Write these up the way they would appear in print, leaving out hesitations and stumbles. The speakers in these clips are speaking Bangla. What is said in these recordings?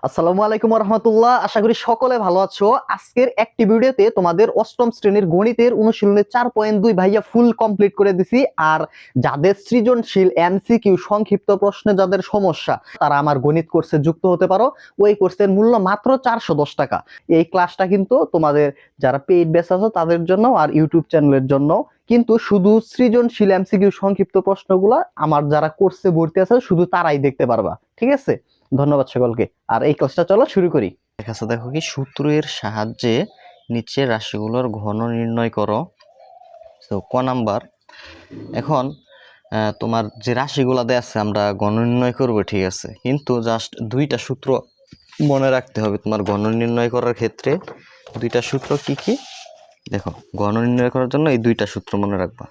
আসসালামু আলাইকুম রহমতুল্লাহ। আশা করি সকলে ভালো আছো। আজকের একটি ভিডিওতে তোমাদের অষ্টম শ্রেণীর গণিতের অনুশীলনের 4.2 ভাইয়া ফুল কমপ্লিট করে দিছি। আর যাদের সৃজনশীল এমসিকিউ সংক্ষিপ্ত প্রশ্নে যাদের সমস্যা, তারা আমার গণিত কোর্সে যুক্ত হতে পারো। ওই কোর্সের মূল্য মাত্র 410 টাকা। এই ক্লাসটা কিন্তু তোমাদের যারা পেইড ব্যাচ আছে তাদের জন্য আর ইউটিউব চ্যানেলের জন্য, কিন্তু শুধু সৃজনশীল এমসিকিউ সংক্ষিপ্ত প্রশ্নগুলো আমার যারা কোর্সে ভর্তি আছে শুধু তারাই দেখতে পারবা। ঠিক আছে, ধন্যবাদ সকলকে। আর এই ক্লাসটা চলো শুরু করি। দেখাচ্ছে, দেখো কি সূত্রের সাহায্যে নিচের রাশিগুলোর ঘন নির্ণয় করো। তো ক নাম্বার, এখন তোমার যে রাশিগুলা দেয়া আছে আমরা ঘন নির্ণয় করবো, ঠিক আছে, কিন্তু জাস্ট দুইটা সূত্র মনে রাখতে হবে তোমার ঘন নির্ণয় করার ক্ষেত্রে। দুইটা সূত্র কি কি দেখো, ঘন নির্ণয় করার জন্য এই দুইটা সূত্র মনে রাখবা।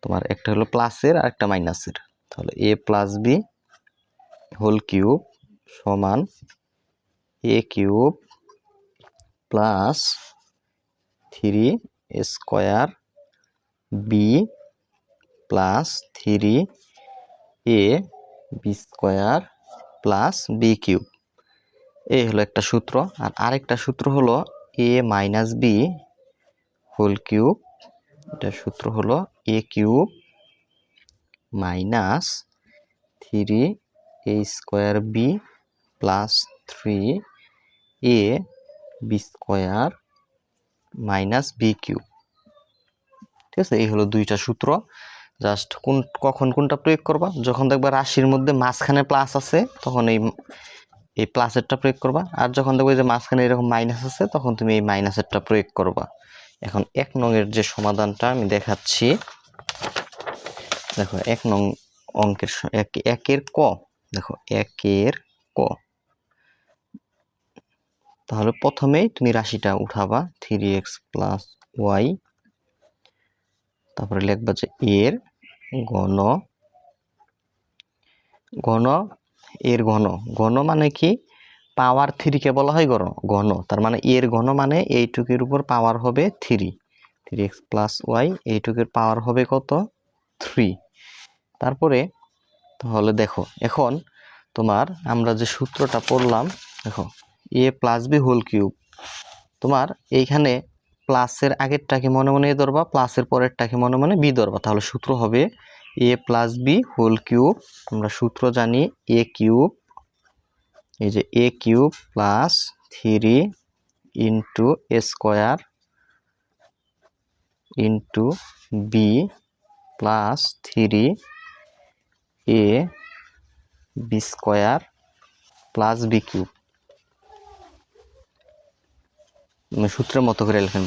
তোমার একটা হলো প্লাসের আর একটা মাইনাসের। তাহলে a plus B whole cube সমান a cube plus 3 square B plus 3 a B square plus B cube. এই হলো একটা সূত্র। আর আরেকটা সূত্র হলো a minus B whole cube. এটা সূত্র হলো a cube minus 3 a square B plus 3 a B square minus B cube. ঠিক আছে, এই হলো দুইটা সূত্র। জাস্ট কখন কোনটা প্রয়োগ করবা, যখন দেখবা রাশির মধ্যে মাঝখানে প্লাস আছে তখন এই প্লাসেরটা প্রয়োগ করবা, আর যখন দেখবে যে মাঝখানে এরকম মাইনাস আছে তখন তুমি এই মাইনাসেরটা প্রয়োগ করবা। এখন 1 নং এর যে সমাধানটা আমি দেখাচ্ছি, দেখো 1 নং অঙ্কের একের ক, দেখো একের ক। তাহলে প্রথমেই তুমি রাশিটা উঠাবা 3x প্লাস ওয়াই, তারপরে লিখবা যে এর ঘন। ঘন এর ঘন, ঘন মানে কি পাওয়ার 3 কে বলা হয় ঘন। তার মানে এর ঘন মানে এইটুকের উপর পাওয়ার হবে 3x প্লাস ওয়াই, এইটুকের পাওয়ার হবে কত 3। তারপরে তাহলে দেখো এখন তোমার আমরা যে সূত্রটা পড়লাম, দেখো a plus B whole cube, তোমার এইখানে প্লাসের আগেরটাকে মনে মনে এ ধরবা, প্লাসের পরেরটাকে মনে মনে বি ধরবা। তাহলে সূত্র হবে a plus B whole cube. আমরা সূত্র জানি a কিউব, এই যে a cube plus 3 into A square into B plus 3 a B square plus B cube. সূত্রের মতো করে লেখেন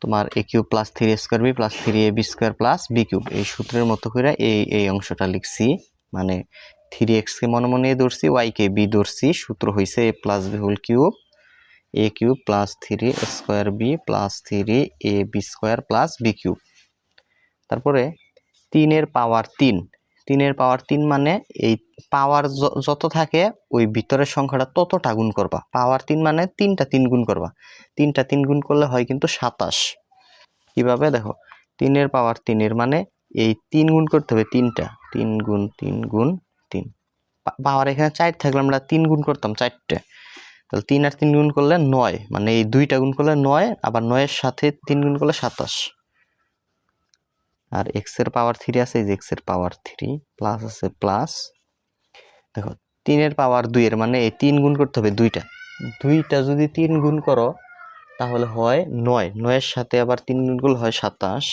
তোমার a cube plus 3 square B plus 3 a B square plus B cube. এই সূত্রের মতো করে এই অংশটা লিখছি, মানে 3x কে মনে মনে এ ধরছি, y কে বি ধরছি। সূত্র হয়েছে a plus B whole cube, a cube plus 3 square B plus 3 a B square plus B cube. তারপরে 3 এর পাওয়ার 3, 3 এর পাওয়ার 3 মানে এই পাওয়ার যত থাকে ওই ভিতরের সংখ্যাটা ততটা গুণ করবা। পাওয়ার 3 মানে 3টা 3 গুণ করবা, 3টা 3 গুণ করলে হয় কিন্তু 27। কিভাবে দেখো, 3 এর পাওয়ার 3 এর মানে এই 3 গুণ করতে হবে, 3টা 3 গুণ 3 গুণ 3। পাওয়ার এখানে 4 থাকলে আমরা 3 গুণ করতাম 4টে। তাহলে 3 আর 3 গুণ করলে 9, মানে এই 2টা গুণ করলে 9, আবার 9 এর সাথে 3 গুণ করলে 27। আর x এর পাওয়ার 3 আছে, এই যে x এর পাওয়ার 3 প্লাস আছে প্লাস, দেখো 3 এর পাওয়ার 2 এর মানে এই 3 গুণ করতে হবে 2টা যদি 3 গুণ করো তাহলে হয় 9, 9 এর সাথে আবার 3 গুণ করলে হয় 27।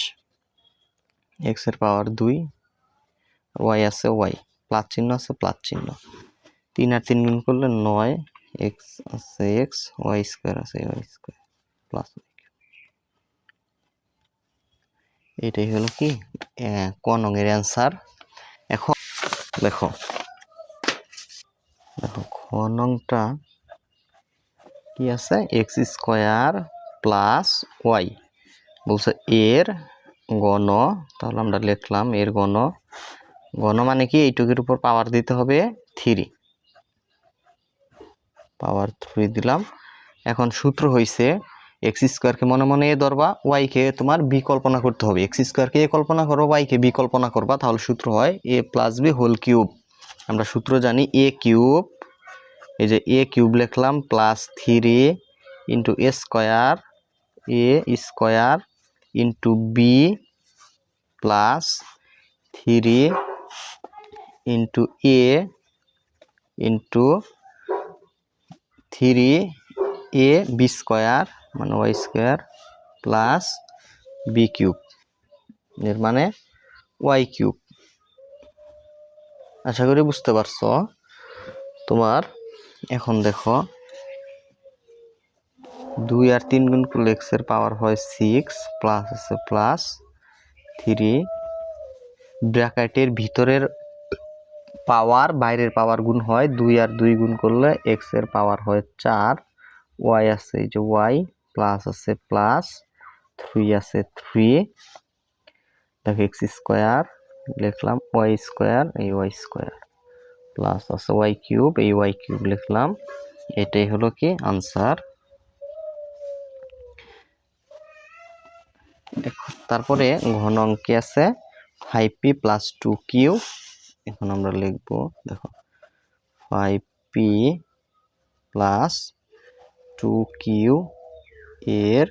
x এর পাওয়ার 2, y আছে y, প্লাস চিহ্ন আছে প্লাস চিহ্ন, 3 আর 3 গুণ করলে 9, x আছে x, y স্কয়ার আছে y স্কয়ার প্লাস। এটাই হলো কি ক নং এর অ্যান্সার। এখন দেখো খ নংটা কি আছে, এক্স স্কোয়ার প্লাস ওয়াই বলছে এর ঘন। তাহলে আমরা লিখলাম এর ঘন। ঘন মানে কি এইটুকুর উপর পাওয়ার দিতে হবে 3, পাওয়ার 3 দিলাম। এখন সূত্র হইছে এক্স স্কোয়ারকে মনে মনে এ ধরবা, ওয়াইকে তোমার বি কল্পনা করতে হবে। এক্স স্কোয়ারকে এ কল্পনা করো, ওয়াইকে বি কল্পনা করবা, তাহলে সূত্র হয় A plus B whole cube. আমরা সূত্র জানি এ কিউব এই যে এ কিউব লিখলাম plus 3 into A square into B plus 3 into A into 3 A B square মানে Y square plus B cube এর মানে ওয়াই কিউব। আশা করি বুঝতে পারছো। তোমার এখন দেখো 2 আর 3 গুণ করলে x এর পাওয়ার হয় 6 প্লাস আছে প্লাস 3 ব্র্যাকেটের ভিতরের পাওয়ার বাইরের পাওয়ার গুণ হয় 2 আর 2 গুণ করলে x এর পাওয়ার হয় 4 y আছে এই যে y প্লাস আছে প্লাস 3 আছে 3 দেখো x স্কয়ার লিখলাম y স্কয়ার এই y স্কয়ার প্লাস আছে y কিউব এই y কিউব লিখলাম। এটাই হলো কি আনসার। তারপরে ঘন অঙ্কে আছে 5p প্লাস 2q। এখন আমরা লিখব দেখো 5p প্লাস 2q এর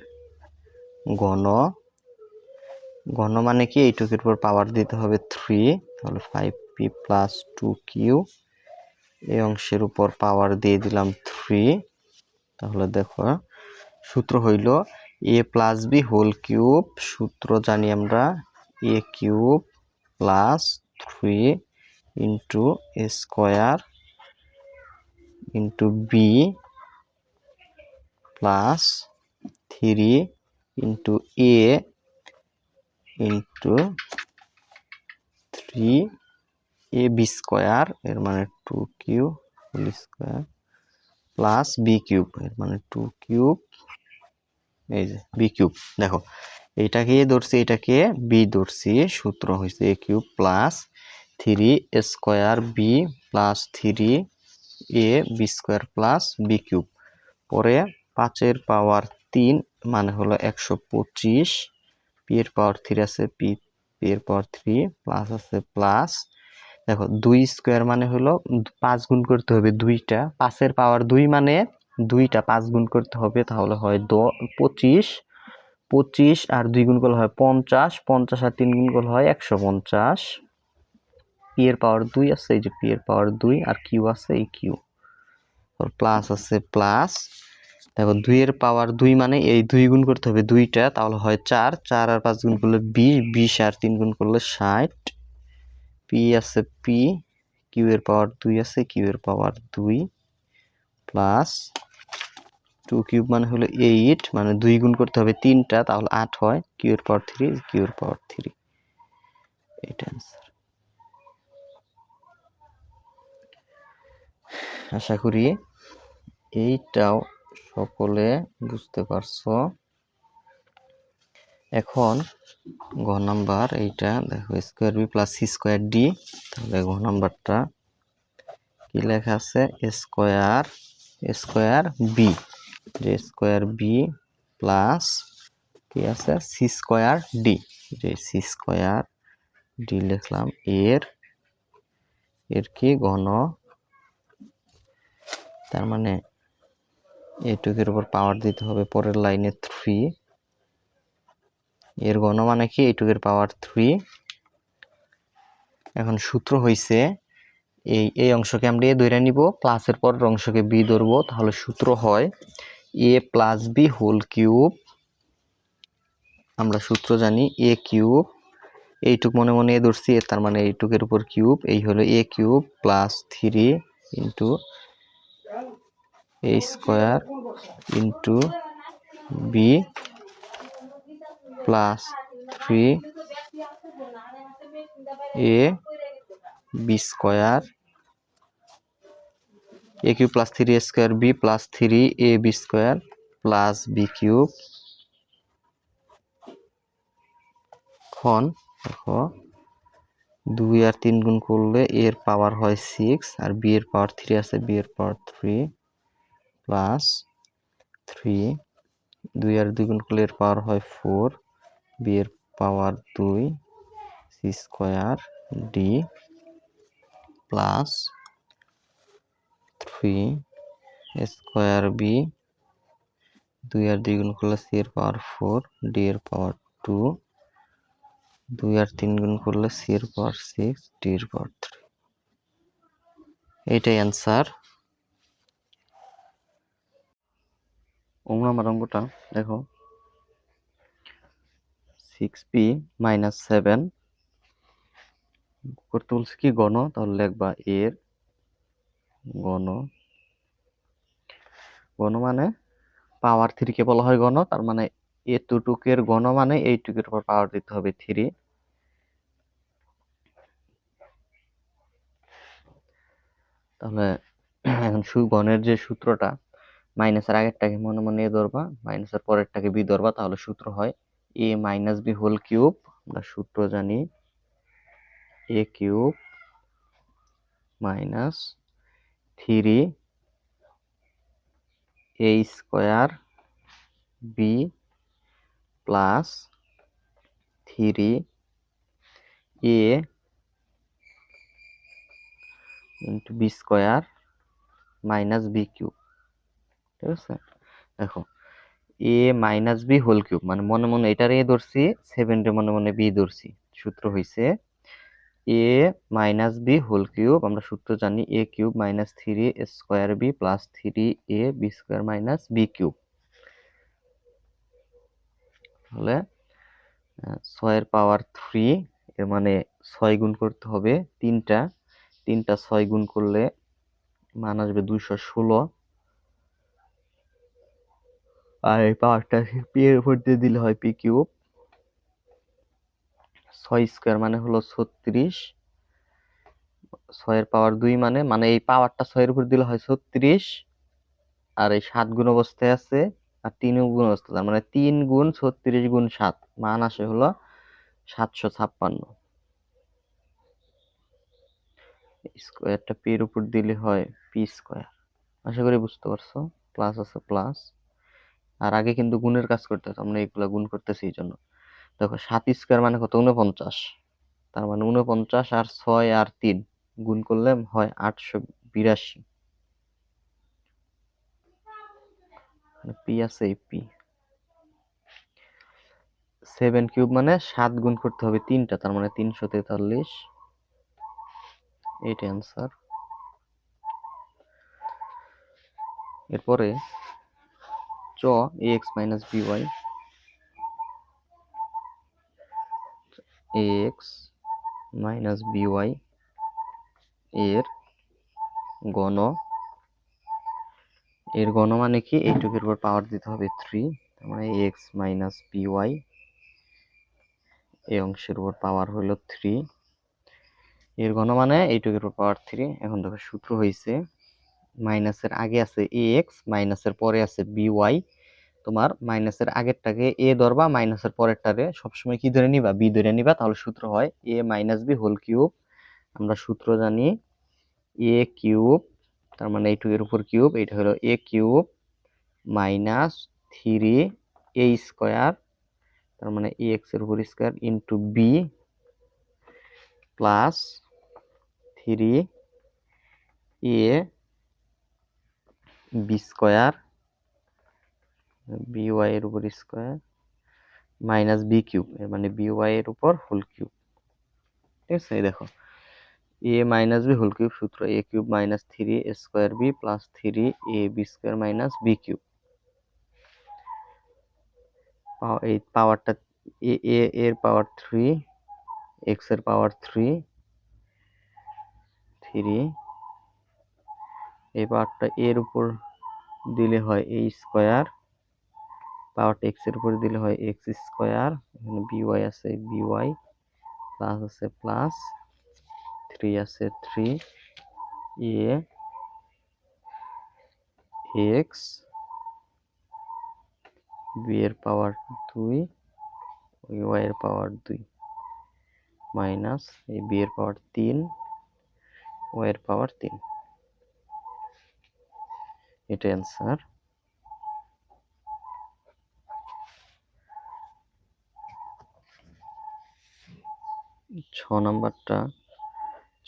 ঘন মানে কি এইটুকুর উপর পাওয়ার দিতে হবে 3 তাহলে 5p প্লাস 2q এই অংশের উপর পাওয়ার দিয়ে দিলাম 3। তাহলে দেখো সূত্র হইল a plus B whole cube, সূত্র জানি আমরা a cube plus 3 into A square into B plus 3 into A into 3 A B square এর মানে 2q whole square plus B cube এর মানে 2 কিউব এই যে বি কিউব। দেখো এইটাকে এ ধরছি এটাকে বি ধরছি, সূত্র হয়েছে A cube plus 3 square B plus 3 A B square plus B cube. পরে 5 এর পাওয়ার 3 মানে হলো 125 পি এর পাওয়ার 3 আছে পি এর পাওয়ার 3 প্লাস আছে প্লাস দেখো 2 স্কোয়ার মানে হলো 5 গুণ করতে হবে দুইটা, 5 এর পাওয়ার 2 মানে দুইটা 5 গুণ করতে হবে তাহলে হয় 25 25 আর 2 গুণ করলে হয় 50 50 আর 3 গুণ করলে হয় 150 পি এর পাওয়ার 2 আছে এই যে পি এর পাওয়ার 2 আর কিউ আছে এই কিউ প্লাস আছে প্লাস দেখো 2 এর পাওয়ার 2 মানে এই 2 গুণ করতে হবে দুইটা তাহলে হয় 4 4 আর 5 গুণ করলে 20 20 আর 3 গুণ করলে 60 পি আছে পি কিউ এর পাওয়ার 2 আছে কিউ এর পাওয়ার 2 প্লাস 2 কিউব মানে হলো 8 মানে 2 গুণ করতে হবে 3টা তাহলে 8 হয় কিউ এর পাওয়ার 3 কিউ এর পাওয়ার 3 এটা आंसर। আশা করি এইটাও সকলে বুঝতে পারছো। এখন ঘ নাম্বার এইটা দেখো square B plus C square D, তাহলে ঘ নাম্বারটা কি লেখা আছে স্কয়ার বি যে স্কয়ার বি প্লাস কি আছে সি স্কয়ার ডি যে সি স্কয়ার ডি লিখলাম এর কি ঘন তার মানে এইটুকের উপর পাওয়ার দিতে হবে পরের লাইনে 3 এর ঘন মানে কি এইটুকের পাওয়ার 3। এখন সূত্র হইছে এই অংশকে আমরা এ ধরে নিব প্লাসের পরের অংশকে বি ধরবো তাহলে সূত্র হয় A plus B whole cube, আমরা সূত্র জানি এ কিউব এইটুক মনে মনে এ ধরছি তার মানে এইটুকের উপর কিউব এই হলো A cube plus 3 into A square into B plus 3 A B square A cube plus 3 square B plus 3 A B square plus B cube. এখন দেখো 2 আর 3 গুণ করলে এর পাওয়ার হয় 6 আর বি এর পাওয়ার 3 আছে বি এর পাওয়ার 3 প্লাস 3 2 আর 2 গুণ করলে এর পাওয়ার হয় 4 বি এর power 2 C square D plus 3 square B, 2 আর 2 গুণ করলে সি এর পাওয়ার 4, ডি এর পাওয়ার 2, 2 আর 3 গুণ করলে সি এর পাওয়ার 6, ডি এর পাওয়ার 3। এইটাই অ্যান্সার। নাম্বার অঙ্কটা দেখো, 6p - 7 করতে বলছে কি গণ, তাহলে লিখবা এর গণ। গণ মানে পাওয়ার 3 কে বলা হয় গণ, তার মানে এতটুকের গণ মানে এইটুকের উপর পাওয়ার দিতে হবে 3। তাহলে এখন গণের যে সূত্রটা, মাইনাসের আগেরটাকে মনে মনে এ ধরবা, মাইনাসের পরেরটাকে বি ধরবা, তাহলে সূত্র হয় a - b হোল কিউব। আমরা সূত্র জানি a cube minus 3 a square b plus 3a into B square minus B cube. ঠিক আছে, দেখো a - b হোল কিউব মানে মনে মনে এটার a ধরছি, 7 রে মনে মনে b ধরছি। সূত্র হইছে a - b হোল কিউব। আমরা সূত্র জানি a cube minus 3 square b plus 3a B square minus B cube. তাহলে 6 এর পাওয়ার 3, এর মানে 6 গুণ করতে হবে তিনটা, 6 গুণ করলে মান আসবে 216। আর এই পাওয়ারটা পি এর উপর দিয়ে দিলে হয় পি কিউব। 6 স্কোয়ার মানে হলো 36, 6 এর পাওয়ার 2 মানে এই পাওয়ারটা 6 এর উপর দিলে হয় 36, আর এই 7 গুণ অবস্থায় আছে আর 3 গুণ অবস্থায়, তার মানে 3 গুণ 36 গুণ 7 মান আসে হলো 756। স্কোয়ারটা পি এর উপর দিলে হয় পি স্কোয়ার। আশা করি বুঝতে পারছো। প্লাস আছে প্লাস, আর আগে কিন্তু গুণের কাজ করতে হতো, আমরা এগুলা গুণ করতেছি এই জন্য। দেখো 7 স্কোয়ার মানে কত, 49, তার মানে 49 আর 6 আর 3 গুণ করলে হয় 882। পি আছে এই পি। 7 কিউব মানে 7 গুণ করতে হবে তিনটা, তার মানে 343। এইটা অ্যান্সার। এরপরে চ ax - by, ax - by এর গণ। এর গণ মানে কি, এইটুকুর উপর পাওয়ার দিতে হবে 3, তার মানে ax - by এই অংশের উপর পাওয়ার হলো 3। এর ঘন মানে এইটুকুর উপর পাওয়ার 3। এখন দেখো সূত্র হইছে মাইনাসের আগে আছে ax, মাইনাসের পরে আছে by। তোমার মাইনাসের আগেরটাকে a ধরবা, মাইনাসের পরেরটারে সবসময় কি ধরে নিবা, b ধরে নিবা, তাহলে সূত্র হয় a - b হোল কিউব। আমরা সূত্র জানি a কিউব, তার মানে এইটুকুর উপর কিউব, এটা হলো a cube minus 3a square, তার মানে ax এর উপর square into b plus 3a B square by এর উপর স্কোয়ার মাইনাস বি কিউব, এর মানে by এর উপর হোল কিউব। ঠিক আছে, এই দেখো a - b হোল কিউব সূত্র a cube minus 3 square B plus 3a B square minus B cube. এই পাওয়ারটা a এর পাওয়ার 3, x এর পাওয়ার 3, এই পাওয়ারটা এর উপর দিলে হয় a স্কোয়ার, পাওয়ারটা x এর উপর দিলে হয় x স্কোয়ার, এখানে by আছে by প্লাস আছে প্লাস 3 আছে 3a x b এর পাওয়ার 2 y এর পাওয়ার 2 মাইনাস এই b এর পাওয়ার 3 y এর পাওয়ার 3। এটা অ্যান্সার। 6 নাম্বারটা,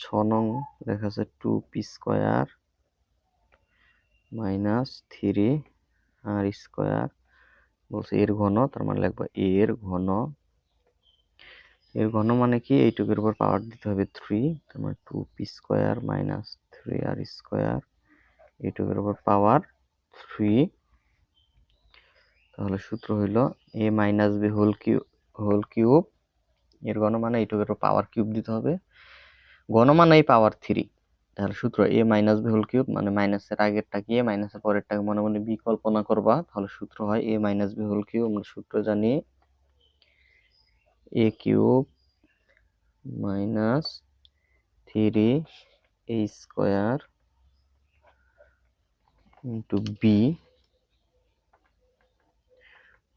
6 নং লেখা আছে 2p স্কোয়ার মাইনাস 3r² বলছে এর ঘন, তার মানে লিখবো এর ঘন। এর ঘন মানে কি, এইটুকুর উপর পাওয়ার দিতে হবে 3, তার মানে 2p² মাইনাস 3r², এইটুকুর উপর পাওয়ার 3। তাহলে সূত্র হইল a minus b whole cube, এর ঘন মানে এইটুকুর উপর পাওয়ার কিউব দিতে হবে, ঘন মানেই পাওয়ার 3। তাহলে সূত্র a minus b whole cube, মানে মাইনাসের আগেরটা কি, মাইনাসের পরেরটাকে মনে মনে b কল্পনা করবা, তাহলে সূত্র হয় a minus b whole cube. আমরা সূত্র জানি a cube minus 3a² into b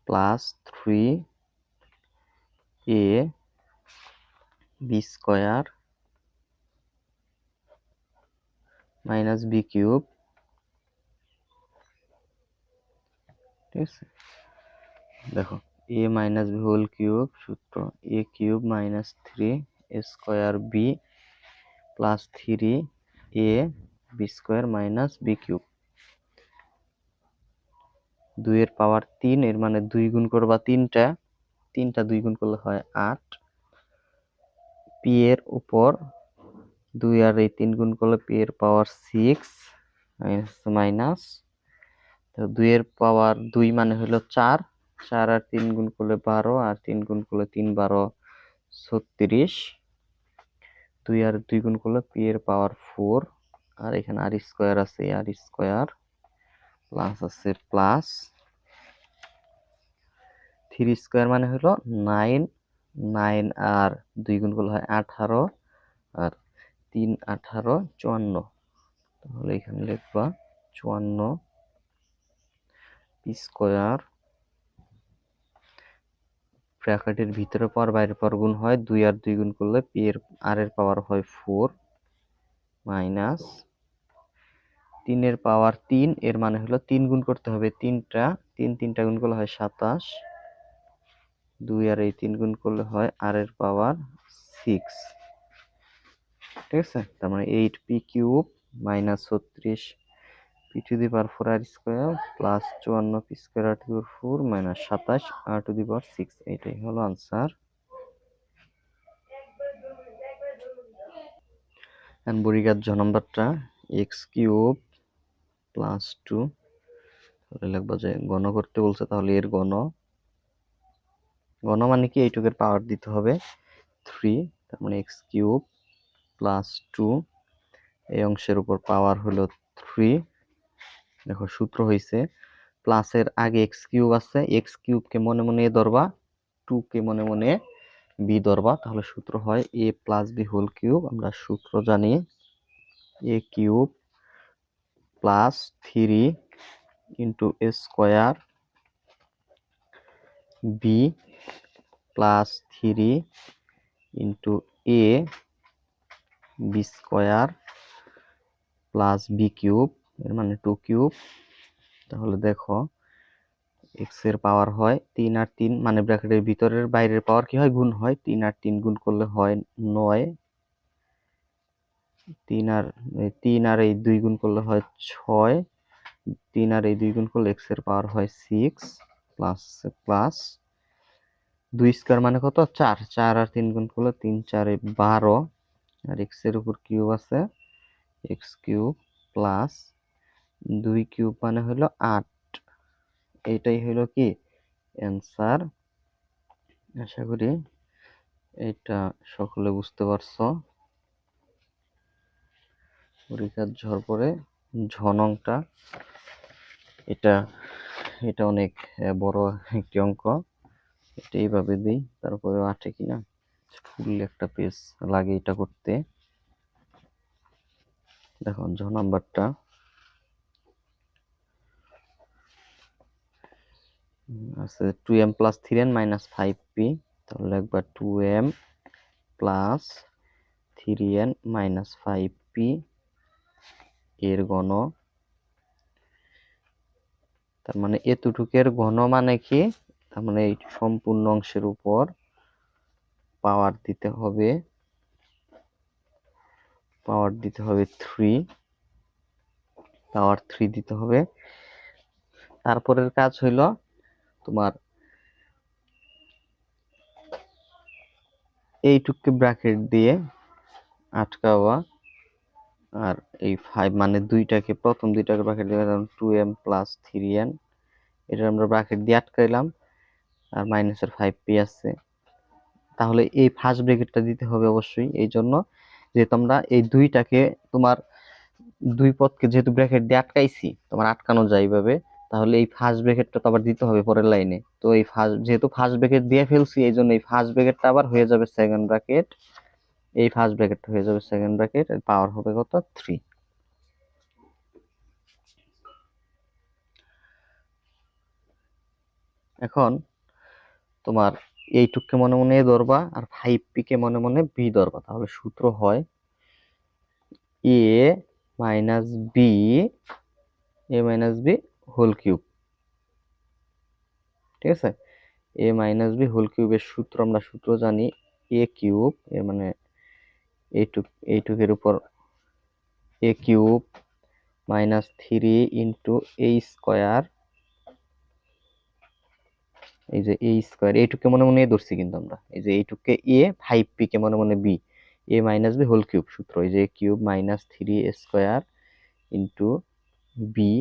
plus 3ab² minus b cube. ঠিক আছে, দেখো a minus b whole cube, সূত্র a cube minus 3a² b plus 3ab² minus b cube. 2 এর পাওয়ার 3, এর মানে 2 গুণ করবা 3টা, 3টা 2 গুণ করলে হয় 8। p এর উপর 2 আর এই 3 গুণ করলে p এর পাওয়ার 6 মাইনাস, তো 2 এর পাওয়ার 2 মানে হলো 4, 4 আর 3 গুণ করলে 12, আর 3 গুণ করলে 3 12 36, 2 আর 2 গুণ করলে p এর পাওয়ার 4, আর এখানে r² আছে, r² প্লাস আছে প্লাস 3² মানে হলো 9, 9 আর 2 গুণ করলে হয় 18, আর 3 18 54। তাহলে এখানে লিখবা 54 p², ব্র্যাকেটের ভিতরে পাওয়ার বাইরে পাওয়ার গুণ হয়, 2 আর 2 গুণ করলে p এর r এর পাওয়ার হয় 4 মাইনাস 3 এর পাওয়ার 3, এর মানে হলো 3 গুণ করতে হবে 3টা, 3টা গুণ করলে হয় 27, 2 আর এই 3 গুণ করলে হয় r এর পাওয়ার 6। ঠিক আছে, তার মানে 8p cube minus 36 p to the power 4r² plus 54 p² r to the power 4 minus 27 r to the power 6। এটাই হলো আনসার। বরিগার জ নাম্বারটা x³ প্লাস 2, তাহলে লিখবো যে ঘন করতে বলছে, তাহলে এর ঘন, ঘন মানে কি এইটুকের পাওয়ার দিতে হবে 3, তার মানে x³ প্লাস 2, এই অংশের উপর পাওয়ার হলো 3। দেখো সূত্র হইছে প্লাসের আগে x³ আছে, x³ কে মনে মনে a ধরবা, 2 কে মনে মনে b ধরবা, তাহলে সূত্র হয় a plus b whole cube. আমরা সূত্র জানি a³ plus 3 into a² b plus 3 into a b² plus b cube, এর মানে 2 কিউব। তাহলে দেখো x এর পাওয়ার হয় 3 আর 3, মানে ব্র্যাকেটের ভিতরের বাইরের পাওয়ার কি হয়, গুণ হয়, 3 আর 3 গুণ করলে হয় 9, 3 আর এই 2 গুণ করলে হয় 6, 3 আর এই 2 গুণ করলে x এর পাওয়ার হয় 6 প্লাস প্লাস 2² মানে কত, 4, 4 আর 3 গুণ করলে 3 4 12, আর x এর উপর কিউব আছে, x³ প্লাস 2 কিউব মানে হলো 8। এইটাই হলো কি অ্যান্সার। আশা করি এটা সকলে বুঝতে পারছো। পরীক্ষার ঝড় পরে ঝনংটা, এটা এটা অনেক বড় একটি অঙ্ক, এটা এইভাবে দিই, তারপরে আটে কিনা ফুল একটা পেজ লাগে এটা করতে। দেখো ঝ নাম্বারটা আছে 2m plus 3n minus 5p, তাহলে একবার 2m plus 3n minus 5p এর ঘন, তার মানে এতটুকের ঘন মানে কি, তার মানে এই সম্পূর্ণ অংশের উপর পাওয়ার দিতে হবে, পাওয়ার দিতে হবে 3, পাওয়ার 3 দিতে হবে। তারপরের কাজ হইল তোমার এইটুকু ব্র্যাকেট দিয়ে আটকাওয়া, আর এই 5 মানে দুইটাকে, প্রথম দুইটাকে ব্র্যাকেট দিয়ে 2m প্লাস 3n, এটা আমরা ব্র্যাকেট দিয়ে আটকাইলাম, আর মাইনাসের 5p আছে। তাহলে এই ফার্স্ট ব্র্যাকেটটা দিতে হবে অবশ্যই, এই জন্য যে তোমরা এই দুইটাকে, তোমার দুই পদকে যেহেতু ব্র্যাকেট দিয়ে আটকাইছি, তোমার আটকানো যায় এইভাবে, তাহলে এই ফার্স্ট ব্র্যাকেটটা তো আবার দিতে হবে পরের লাইনে। তো এই যেহেতু ফার্স্ট ব্র্যাকেট দিয়ে ফেলছি, এই জন্য এই ফার্স্ট ব্র্যাকেটটা আবার হয়ে যাবে সেকেন্ড ব্র্যাকেট, এই ফার্স্ট ব্র্যাকেটটা হয়ে যাবে সেকেন্ড ব্র্যাকেট, এর পাওয়ার হবে কত 3। এখন তোমার এইটুককে মনে মনে এ ধরবা, আর 5p কে মনে মনে বি ধরবা। তাহলে সূত্র হয় এ minus B, A minus B whole cube. ঠিক আছে, এ মাইনাস বি হোল কিউবের সূত্র আমরা সূত্র জানি, এ কিউব, এর মানে এইটুকের উপর এ cube minus 3 into A square, এই যে এ স্কোয়ার, এইটুকে মনে মনে ধরছি কিন্তু আমরা, এই যে এইটুকে এ, 5p কে মনে মনে B, A minus B whole cube সূত্র, এই যে cube minus 3 square into B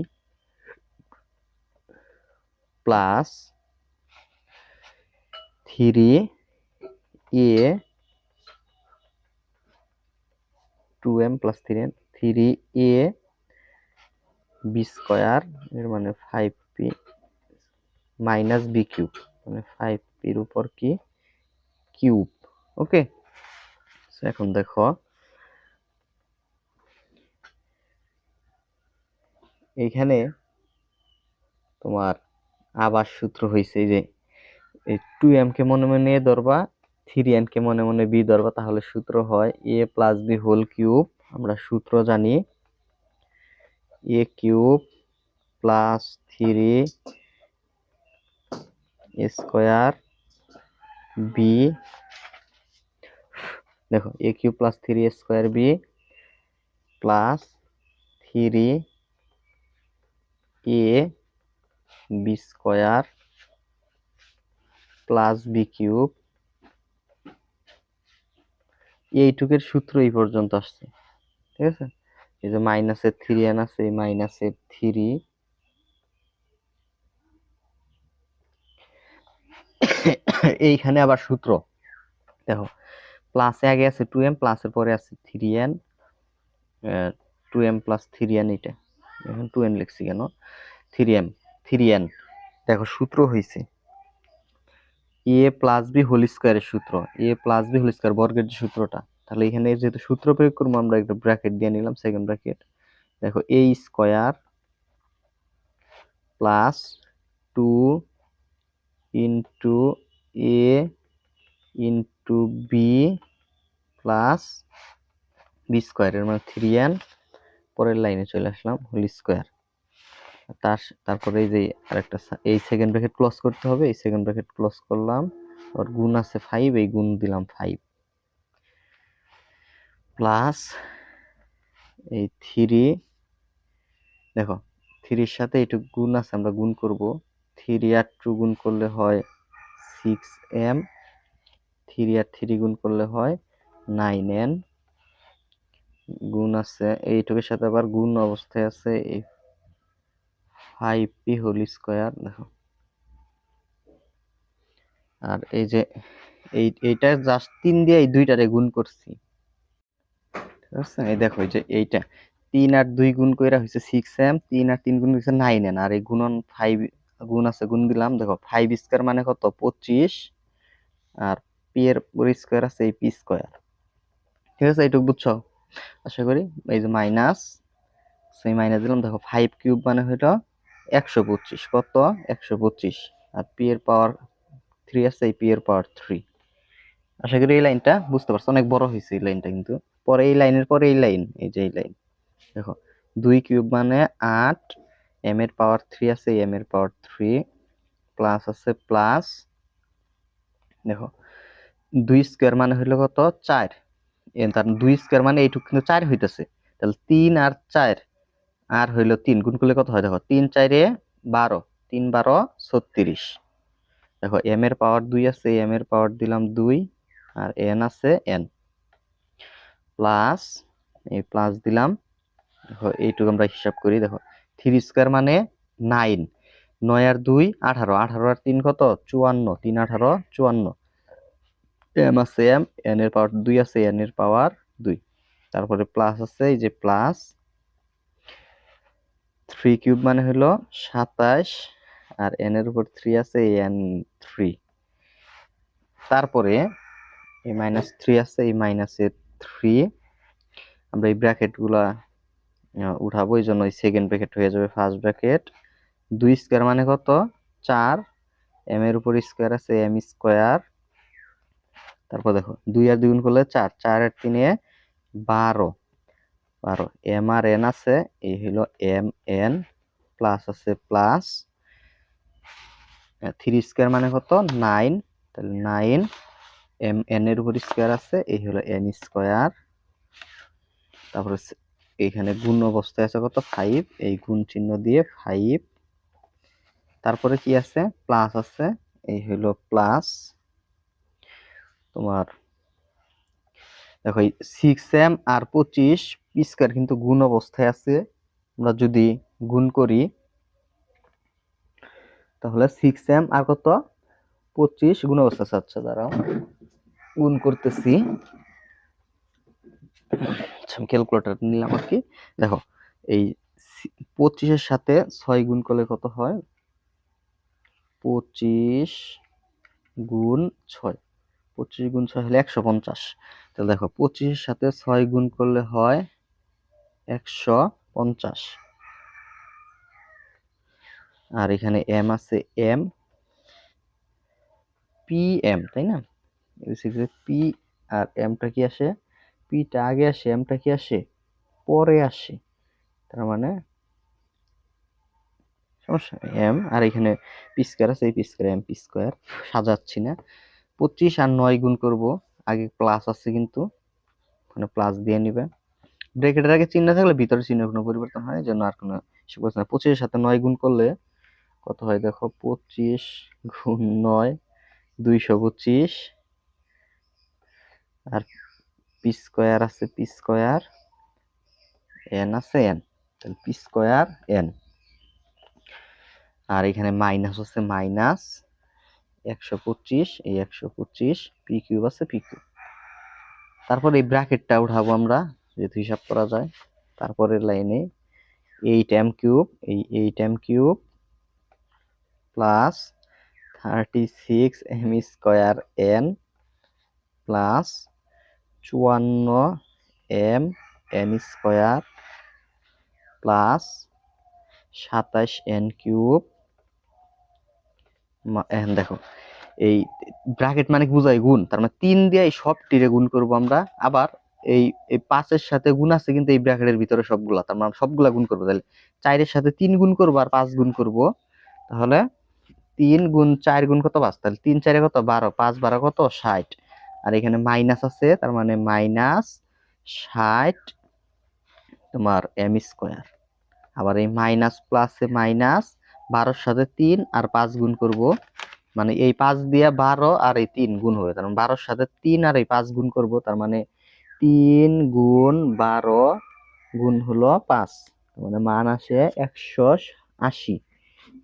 plus 3 A 2m plus 3n, 3 A B square, এর মানে 5p মাইনাস বি কিউব, মানে 5p এর উপর কি কিউব। ওকে, এখন দেখো এইখানে তোমার আবার সূত্র হয়েছে, এই যে এই 2m কে মনে মনে এ ধরবা, 3n কে মনে মনে বি ধরবা, তাহলে সূত্র হয় A plus B whole cube. আমরা সূত্র জানি এ কিউব প্লাস 3 স্কোয়ার বি, দেখো এ cube plus 3 square B plus 3 A B square plus B cube. এইটুকের সূত্র এই পর্যন্ত আসছে। ঠিক আছে, এই যে মাইনাসের 3n আছে, এই মাইনাসের 3, এইখানে আবার সূত্র দেখো, প্লাসে আগে আছে 2m, প্লাসের পরে আছে 3n, 2m প্লাস 3n, এটা এখন 2n লিখছি কেন, 3m 3n। দেখো সূত্র হয়েছে এ প্লাস বি হোল স্কোয়ারের সূত্র, এ প্লাস বি হোল স্কোয়ার বর্গের যে সূত্রটা, তাহলে এখানে যেহেতু সূত্র প্রয়োগ করবো, আমরা একটা ব্র্যাকেট দিয়ে নিলাম, সেকেন্ড ব্র্যাকেট। দেখো A square plus 2 into A into B plus B square, এর মানে 3n, পরের লাইনে চলে আসলাম হোল স্কোয়ার। তারপরে এই যে আরেকটা, এই সেকেন্ড ব্র্যাকেট ক্লোজ করতে হবে, এই সেকেন্ড ব্র্যাকেট ক্লোজ করলাম, আর গুণ আছে 5, এই গুণ দিলাম 5 প্লাস এই 3, দেখো 3 সাথে এইটুকু গুণ আছে, আমরা গুণ করব, 3 আর 2 গুণ করলে হয় 6m, 3 আর 3 গুণ করলে হয় 9n, গুণ আছে এইটুকুর সাথে আবার গুণ অবস্থায় আছে এই 5p হোল স্কোয়ার। দেখো, আর এই যে এইটা জাস্ট 3 দিয়ে এই দুইটারে গুণ করছি। ঠিক আছে, এই দেখো এই যে এইটা 3 আর 2 গুণ কইরা হইছে 6m, 3 আর 3 গুণ হইছে 9n, আর এই গুণন 5 গুণ আছে, গুণ দিলাম। দেখো 5 স্কয়ার মানে কত 25, আর পি এর স্কয়ার আছে এই পি স্কয়ার। ঠিক আছে, এইটুকু বুঝছো আশা করি। এই যে মাইনাস, সেই মাইনাস দিলাম। দেখো 5 কিউব মানে হলো 125, কত 125, আর পি এর পাওয়ার 3 আছে, এই পি এর পাওয়ার 3। আশা করি এই লাইনটা বুঝতে পারছো, অনেক বড় হয়েছে এই লাইনটা কিন্তু। পরে এই লাইনের পরে এই লাইন, এই যে এই লাইন, দেখো 2 কিউব মানে 8, এম এর পাওয়ার 3 আছে, এম এর পাওয়ার 3 প্লাস আছে প্লাস, দেখো 2 স্কয়ার মানে হলো কত 4, তার 2 স্কয়ার মানে এইটুকু কিন্তু 4 হইতেছে, তাহলে 3 আর 4, আর হইলো 3 গুণ করলে কত হয় দেখো, 3 4 12, 3 12 36। দেখো m এর পাওয়ার 2 আছে, m এর পাওয়ার দিলাম 2, আর n আছে n, প্লাস এই প্লাস দিলাম। দেখো এইটুকু আমরা হিসাব করি, দেখো 3 স্কয়ার মানে 9, 9 আর 2 18, 18 আর 3 কত 54, 3 18 54, m আছে m, n এর পাওয়ার 2 আছে, n এর পাওয়ার 2, তারপরে প্লাস আছে এই যে প্লাস 3 কিউব মানে হলো 27, আর n এর উপর 3 আছে, n 3, তারপরে এই মাইনাস 3 আছে, এই মাইনাসে 3, আমরা এই ব্র্যাকেট গুলা উঠাবো, এই জন্য সেকেন্ড ব্র্যাকেট হয়ে যাবে ফার্স্ট ব্র্যাকেট। 2 স্কয়ার মানে কত 4, m এর উপর স্কয়ার আছে m স্কয়ার, তারপর দেখো 2 আর 2 গুণ করলে 4, 4 আর 3 এ 12, 12 m আর n আছে, এই হলো m n, প্লাস আছে প্লাস 3 স্কয়ার মানে কত 9, তাহলে 9 m n এর উপর স্কয়ার আছে, এই হলো n স্কয়ার, তারপরে এইখানে গুণ অবস্থায় আছে কত 5, এই গুণ চিহ্ন দিয়ে 5, তারপরে কি আছে প্লাস আছে, এই হলো প্লাস তোমার দেখো এই 6m আর 25 পি স্কয়ার কিন্তু গুণ অবস্থায় আছে, আমরা যদি গুণ করি তাহলে 6m আর কত 25 গুণ অবস্থা আছে। আচ্ছা দাঁড়াও গুণ করতেছি, আচ্ছা আমি ক্যালকুলেটর নিলাম আর কি। দেখো এই 25 এর সাথে 6 গুণ করলে কত হয়, 25 গুণ 6, 25 গুণ 6 হলে 150, তাহলে দেখো 25 এর সাথে 6 গুণ করলে হয় 150, আর এখানে m আছে m pm, তাই না, পি আর এমটা কি আসে, পিটা আগে আসে এমটা কি আসে পরে আসে, তার মানে সমস্যা এম, আর এখানে পি স্কয়ার আছে, এই P square M P square সাজাচ্ছি না। 25 আর 9 গুণ করব, আগে প্লাস আছে কিন্তু মানে প্লাস দিয়ে নিবে, ব্র্যাকেটের আগে চিহ্ন থাকলে ভিতরে চিহ্ন কোনো পরিবর্তন হয়, জন্য আর কোনো ইস্যু করছে না। 25 এর সাথে 9 গুণ করলে কত হয় দেখো, 25 গুণ 9 225, আর পি স্কয়ার আছে পি স্কয়ার, এন আছে এন, তাহলে পি স্কয়ার এন, আর এখানে মাইনাস আছে মাইনাস 125, এই 125 পি কিউব আছে পি কিউব, তারপর এই ব্র্যাকেটটা উঠাবো আমরা যেহেতু হিসাব করা যায়, তারপরের লাইনে 8m কিউব, এই 8m cube plus 36m square n plus 54m n square plus 27n cube. এখন দেখো এই ব্র্যাকেট মানে কি বুঝাই গুণ, তার মানে 3 দিয়ে এই সব টিরে গুণ করব আমরা, আবার এই এই 5 এর সাথে গুণ আছে কিন্তু এই ব্র্যাকেটের ভিতরে সবগুলা, তার মানে সবগুলা গুণ করব, তাহলে 4 এর সাথে 3 গুণ করব আর 5 গুণ করব, তাহলে 3 গুণ 4 গুণ কত 5, তাহলে 3 4 কত 12, 5 12 কত 60, আর এখানে মাইনাস আছে তার মানে মাইনাস 60 তোমার m স্কয়ার, আবার এই মাইনাস প্লাসে মাইনাস 12 এর সাথে 3 আর 5 গুণ করব, মানে এই 5 দিয়ে 12 আর এই 3 গুণ হবে, তার মানে 12 এর সাথে 3 আর এই 5 গুণ করব, তার মানে 3 গুণ 12 গুণ হলো 5, তার মানে মান আসে 180,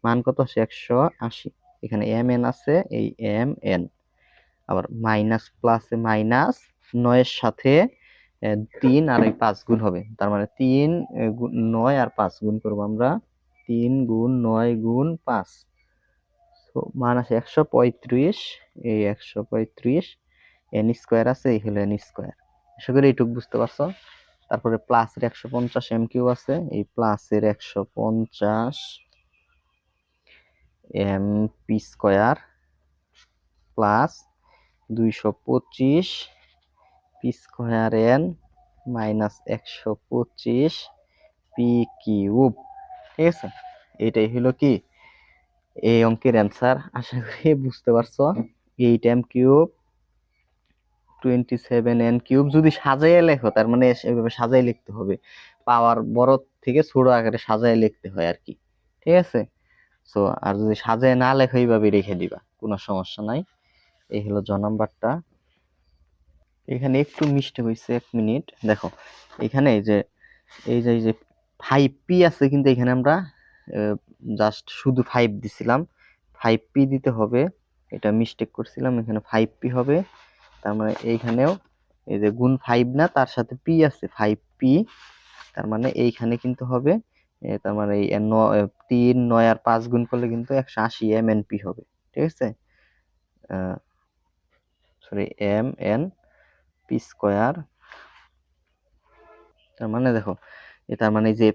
মান কত আসে 180, এখানে এম এন আছে এই এম এন, আবার মাইনাস প্লাসে মাইনাস 9 এর সাথে 3 আর এই 5 গুণ হবে, তার মানে 3 9 আর 5 গুণ করব আমরা, 3 গুণ 9 গুণ 5, তো মান আসে 135, এই 135 এন স্কয়ার আছে, এই হলো এন স্কয়ার। আশা করি এইটুকু বুঝতে পারছো। তারপরে প্লাসের 150 এম কিউ আছে, এই প্লাসের 150 M P square plus 225 P square N minus 125 P cube, ঠিক আছে, এটাই হলো কি এই অঙ্কের অ্যান্সার। আশা করি বুঝতে পারছো। 8m কিউব 27n কিউব যদি সাজাইয়া লেখো তার মানে এইভাবে সাজাই লিখতে হবে, পাওয়ার বড় থেকে ছোট আকারে সাজাই লিখতে হয় আর কি, ঠিক আছে। সো আর যদি সাজায় না লেখো এইভাবে রেখে দিবা, কোনো সমস্যা নাই। এই হলো জ নাম্বারটা। এখানে একটু মিস্টেক হয়েছে, 1 মিনিট দেখো, এখানে এই যে 5p আছে, কিন্তু এখানে আমরা জাস্ট শুধু 5 দিছিলাম, 5p দিতে হবে, এটা মিস্টেক করছিলাম, এখানে 5p হবে। তার মানে এইখানেও এই যে গুণ 5 না, তার সাথে p আছে 5p, তার মানে এইখানে কিন্তু হবে তার মানে এই 3 9 আর 5 গুণ করলে কিন্তু 180 mnp হবে, ঠিক আছে। Sorry, mnp square. তার মানে দেখো, তার মানে যে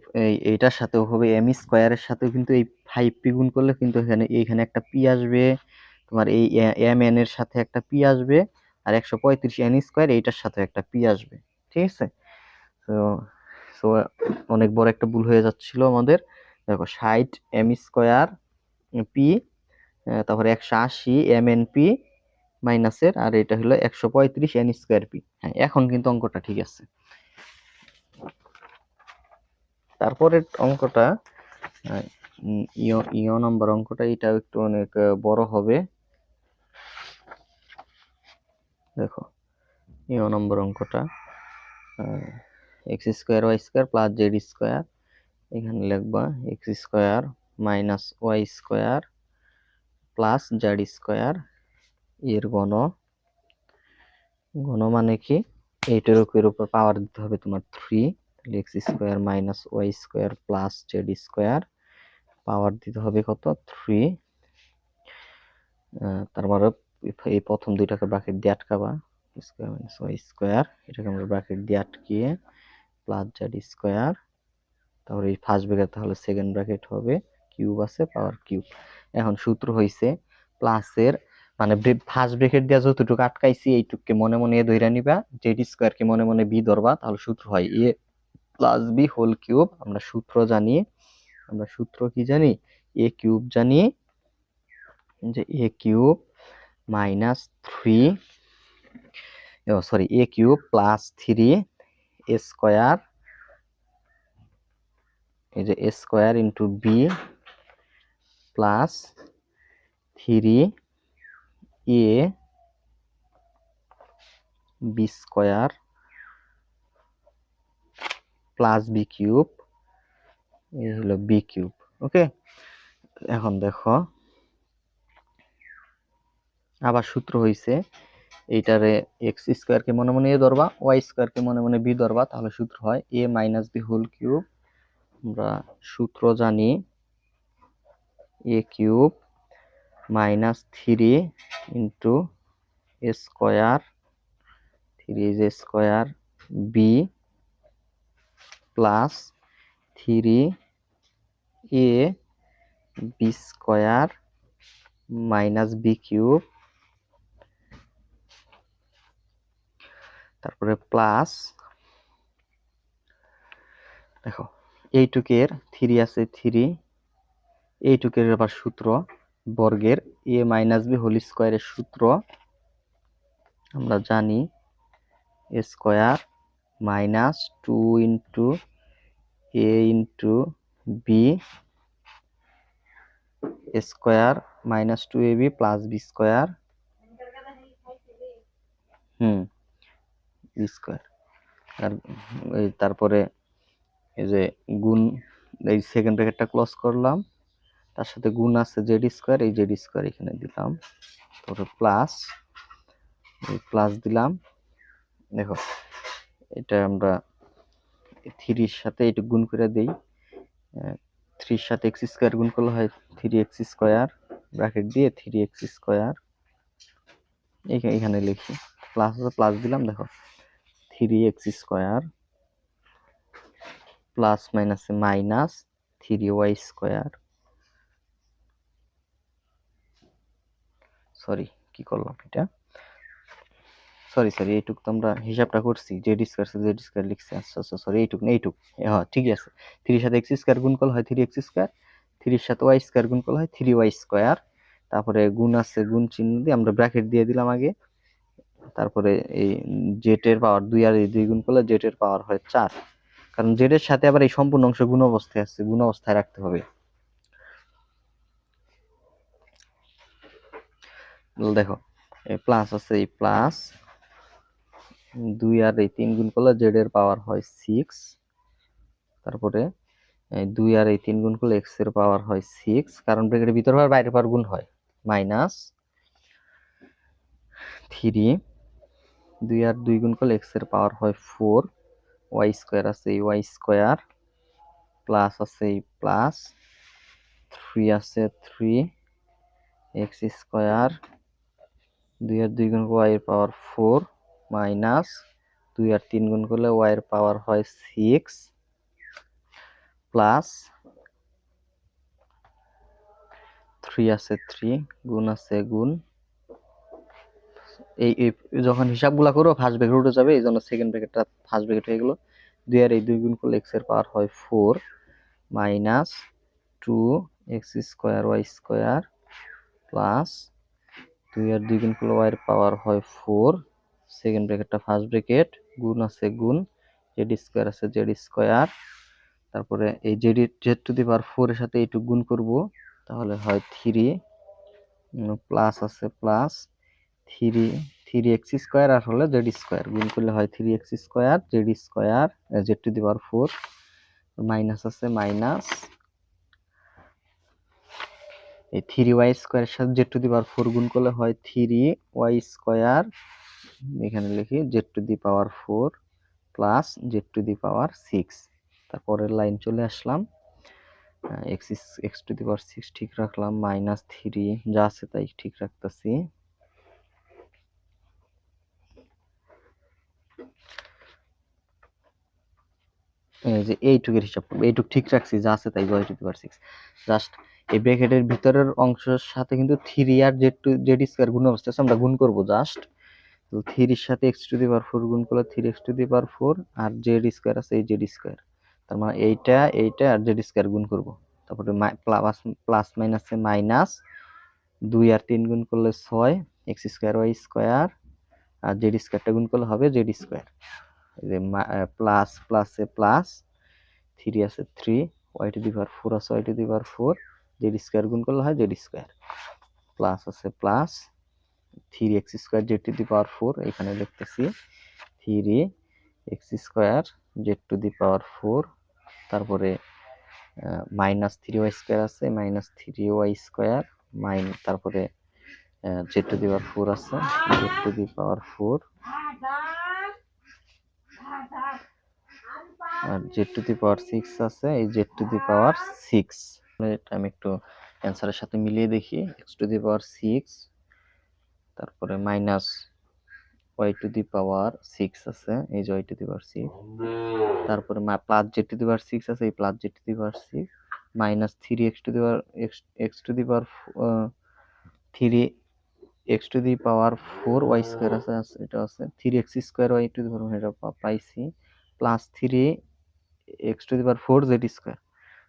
এইটার সাথেও হবে এম স্কয়ারের সাথেও কিন্তু এই 5p গুণ করলে কিন্তু এইখানে একটা p আসবে, তোমার এই এম এন এর সাথে একটা p আসবে, আর 135 n স্কয়ার এইটার সাথে একটা p আসবে, ঠিক আছে। তো সো অনেক বড় একটা ভুল হয়ে যাচ্ছিল আমাদের। দেখো 60 m স্কয়ার p, তারপরে 180 mnp মাইনাসের, আর এটা হলো 135 n স্কয়ার p। হ্যাঁ, এখন কিন্তু অঙ্কটা ঠিক আছে। তারপরের অঙ্কটা ইয় নাম্বার অঙ্কটা, এটা একটু অনেক বড় হবে। দেখো ইয় নম্বর অঙ্কটা, X square Y square plus Z square, এখানে লিখবা X square minus Y square plus Z square এর ঘন। ঘন মানে কি, এইটার উপর পাওয়ার দিতে হবে তোমার 3, তাহলে X square minus Y square plus Z square, power দিতে হবে কত, 3। তার মানে এই প্রথম দুইটাকে ব্র্যাকেট দিয়ে আটকাবা, স্কোয়ার মাইনাস ওয়াই স্কোয়ার, এটাকে আমরা ব্র্যাকেট দিয়ে আটকিয়ে প্লাস জেড স্কোয়ার, তারপরে এই ফার্স্ট ব্র্যাকেট তাহলে সেকেন্ড ব্র্যাকেট হবে, কিউব আছে পাওয়ার কিউব। এখন সূত্র হইছে প্লাসের মানে ফার্স্ট ব্র্যাকেট দিয়ে যতটুকু আটকাইছি এইটুকুকে মনে মনে এ ধইরা নিবা, জেড স্কোয়ারকে মনে মনে বি ধরবা, তাহলে সূত্র হয় A plus B whole cube. আমরা সূত্র জানি, আমরা সূত্র কি জানি, এ কিউব জানি, যে এ কিউব মাইনাস 3, সরি এ কিউব প্লাস 3 এ স্কোয়ার, এই যে A square into B plus 3 A B square plus B cube, এই হলো বি কিউব। ওকে, এখন দেখো আবার সূত্র হইছে, এইটারে এক্স স্কোয়ারকে মনে মনে এ ধরবা, ওয়াই স্কোয়ারকে মনে মনে বি ধরবা, তাহলে সূত্র হয় এ মাইনাস বি হোল কিউব। আমরা সূত্র জানি এ cube minus 3 into A square, 3 A square B plus 3 A B square minus B cube, তারপরে প্লাস, দেখো এইটুকের 3 আছে 3, এইটুকের আবার সূত্র বর্গের এ মাইনাস বি হোল স্কোয়ারের সূত্র আমরা জানি, এ square minus 2 into A into B square minus 2ab plus B square, B square. আর তারপরে এই যে গুণ, এই সেকেন্ড ব্র্যাকেটটা ক্লোজ করলাম, তার সাথে গুণ আছে জেড স্কোয়ার, এই জেড স্কোয়ার এখানে দিলাম, তারপরে প্লাস, প্লাস দিলাম। দেখো এটা আমরা 3-র সাথে একটু গুণ করে দেই, 3-র সাথে এক্স স্কোয়ার গুণ করলে হয় 3x স্কোয়ার, ব্র্যাকেট দিয়ে 3x স্কোয়ার, এখানে লিখি প্লাস, প্লাস দিলাম। দেখো 3x স্কোয়ার প্লাস মাইনাসে মাইনাস 3y স্কোয়ার, সরি কি করলাম এটা, সরি এইটুক তো আমরা হিসাবটা করছি, জেড স্কোয়ার লিখছি, আচ্ছা সরি এইটুক না, এইটুক, হ্যাঁ ঠিক আছে। 3-র সাথে এক্স স্কোয়ার গুণ করলে হয় 3x স্কোয়ার, 3-র সাথে ওয়াই স্কোয়ার গুণ করলে হয় 3y স্কোয়ার, তারপরে গুণ আছে, গুণ চিহ্ন দিয়ে আমরা ব্র্যাকেট দিয়ে দিলাম আগে, তারপরে এই জেটের পাওয়ার 2 আর এই 2 গুণ করলে জেটের পাওয়ার হয় 4, কারণ জেটের সাথে আবার এই সম্পূর্ণ অংশ গুণ অবস্থায় আছে, গুণ অবস্থায় রাখতে হবে। দেখো এই প্লাস আছে, এই প্লাস 2 আর এই 3 গুণ করলে জেড এর পাওয়ার হয় 6, তারপরে 2 আর এই 3 গুণ করলে এক্স এর পাওয়ার হয় 6, কারণ ব্র্যাকেটের ভিতর আর বাইরের পাওয়ার গুণ হয়, মাইনাস 3, 2 আর 2 গুণ করলে এক্স এর পাওয়ার হয় 4, ওয়াই স্কোয়ার আছে এই ওয়াই স্কোয়ার, প্লাস আছে এই প্লাস 3 আছে 3 এক্স স্কোয়ার, 2 আর 2 গুণ করলে ওয়াই এর পাওয়ার 4, মাইনাস 2 আর 3 গুণ করলে ওয়াই এর পাওয়ার হয় 6, প্লাস 3 আছে 3 গুণ আছে গুণ, এই যখন হিসাবগুলা করো ফার্স্ট ব্র্যাকেট উঠে যাবে, এই জন্য সেকেন্ড ব্র্যাকেটটা ফার্স্ট ব্র্যাকেট হয়ে গেল। 2 আর এই 2 গুণ করলে এক্স এর পাওয়ার হয় 4, minus 2 X square Y square, plus 2 আর 2 গুণ করলে ওয়াই এর পাওয়ার হয় 4, সেকেন্ড ব্র্যাকেটটা ফার্স্ট ব্র্যাকেট, গুণ আছে গুণ, জেড স্কোয়ার আছে জেড স্কোয়ার, তারপরে এই জেড টু দি পাওয়ার 4 এর সাথে এইটুকু গুণ করব, তাহলে হয় 3, প্লাস আছে প্লাস 3 এক্স স্কোয়ার আর হলে জেড স্কোয়ার, গুণ করলে হয় 3 x square Z square Z to the power 4, minus আছে মাইনাস এই 3y স্কোয়ারের সাথে জেড টু দি পাওয়ার 4 গুণ করলে হয় 3y স্কোয়ার, এখানে লিখি Z to the power 4 plus Z to the power 6, তারপরের লাইন চলে আসলাম, এক্স টু দি পাওয়ার 6 ঠিক রাখলাম, মাইনাস 3 যা আছে তাই ঠিক রাখতেছি, এই যে এইটুকের হিসাব করবো, এইটুক ঠিক রাখছি যা আছে তাই y to the power 6, just এই ব্র্যাকেটের ভিতরের অংশের সাথে কিন্তু 3 আর জেড স্কয়ার গুণ অবস্থা আছে, আমরা গুণ করব জাস্ট। তো 3 এর সাথে x টু দি পাওয়ার 4 গুণ করলে 3x টু দি পাওয়ার 4 আর জেড স্কয়ার আছে এই জেড স্কয়ার, তার মানে এইটা আর জেড স্কয়ার গুণ করব, তারপরে প্লাস প্লাস মাইনাসে মাইনাস 2 আর 3 গুণ করলে 6 এক্স স্কয়ার ওয়াই স্কয়ার আর জেড স্কয়ারটা গুণ করলে হবে জেড স্কয়ার, এই যে প্লাস প্লাসে প্লাস 3 আছে 3 ওয়াই টু দি পাওয়ার 4 আছে Y to the power 4, Z square গুণ করলে হয় জেড স্কয়ার, প্লাস আছে plus 3x square Z to the power 4, এখানে লিখতেছি 3x square Z to the power 4, তারপরে মাইনাস 3y স্কয়ার আছে মাইনাস 3y স্কয়ার, তারপরে জেড টু দি পাওয়ার 4 আছে জেড টু দি পাওয়ার 4 আর জেড টু দি পাওয়ার 6 আছে এই জেড টু দি পাওয়ার 6, এটা আমি একটু অ্যান্সারের সাথে মিলিয়ে দেখি, এক্স টু দি পাওয়ার 6 তারপরে minus Y to the power 6 আছে এই যে ওয়াই টু দি পাওয়ার 6, তারপরে plus Z to the power 6 আছে এই plus Z to the power 6, minus 3 X to the power X to the power 3 X to the power 4 Y square আছে এটা আছে 3 X square Y to the power এটা পাইছি, plus 3 X to the power 4 Z square,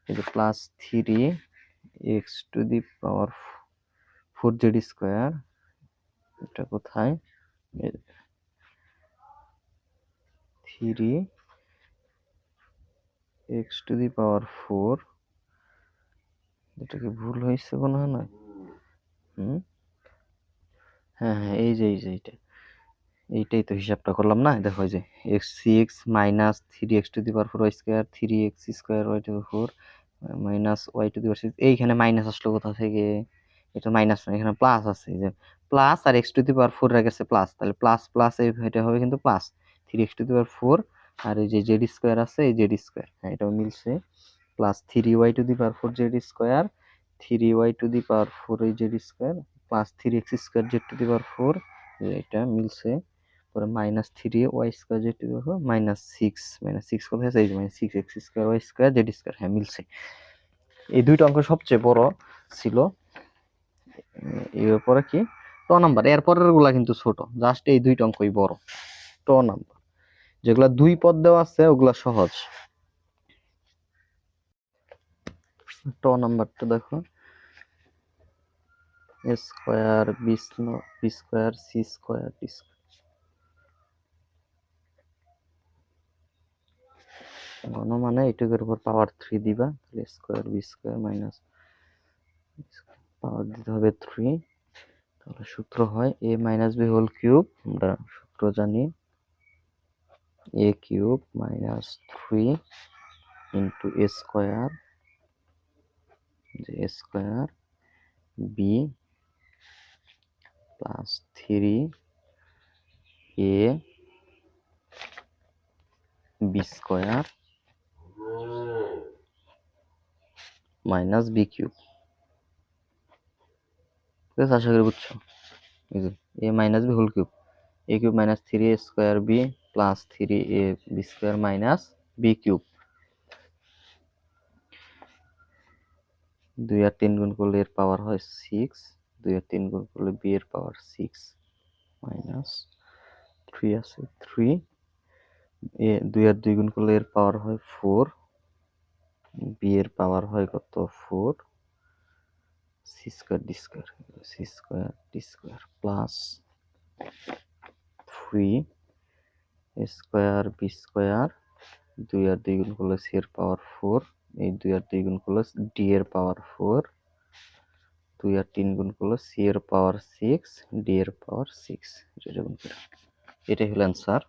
এই যে plus 3 X to the power 4 Z square, এটা কোথায় 3 এক্স টু দি পাওয়ার 4, এটা কি ভুল হয়েছে মনে হয় না, হ্যাঁ হ্যাঁ এই যে এইটাই তো হিসাবটা করলাম না, দেখো যে x6 minus 3x to the power 4 y square 3x square y to the power 4 minus y to the power 6, এইখানে মাইনাস আসলো কোথা থেকে, এটা মাইনাস না এখানে প্লাস আছে, যে প্লাস আর x টু দি পাওয়ার 4 এর কাছে প্লাস, তাহলে প্লাস প্লাস এটা হবে কিন্তু plus 3x to the power 4 আর এই যে জেড স্কয়ার আছে এই জেড স্কয়ার, হ্যাঁ এটাও মিলছে, plus 3y to the power 4 Z square 3y to the power 4 এই z square plus 3x square Z to the power 4, এটা মিলছে, পরে minus 3y square Z to the power minus 6 কোথায় আছে এই যে minus 6x square y square z square, হ্যাঁ মিলছে। এই দুইটা অঙ্ক সবচেয়ে বড় ছিল, এরপরে কি ট নাম্বার, এরপরের গুলা কিন্তু ছোট, জাস্ট এই দুইটা অঙ্কই বড়, ট নাম্বার যেগুলা দুই পদ দেওয়া আছে ওগুলা সহজ। ট নাম্বারটা দেখো a square b square c square d square ঘন মানে এইটুকুর উপর পাওয়ার 3 দিবা, তাহলে square B square minus power দিতে হবে 3, তাহলে সূত্র হয় a minus B whole cube. আমরা সূত্র জানি a cube minus 3 into a square, যে a square B plus 3 a B square minus B cube. ঠিক আছে, আশা করি বুঝছো। A minus B whole cube, A cube minus 3a square B plus 3a B square minus B cube. 2 আর 3 গুণ করলে এর পাওয়ার হয় 6, 2 আর 3 গুণ করলে বি এর পাওয়ার 6 মাইনাস 3 আছে 3, এ 2 আর 2 গুণ করলে এর পাওয়ার হয় 4, বি এর পাওয়ার হয় কত 4, C square D square, C square D square plus 3 square B square, 2 আর 2 গুণ করলে সি এর পাওয়ার 4, এই 2 আর 2 গুণ করলে ডি এর পাওয়ার 4, 2 আর 3 গুণ করলে সি এর পাওয়ার 6, ডি এর পাওয়ার 6, এটা গুণ করে এটাই হলো অ্যান্সার।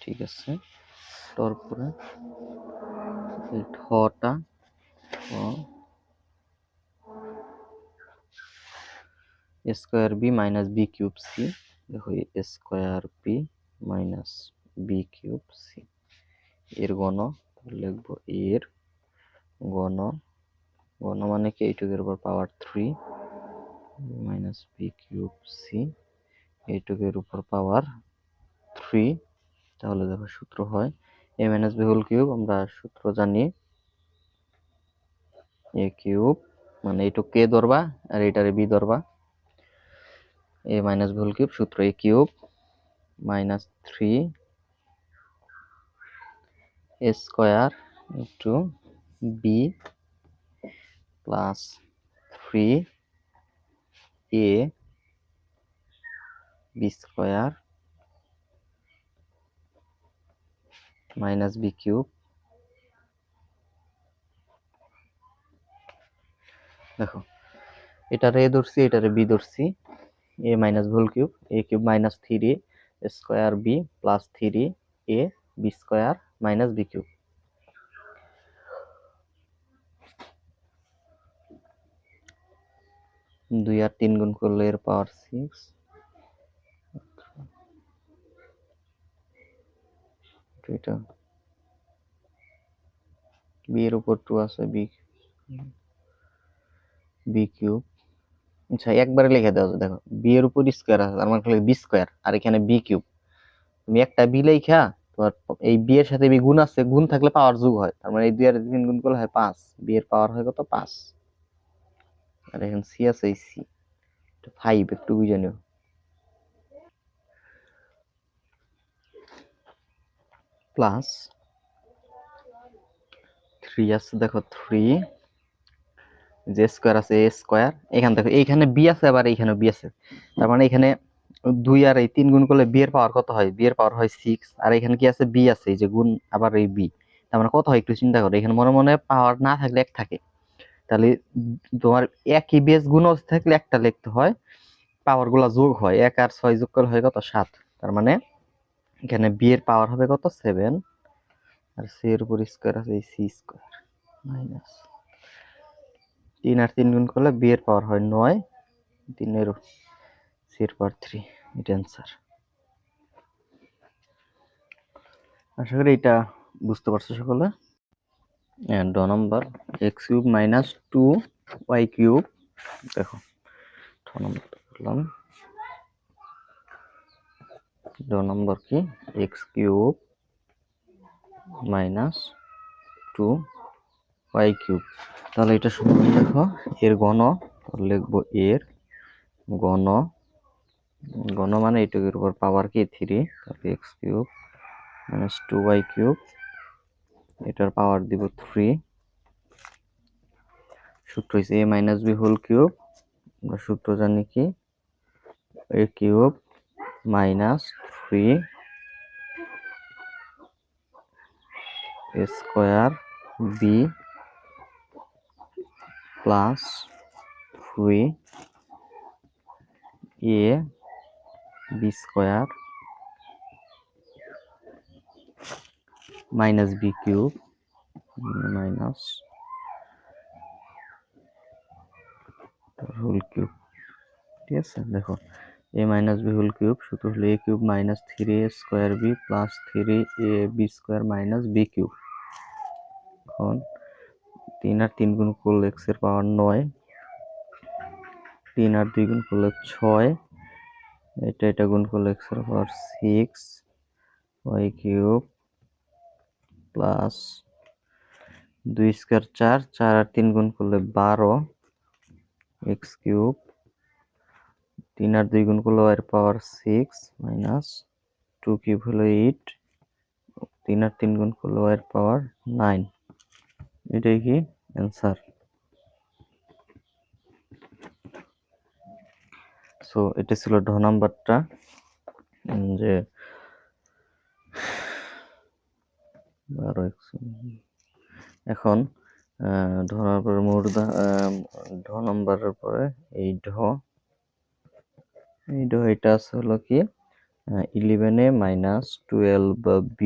ঠিক আছে, তারপরে এই ঠটা square b minus B cube c, দেখো square b minus B cube c এর ঘন, লিখবো এর ঘন, ঘন মানে কি এইটুকুর উপর power 3 minus B cube C, এইটুকুর উপর পাওয়ার 3। তাহলে দেখো সূত্র হয় এ মাইনাস বি হোল কিউব, আমরা সূত্র জানি এ কিউব মানে এইটুক কে ধরবা আর এইটারে বি ধরবা, a minus B whole cube সূত্র a cube minus 3 A square into B plus 3 A B square minus B cube. দেখো এটারে এ ধরছি, এটারে বি ধরছি, a minus whole cube, A cube minus 3 square B plus 3 A B square minus B cube. দুই আর 3 গুণ করলে এর পাওয়ার 6, এটা বি এর উপর 2 আছে বি বি কিউব। আচ্ছা একবারে লিখে দাও, দেখো বি এর উপর স্কোয়ার আছে, তার মানে খালি বি স্কোয়ার, আর এখানে বি কিউব। তুমি একটা বি লেখা, তোমার এই বি এর সাথে বি গুণ আছে, গুণ থাকলে পাওয়ার যোগ হয়, তার মানে এই 2 আর 3 গুণ করলে হয় 5, বি এর পাওয়ার হয় কত 5, আর এখানে সি আছে এই সি 5, একটু বুঝে নিও। প্লাস 3 আছে, দেখো 3 যে স্কোয়ার আছে এ স্কোয়ার, এখানে দেখো এইখানে বি আছে আবার এইখানে বি আছে, তার মানে এখানে 2 আর এই 3 গুণ করলে বি এর পাওয়ার কত হয়, বি এর পাওয়ার হয় 6, আর এখানে কি আছে বি আছে, এই যে গুণ আবার এই বি, তার মানে কত হয় একটু চিন্তা করো, এখানে মনে মনে পাওয়ার না থাকলে এক থাকে, তাহলে তোমার একই বেস গুণ থাকলে একটা লিখতে হয়, পাওয়ার গুলা যোগ হয়, 1 আর 6 যোগ করলে হয় কত 7, তার মানে এখানে বি এর পাওয়ার হবে কত 7, আর সি এর উপর স্কোয়ার আছে এই সি স্কোয়ার মাইনাস 3 আর 3 গুণ করলে বি এর পাওয়ার হয় 9, 3 এর সি এর পাওয়ার 3, এটা অ্যান্সার। আশা করি এটা বুঝতে পারছো সকলে। ড number X cube minus 2 Y cube, দেখো ঠ নম্বর করলাম, ড নম্বর কি X cube minus 2 Y cube, তাহলে এটা সমান দেখো এর ঘন, লিখবো এর ঘন, ঘন মানে এইটুকুর উপর পাওয়ার কি 3, তাহলে x cube minus 2 Y cube, এটার পাওয়ার দিব 3, সূত্র হচ্ছে a minus B whole cube, আমরা সূত্র জানি কি a cube minus 3 a square B plus 3 a B square minus B cube minus whole cube. ঠিক আছে, দেখো a minus B whole cube সূত্র হলো a cube minus 3a square B plus 3a B square minus B cube. এখন 3 আর 3 গুণ করলে x এর পাওয়ার 9, 3 আর 2 গুণ করলে 6, এটা গুণ করলে x এর পাওয়ার 6 y কিউব প্লাস 2 স্কোয়ার 4, 4 আর 3 গুণ করলে 12 x কিউব, 3 আর 2 গুণ করলে y এর পাওয়ার 6 মাইনাস 2 কিউব হলো 8, 3 আর 3 গুণ করলে y এর পাওয়ার 9। এটাই কি অ্যান্সার। সো এটা ছিল ঢ নাম্বারটা, যে 12x। এখন ঢ নাম্বারের ঢ নাম্বারের পরে এই ঢ এটা আছে হলো কি 11a মাইনাস 12b।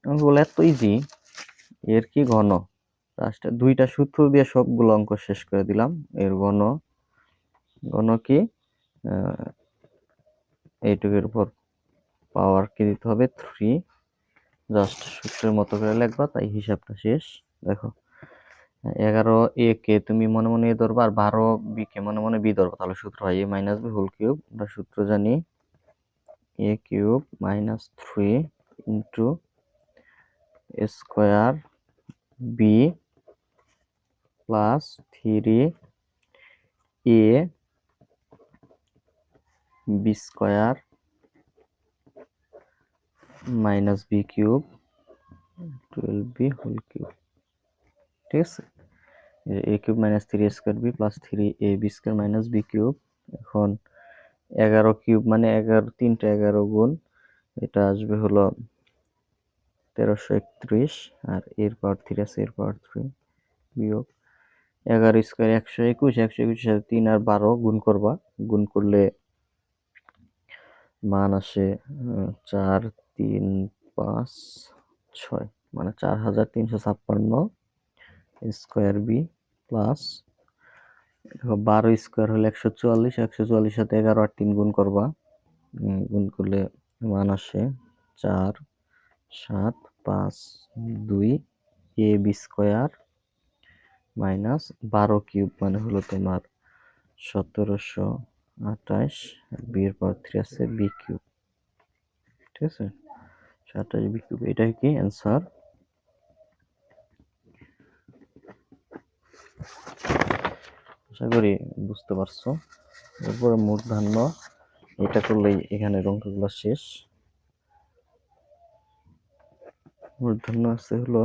অঙ্কগুলো এত ইজি, এর কি ঘন, লাস্টে দুইটা সূত্র দিয়ে সবগুলো অঙ্ক শেষ করে দিলাম। এর ঘন কি এইটুকুর উপর পাওয়ার কি দিতে হবে 3, জাস্ট সূত্রের মতো করে লিখবা, তাই হিসাবটা শেষ। দেখো 11a কে তুমি মনে মনে এ ধরবা, আর 12b কে মনে মনে বি ধরবা, তাহলে সূত্র হয় a minus B whole cube. আমরা সূত্র জানি a cube minus 3 into a square B plus 3a B square minus B cube 12b whole cube. ঠিক আছে, a cube minus 3a square B plus 3ab square minus B cube. এখন 11 কিউব মানে 11, 3টা 11 গুণ, এটা আসবে হলো 1331, আর এর পাওয়ার 3 আছে, এর পাওয়ার 3 বিয়োগ 11 স্কোয়ার 121, 121 সাথে 3 আর 12 গুণ করবা, গুণ করলে মান আসে 4, 3, 5, 6, মানে 4356 স্কোয়ার বি প্লাস 12 স্কোয়ার হলে 144, 144 সাথে 11 আর 3 গুণ করবা, গুণ করলে মান আসে 4, 7, 5, 2 A B square minus 12 cube মানে হলো তোমার 1728, বি এর পাওয়ার 3 আছে বি কিউব। ঠিক আছে, 27 বি কিউব, এটাই কি অ্যান্সার। আশা করি বুঝতে পারছো। এরপরে মূর্ধন্য, এটা করলেই এখানে অঙ্কগুলো শেষ। মূর্ধন্য আছে হলো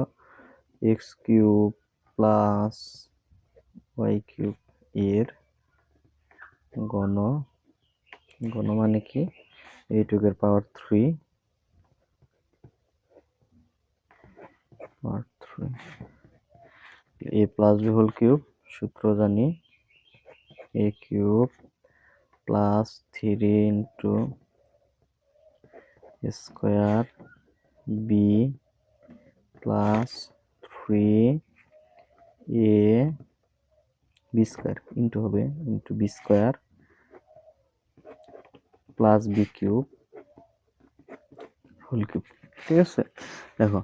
x cube plus y cube এর ঘন, ঘন মানে কি এইটুকের power 3 a plus B whole cube. সূত্র জানি এ cube plus 3 into square B plus 3 A B square into হবে into B square plus B cube whole cube. ঠিক আছে, দেখো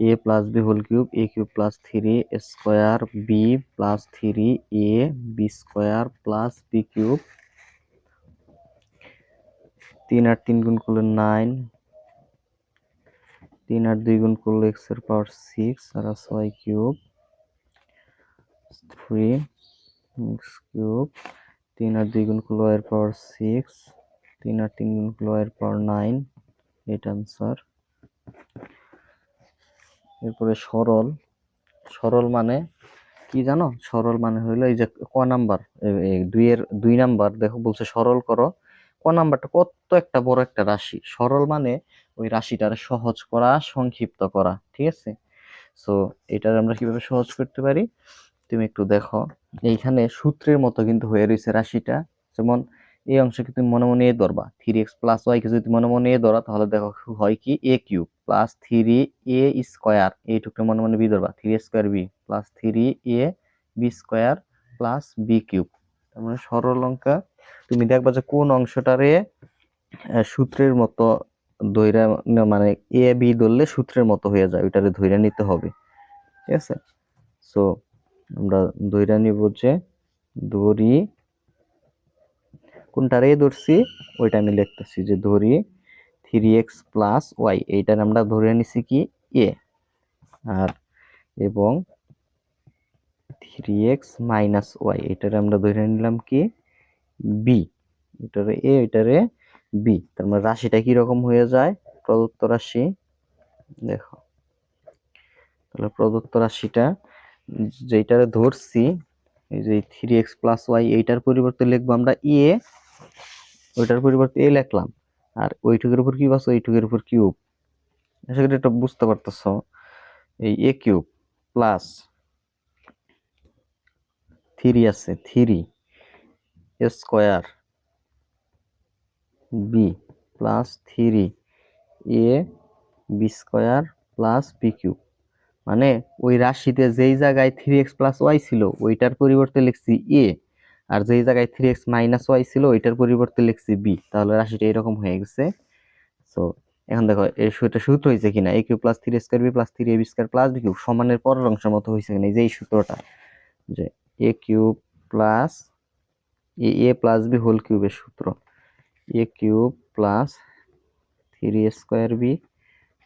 a plus B whole cube, A cube plus 3 square B plus 3 A B square plus B cube. 3 আর 3 গুণ করলে 9, 3 আর 2 গুণ করলে x এর পাওয়ার 6 আর আছে y কিউব 3 x কিউব। 3 আর 2 গুণ করলে y এর পাওয়ার 6, 3 আর 3 গুণ করলে y এর পাওয়ার 9, এটা আনসার। এরপরে সরল, সরল মানে কি জানো, সরল মানে হইলো এই যে ক নাম্বার, দুইয়ের 2 নাম্বার দেখো বলছে সরল করো। ক নাম্বারটা কত একটা বড় একটা রাশি, সরল মানে ওই রাশিটার সহজ করা, সংক্ষিপ্ত করা, ঠিক আছে। সো এটার আমরা কিভাবে সহজ করতে পারি, তুমি একটু দেখো, এইখানে সূত্রের মতো কিন্তু হয়ে রয়েছে রাশিটা। যেমন এই অংশকে তুমি মনে মনে এ ধরবা, 3x প্লাস ওয়াই কে যদি মনে মনে এ ধরা, তাহলে দেখো হয় কি a cube plus 3a square, এইটুকু মনে মনে বি ধরবা, 3a square B plus 3a B square plus B cube. তার মানে সরল অঙ্কা তুমি দেখবা যে কোন অংশটারে সূত্রের মতো ধইরা, মানে এ বি ধরলে সূত্রের মতো হয়ে যায়, ওইটারে ধইরা নিতে হবে, ঠিক আছে। সো আমরা ধইরা নিব যে ধরি, কোনটারে ধরছি ওইটা আমি লিখতেছি যে ধরি 3x প্লাস ওয়াই, এইটার আমরা ধরে নিছি কি এ, আর এবং 3x মাইনাস ওয়াই এটারে আমরা ধরে নিলাম কি বি, এটারে এ এটারে বি। তার মানে রাশিটা কি রকম হয়ে যায়, প্রদত্ত রাশি দেখো, তাহলে প্রদত্ত রাশিটা যেটারে ধরছি, এই যে 3x প্লাস ওয়াই, এইটার পরিবর্তে লিখবো আমরা এ, ওইটার পরিবর্তে এ লিখলাম, আর ওইটুকের উপর কি আছে, ওইটুকের উপর কিউব। আশা করি এটা বুঝতে পারতেছ। এই এ কিউব প্লাস 3 আছে 3 square B plus 3 A B square plus B cube. মানে ওই রাশিতে যেই জায়গায় 3x প্লাস ওয়াই ছিল ওইটার পরিবর্তে লিখছি এ, আর যেই জায়গায় 3x মাইনাস ওয়াই ছিল ওইটার পরিবর্তে লিখছি বি, তাহলে রাশিটা এরকম হয়ে গেছে। সো এখন দেখো এই সূত্র হয়েছে কিনা, a cube plus 3 square B plus 3 A B square plus B cube সমানের পরের অংশের মতো হয়েছে কিনা, এই যে এই সূত্রটা, যে এ cube plus a plus B whole কিউবের সূত্র, a cube plus 3 square B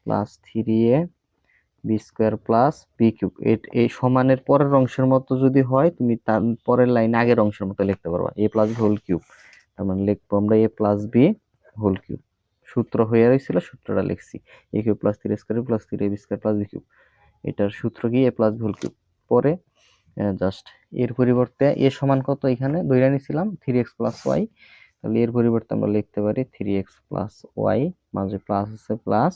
plus 3a B square plus B cube, এই সমানের পরের অংশের মতো যদি হয় তুমি তার পরের লাইনে আগের অংশের মতো লিখতে পারবা, a plus B whole cube. তার মানে লিখবো আমরা a plus B whole cube, সূত্র হয়ে রয়েছিল সূত্রটা লিখছি, a cube plus 3 square plus 3 b square plus B cube, এটার সূত্র কি a plus B whole cube. পরে জাস্ট এর পরিবর্তে এ সমান কত এখানে ধরে নিয়েছিলাম 3x প্লাস ওয়াই, তাহলে এর পরিবর্তে আমরা লিখতে পারি 3x প্লাস ওয়াই, মাঝে প্লাস আছে প্লাস,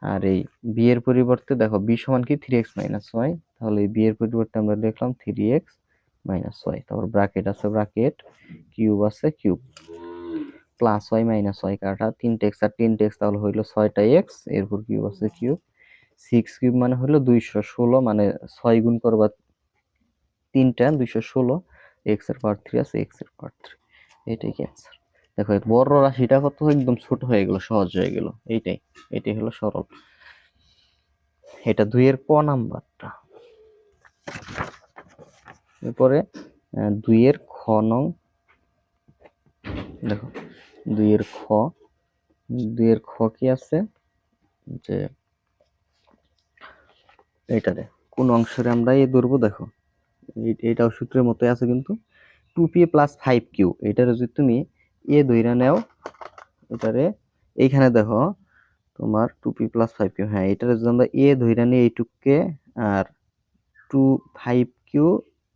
আর এই বি এর পরিবর্তে দেখো বি সমান কি 3x মাইনাস ওয়াই, তাহলে এই বি এর পরিবর্তে আমরা লিখলাম 3x মাইনাস ওয়াই, তারপর ব্র্যাকেট আছে ব্র্যাকেট, কিউব আছে cube, plus y minus y কাটা 3x আর 3x, তাহলে হইলো 6টা x, এরপর কিউব আছে কিউব, 6 কিউব মানে হলো 216, মানে 6 গুণ করবা 3টা 216, এক্স এর পাওয়ার 3 আছে, এক্স এর পাওয়ার 3, এটাই কি অ্যান্সার। দেখো বড় রাশিটা কত একদম ছোট হয়ে গেল, সহজ হয়ে গেল, এটাই হলো সরল। এটা 2 এর ক নাম্বারটা। এরপরে 2 এর খ নং, দেখো 2 এর খ, 2 এর খ কি আছে, যে এটারে কোন অংশে আমরা এই ধরবো, দেখো এটাও সূত্রের মতোই আছে কিন্তু 2p প্লাস 5q, এটারে যদি তুমি এ ধইরা নাও, এটারে এইখানে দেখো তোমার 2p প্লাস 5q, হ্যাঁ এটারে যদি আমরা এ ধইরা নিই এইটুককে, আর 5q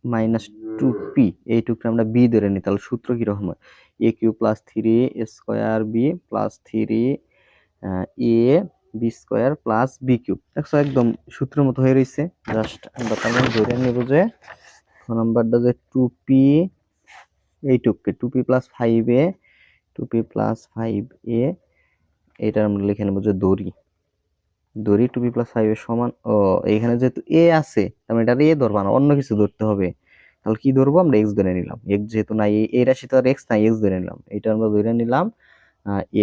মাইনাস 2p এইটুককে আমরা বি ধরে নিই, তাহলে সূত্র কিরকম হয়, a cube plus 3 square B plus 3 A B square plus B cube. দেখছো একদম সূত্রের মতো হয়ে রয়েছে। জাস্ট আমরা তার মানে ধরে নেব যে নাম্বারটা যে 2p, এইটুককে 2p plus 5a, 2p plus 5a, এটা আমরা লিখে নেব যে দড়ি 2p প্লাস 5 এর সমান। ও এখানে যেহেতু এ আছে তার মানে এটা এ ধরবা না, অন্য কিছু ধরতে হবে। তাহলে কি ধরবো আমরা, এক্স ধরে নিলাম, এক্স যেহেতু নাই এই রাশি তো আর এক্স নাই, এক্স ধরে নিলাম, এটা আমরা ধরে নিলাম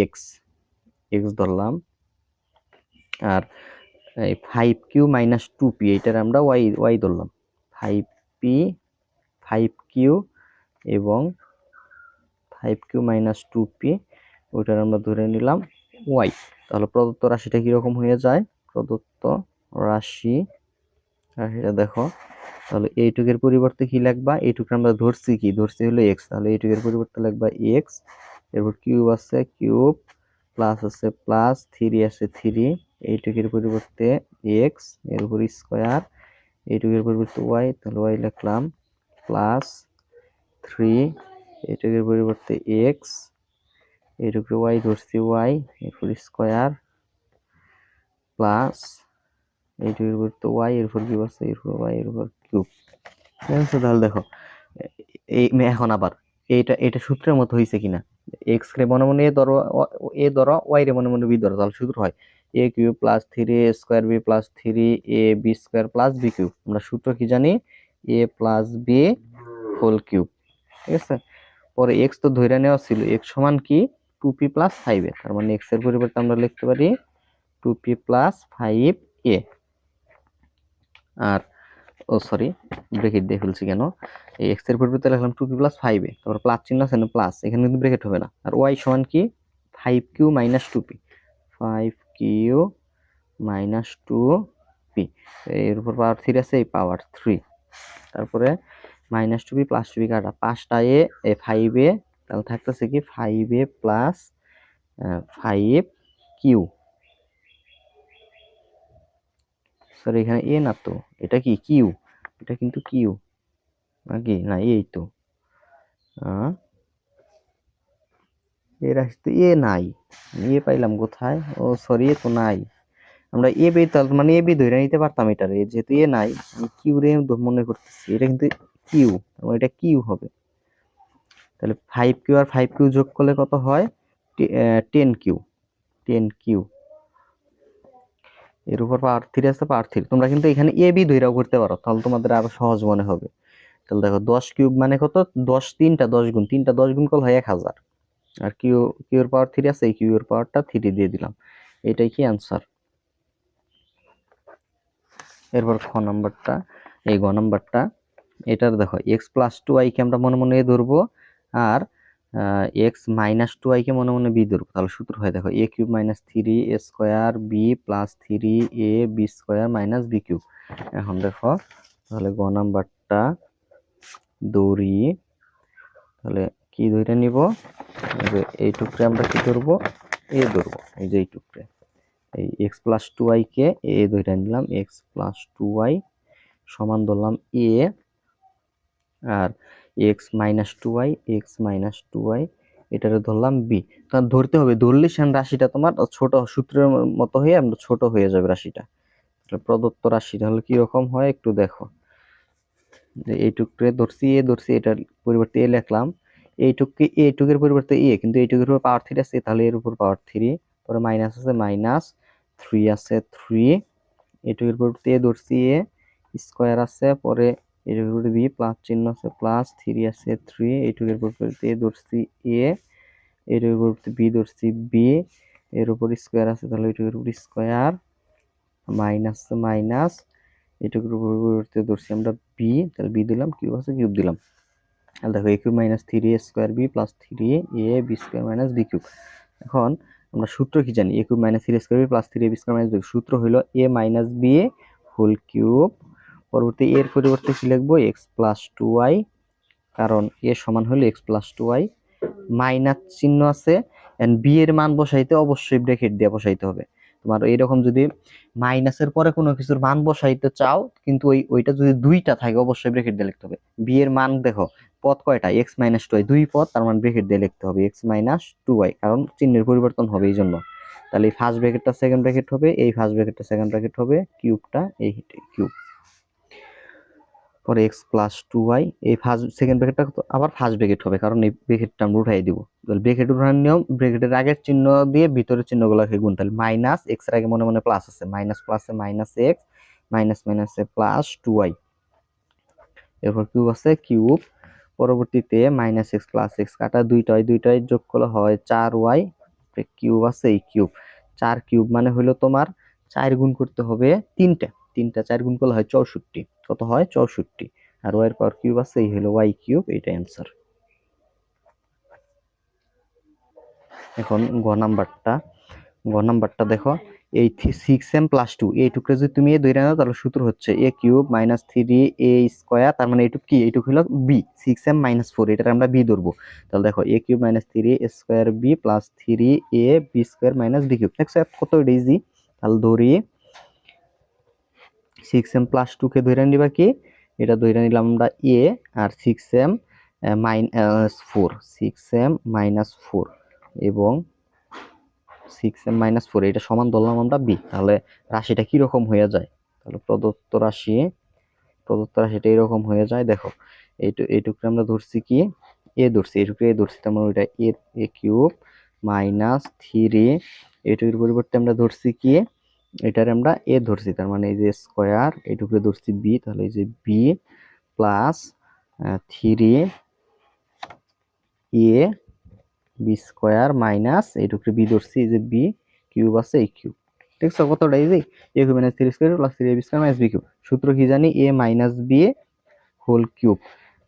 এক্স, এক্স ধরলাম। আর এই 5q মাইনাস 2p এটার আমরা ওয়াই ধরলাম, 5p 5q এবং 5q মাইনাস 2p ওইটার আমরা ধরে নিলাম ওয়াই। তাহলে প্রদত্ত রাশিটা কিরকম হয়ে যায়, প্রদত্ত রাশিটা দেখো, তাহলে এইটুকের পরিবর্তে কি লিখবা, এইটুকু আমরা ধরছি কি, ধরছি হলো এক্স, তাহলে এইটুকের পরিবর্তে লিখবা এক্স, এরপর কিউব আছে কিউব, প্লাস আছে প্লাস, 3 আছে 3, এইটুকের পরিবর্তে এক্স, এরপর স্কোয়ার, এইটুকের পরিবর্তে ওয়াই, তাহলে ওয়াই লিখলাম প্লাস 3, এইটুকের পরিবর্তে এক্স, এইটুকু ওয়াই ধরছি ওয়াই, এরপর স্কোয়ার প্লাস এইটুকের পরিবর্তে ওয়াই, এরপর কিউব আছে, এরপর ওয়াই, এরপর কিউব। ঠিক আছে, তাহলে দেখো এই এখন আবার এটা সূত্রের মতো হয়েছে কিনা। এক্স রে মনে মনে এ ধরো, ওয়াই রে মনে মনে বি ধরো, তাহলে সূত্র হয় a cube plus 3 A square B plus 3 A B square plus B cube. আমরা সূত্র কি জানি, a plus B whole cube. ঠিক আছে, পরে এক্স তো ধরে নেওয়া ছিল, এক্স সমান কি 2p প্লাস 5a, তার মানে এক্স এর পরিবর্তে আমরা লিখতে পারি 2p প্লাস 5a। আর ও সরি, ব্রেকেট দিয়ে ফেলছি কেন, এই এক্স এর পরিবর্তে লিখলাম 2p প্লাস 5a, তারপর প্লাস চিহ্ন আছে না প্লাস, এখানে কিন্তু ব্রেকেট হবে না। আর ওয়াই সমান কি 5q minus 2p, 5q minus 2p, এর উপর পাওয়ার 3 আছে, এই পাওয়ার 3, তারপরে মাইনাস 2p প্লাস 2p কাটা, 5টা এ 5a, তাহলে থাকতেছে কি 5a প্লাস 5q। সরি এখানে এ না তো, এটা কি কিউ, এটা কিন্তু কিউ নাকি না, এই তো এ রাশিতে এ নাই, এ পাইলাম কোথায়, ও সরি এ তো নাই, আমরা এ বি, তার মানে এ বি ধরে নিতে পারতাম এটারে, যেহেতু এ নাই কিউ রে মনে করতেছি, এটা কিন্তু কিউ, এটা কিউ হবে। তাহলে 5q আর 5q যোগ করলে কত হয় 10q, 10q, এর উপর পাওয়ার 3 আছে, পাওয়ার 3। তোমরা কিন্তু এখানে এ বি ধরেও করতে পারো, তাহলে তোমাদের আরো সহজ মনে হবে। তাহলে দেখো 10 কিউব মানে কত, 10 3টা 10 গুণ, 3টা 10 গুণ করলে হয় 1000, আর কিউ, কিউ এর পাওয়ার 3 আছে, এই কিউ এর পাওয়ারটা 3 দিয়ে দিলাম, এটাই কি অ্যান্সার। এরপর খ নাম্বারটা, এই গ নাম্বারটা, এটার দেখো এক্স প্লাস 2i কে আমরা মনে মনে এ ধরবো, আর এক্স মাইনাস 2i কে মনে মনে বি ধরবো। তাহলে সূত্র হয় দেখো এ cube minus 3 A square B plus 3 A B square minus B cube. এখন দেখো তাহলে গ নাম্বারটা দৌড়ি, তাহলে কি ধরে নিব, এই টুকরে আমরা কি ধরবো, এ ধরবো, এই যে এই টুকরে, এই এক্স প্লাস 2i কে এ ধরে নিলাম, এক্স প্লাস 2i সমান ধরলাম এ, আর x minus 2i, x minus 2i এটারে ধরলাম বি। তার ধরতে হবে, ধরলে সেন রাশিটা তোমার ছোট সূত্রের মতো হয়ে আমরা ছোট হয়ে যাবে রাশিটা। তাহলে প্রদত্ত রাশি তাহলে কি রকম হয় একটু দেখো, যে এইটুকরে ধরছি এ ধরছি, এটার পরিবর্তে এ লিখলাম, এইটুককে এইটুকের পরিবর্তে এ, কিন্তু এইটুকের উপর পাওয়ার 3 আছে, তাহলে এর উপর পাওয়ার 3, পরে মাইনাস আছে মাইনাস 3 আছে 3, এইটুকের পরিবর্তে এ ধরছি এ, স্কোয়ার আছে, পরে এইটুকের উপরে বি প্লাস চিহ্ন আছে প্লাস 3 আছে 3, এইটুকের পরিবর্তে এ ধরছি এ, এইটুকের পরিবর্তে বি ধরছি বি, এর উপর স্কোয়ার আছে, তাহলে এইটুকের উপর স্কোয়ার মাইনাস মাইনাস, এইটুকুর উপর পরিবর্তে ধরছি আমরা বি, তাহলে বি দিলাম, কিউব আছে কিউব দিলাম। তাহলে দেখো এ cube minus 3 A square B plus 3 A B square minus B cube. এখন আমরা সূত্র কি জানি, এ cube minus 3 square B plus 3 A B square minus b, সূত্র হলো a minus B whole cube, পরবর্তী এর পরিবর্তে কি লিখবো এক্স প্লাস 2i, কারণ এ সমান হলো এক্স প্লাস 2i, মাইনাস চিহ্ন আছে, এন্ড বি এর মান বসাইতে অবশ্যই ব্র্যাকেট দিয়ে বসাইতে হবে। তোমার এইরকম যদি মাইনাসের পরে কোনো কিছুর মান বসাইতে চাও, কিন্তু ওইটা যদি দুইটা থাকে অবশ্যই ব্র্যাকেট দিয়ে লিখতে হবে। বি এর মান দেখো পদ কয়টা, এক্স মাইনাস 2i, দুই পদ, তার মানে ব্র্যাকেট দিয়ে লিখতে হবে এক্স মাইনাস 2i, কারণ চিহ্নের পরিবর্তন হবে এই জন্য। তাহলে এই ফার্স্ট ব্র্যাকেটটা সেকেন্ড ব্র্যাকেট হবে, এই ফার্স্ট ব্র্যাকেটটা সেকেন্ড ব্র্যাকেট হবে, কিউবটা এই কিউব, পরে এক্স প্লাস 2i, এই ফার্স্ট সেকেন্ড ব্র্যাকেটটা আবার ফার্স্ট ব্র্যাকেট হবে, কারণ এই ব্র্যাকেটটা আমরা উঠাই দিব। তাহলে ব্র্যাকেট উঠানোর নিয়ম, ব্র্যাকেটের আগের চিহ্ন দিয়ে ভিতরের চিহ্নগুলোকে গুণ, তাহলে মাইনাস এক্স এর আগে মনে মনে প্লাস আছে, মাইনাস প্লাসে মাইনাস এক্স, মাইনাস মাইনাসে প্লাস 2i, এরপর কিউব আছে কিউব, পরবর্তীতে মাইনাস এক্স প্লাস এক্স কাটা, দুইটাই যোগ করলে হয় 4y, কিউব আছে এই কিউব, 4 কিউব মানে হলো তোমার 4 গুণ করতে হবে তিনটা 4 গুণ করলে হয় 64, কত হয় 64, আর ওয়াই এর পাওয়ার কিউব আছে, এই হলো ওয়াই কিউব, এইটা অ্যান্সার। এখন গ নাম্বারটা দেখো, এই 6m প্লাস 2 এইটুকু যদি তুমি এ ধরে নাও, তাহলে সূত্র হচ্ছে এ কিউব মাইনাস 3 এ স্কোয়ার, তার মানে এইটুক কি, এইটুক হলো বি, 6m মাইনাস 4, এটা আমরা বি ধরবো। তাহলে দেখো এ cube minus 3 A square B plus 3 A B square minus B cube, দেখছো কত ইজি। তাহলে ধরি 6m প্লাস 2 কে ধরে নিবা কি, এটা ধরে নিলাম আমরা a, R 6m minus 4, 6m minus 4 এবং 6m মাইনাস 4 এটা সমান ধরলাম আমরা b। তাহলে রাশিটা কি রকম হয়ে যায়, তাহলে প্রদত্ত রাশিটা এরকম হয়ে যায়। দেখো এইটুকু আমরা ধরছি কি a ধরছি, এইটুকু a ধরছি, তার মানে ওইটা a কিউব মাইনাস 3, এইটুকুর পরিবর্তে আমরা ধরছি কি, এটার আমরা a ধরছি, তার মানে এই যে স্কয়ার, এইটুকু ধরছি b, তাহলে এই যে b plus 3 a b square minus এইটুকু b ধরছি, এই যে b কিউব আছে, এই কিউব। ঠিক আছে, কতটা এই যে a cube minus 3 square plus 3ab square minus b cube. সূত্র কি জানি, a minus b whole cube.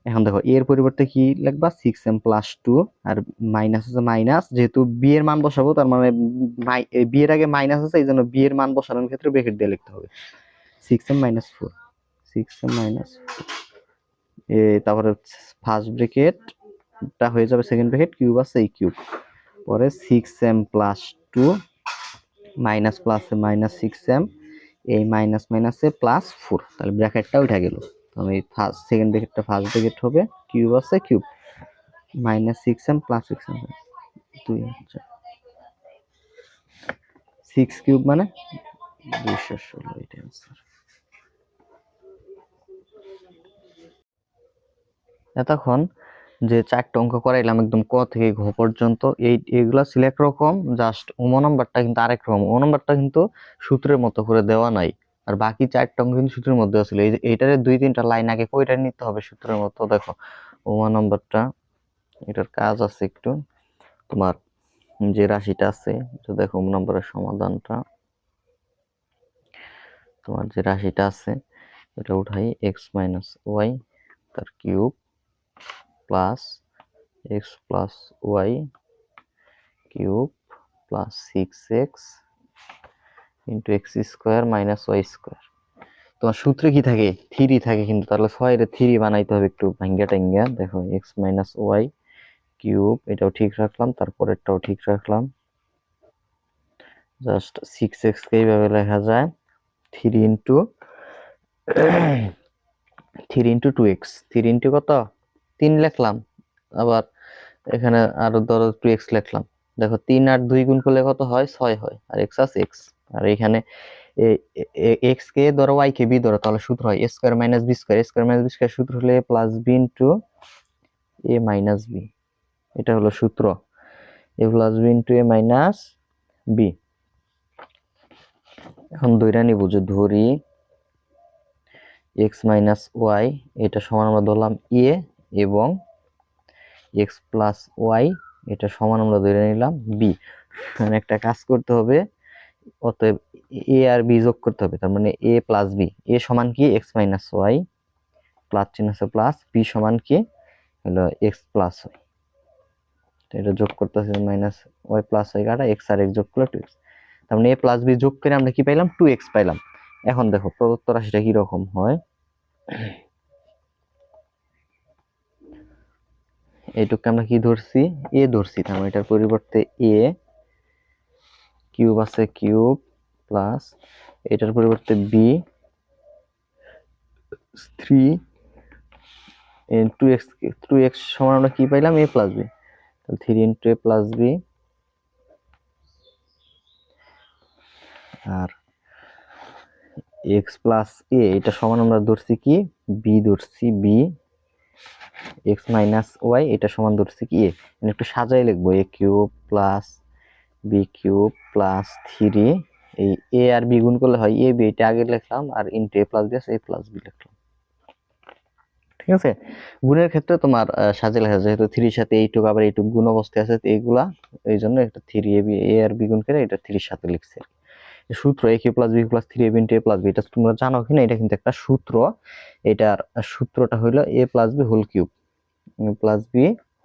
এখন দেখো এর পরিবর্তে কি লিখবা, 6m প্লাস 2, আর মাইনাস আছে মাইনাস, যেহেতু b এর মান বসাবো তার মানে b এর আগে মাইনাস আছে, এই জন্য b এর মান বসানোর ক্ষেত্রে ব্র্যাকেট দিয়ে লিখতে হবে 6m মাইনাস 4, 6m মাইনাস, তারপরে ফার্স্ট ব্র্যাকেটটা হয়ে যাবে সেকেন্ড ব্র্যাকেট, কিউব আছে এই কিউব, পরে 6m প্লাস 2 মাইনাস প্লাসে মাইনাস 6m, এই মাইনাস মাইনাসে প্লাস 4, তাহলে ব্র্যাকেটটা উঠে গেল। তাহলে এই ফার্স্ট সেকেন্ড ব্র্যাকেটটা ফার্স্ট ব্র্যাকেট হবে, কিউব আছে cube minus 6m plus 6m 2 হচ্ছে 6 কিউব মানে 216, এটা आंसर। এতক্ষণ যে চারটা অঙ্ক করাইলাম একদম ক থেকে ঘ পর্যন্ত, এইগুলা ছিল একরকম, জাস্ট ওমো নাম্বারটা কিন্তু আরেক রকম। ও নাম্বারটা কিন্তু সূত্রের মতো করে দেওয়া নাই, আর বাকি চারটা অঙ্ক কিন্তু সূত্রের মধ্যে ছিল। এইটারে 2-3টা লাইন আগে কইটা নিতে হবে সূত্রের মতো। দেখো ওমো নাম্বারটা, এটার কাজ আছে একটু, তোমার যে রাশিটা আছে এটা দেখো, ওমো নাম্বারের সমাধানটা, তোমার যে রাশিটা আছে এটা উঠাই, এক্স মাইনাস ওয়াই তার cube plus x plus y cube plus 6x into x square minus Y square. তোমার সূত্রে কি থাকে, 3 থাকে, কিন্তু তাহলে 6 এর 3 বানাইতে হবে একটু ভাঙ্গা টাঙ্গা। দেখো এক্স মাইনাস ওয়াই কিউব, এটাও ঠিক রাখলাম, তারপরেরটাও ঠিক রাখলাম, জাস্ট 6x কে এইভাবে লেখা যায় 3 ইন্টু 2x, 3 ইন্টু কত 3 লিখলাম, আবার এখানে আরো ধরো 2x লিখলাম। দেখো 3 আর 2 গুণ করলে কত হয়, 6 হয়, আর x আছে x, আর এখানে x কে ধরো y কে b ধরো, তাহলে সূত্র হয় a square minus b square. a square minus b square সূত্র হলে a plus b into a minus b, এটা হলো সূত্র, a plus b into a minus b। এখন ধরে নিব যে ধরি x মাইনাস y এটা সমান আমরা ধরলাম a, এবং x প্লাস y এটা সমান আমরা ধরে নিলাম b। মানে একটা কাজ করতে হবে, অতএব a আর b যোগ করতে হবে, তার মানে a প্লাস b, a সমান কি x মাইনাস y প্লাস চিহ্ন আছে প্লাস, b সমান কি হলো x প্লাস y, এটা যোগ করতেছে মাইনাস y প্লাস y কাটা x আর x যোগ করলে 2x, তার মানে a প্লাস b যোগ করে আমরা কি পাইলাম, 2x পাইলাম। এখন দেখো প্রদত্ত রাশিটা কি রকম হয়, এইটুকু আমরা কি ধরছি, a ধরছি, তার মানে এটার পরিবর্তে a কিউব আছে কিউব প্লাস এটার পরিবর্তে b 3 2x সমান আমরা কি পাইলাম, a প্লাস b, তাহলে 3 ইন্টু a প্লাস b, আর x প্লাস a এটা সমান আমরা ধরছি কি b ধরছি b, x মাইনাস y এটা সমান ধরছি কি a, একটু সাজাই লিখবো, a cube plus b cube plus 3, এই a আর b গুণ করলে হয় a b, এটা আগে লিখলাম, আর ইনটু a প্লাস b আছে a প্লাস b লিখলাম। ঠিক আছে, গুণের ক্ষেত্রে তোমার সাজিয়ে লেখা, যেহেতু 3 এর সাথে এইটুকু আবার এইটুকু গুণ অবস্থায় আছে, এইগুলা এই জন্য একটা 3ab a আর b গুণ করে এটা 3 এর সাথে লিখছি। সূত্র a cube plus b plus 3ab into a plus b, এটা তোমরা জানো কিনা, এটা কিন্তু একটা সূত্র। এটার সূত্রটা হলো a plus b whole cube, plus b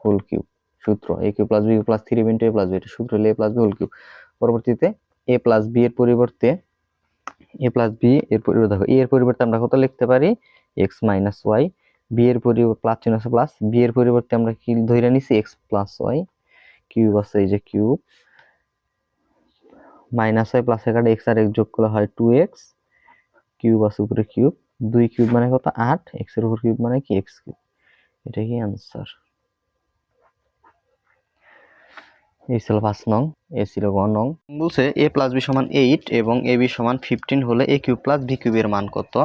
whole cube সূত্র, a cube plus b plus 3ab into a plus b, এটা সূত্র হলো a plus b whole cube. পরবর্তীতে a প্লাস b এর পরিবর্তে a প্লাস b এর পরিবর্তে দেখো a এর পরিবর্তে আমরা কত লিখতে পারি, x মাইনাস y, b এর পরিবর্তে প্লাস চিহ্ন আছে প্লাস, b এর পরিবর্তে আমরা কি ধরে নিছি, x প্লাস y কিউব আছে, এই যে কিউব মাইনাস y প্লাস এর কাটা x আর x যোগ করলে হয় 2x কিউব আছে উপরে কিউব, 2 কিউব মানে কত 8, x এর উপর কিউব মানে কি x কিউব। এটা কি आंसर। এই ছিল 5 নং, এ ছিল 1 নং। বলছে a প্লাস b সমান 8 এবং ab সমান 15 হলে a কিউব প্লাস b কিউবের মান কত।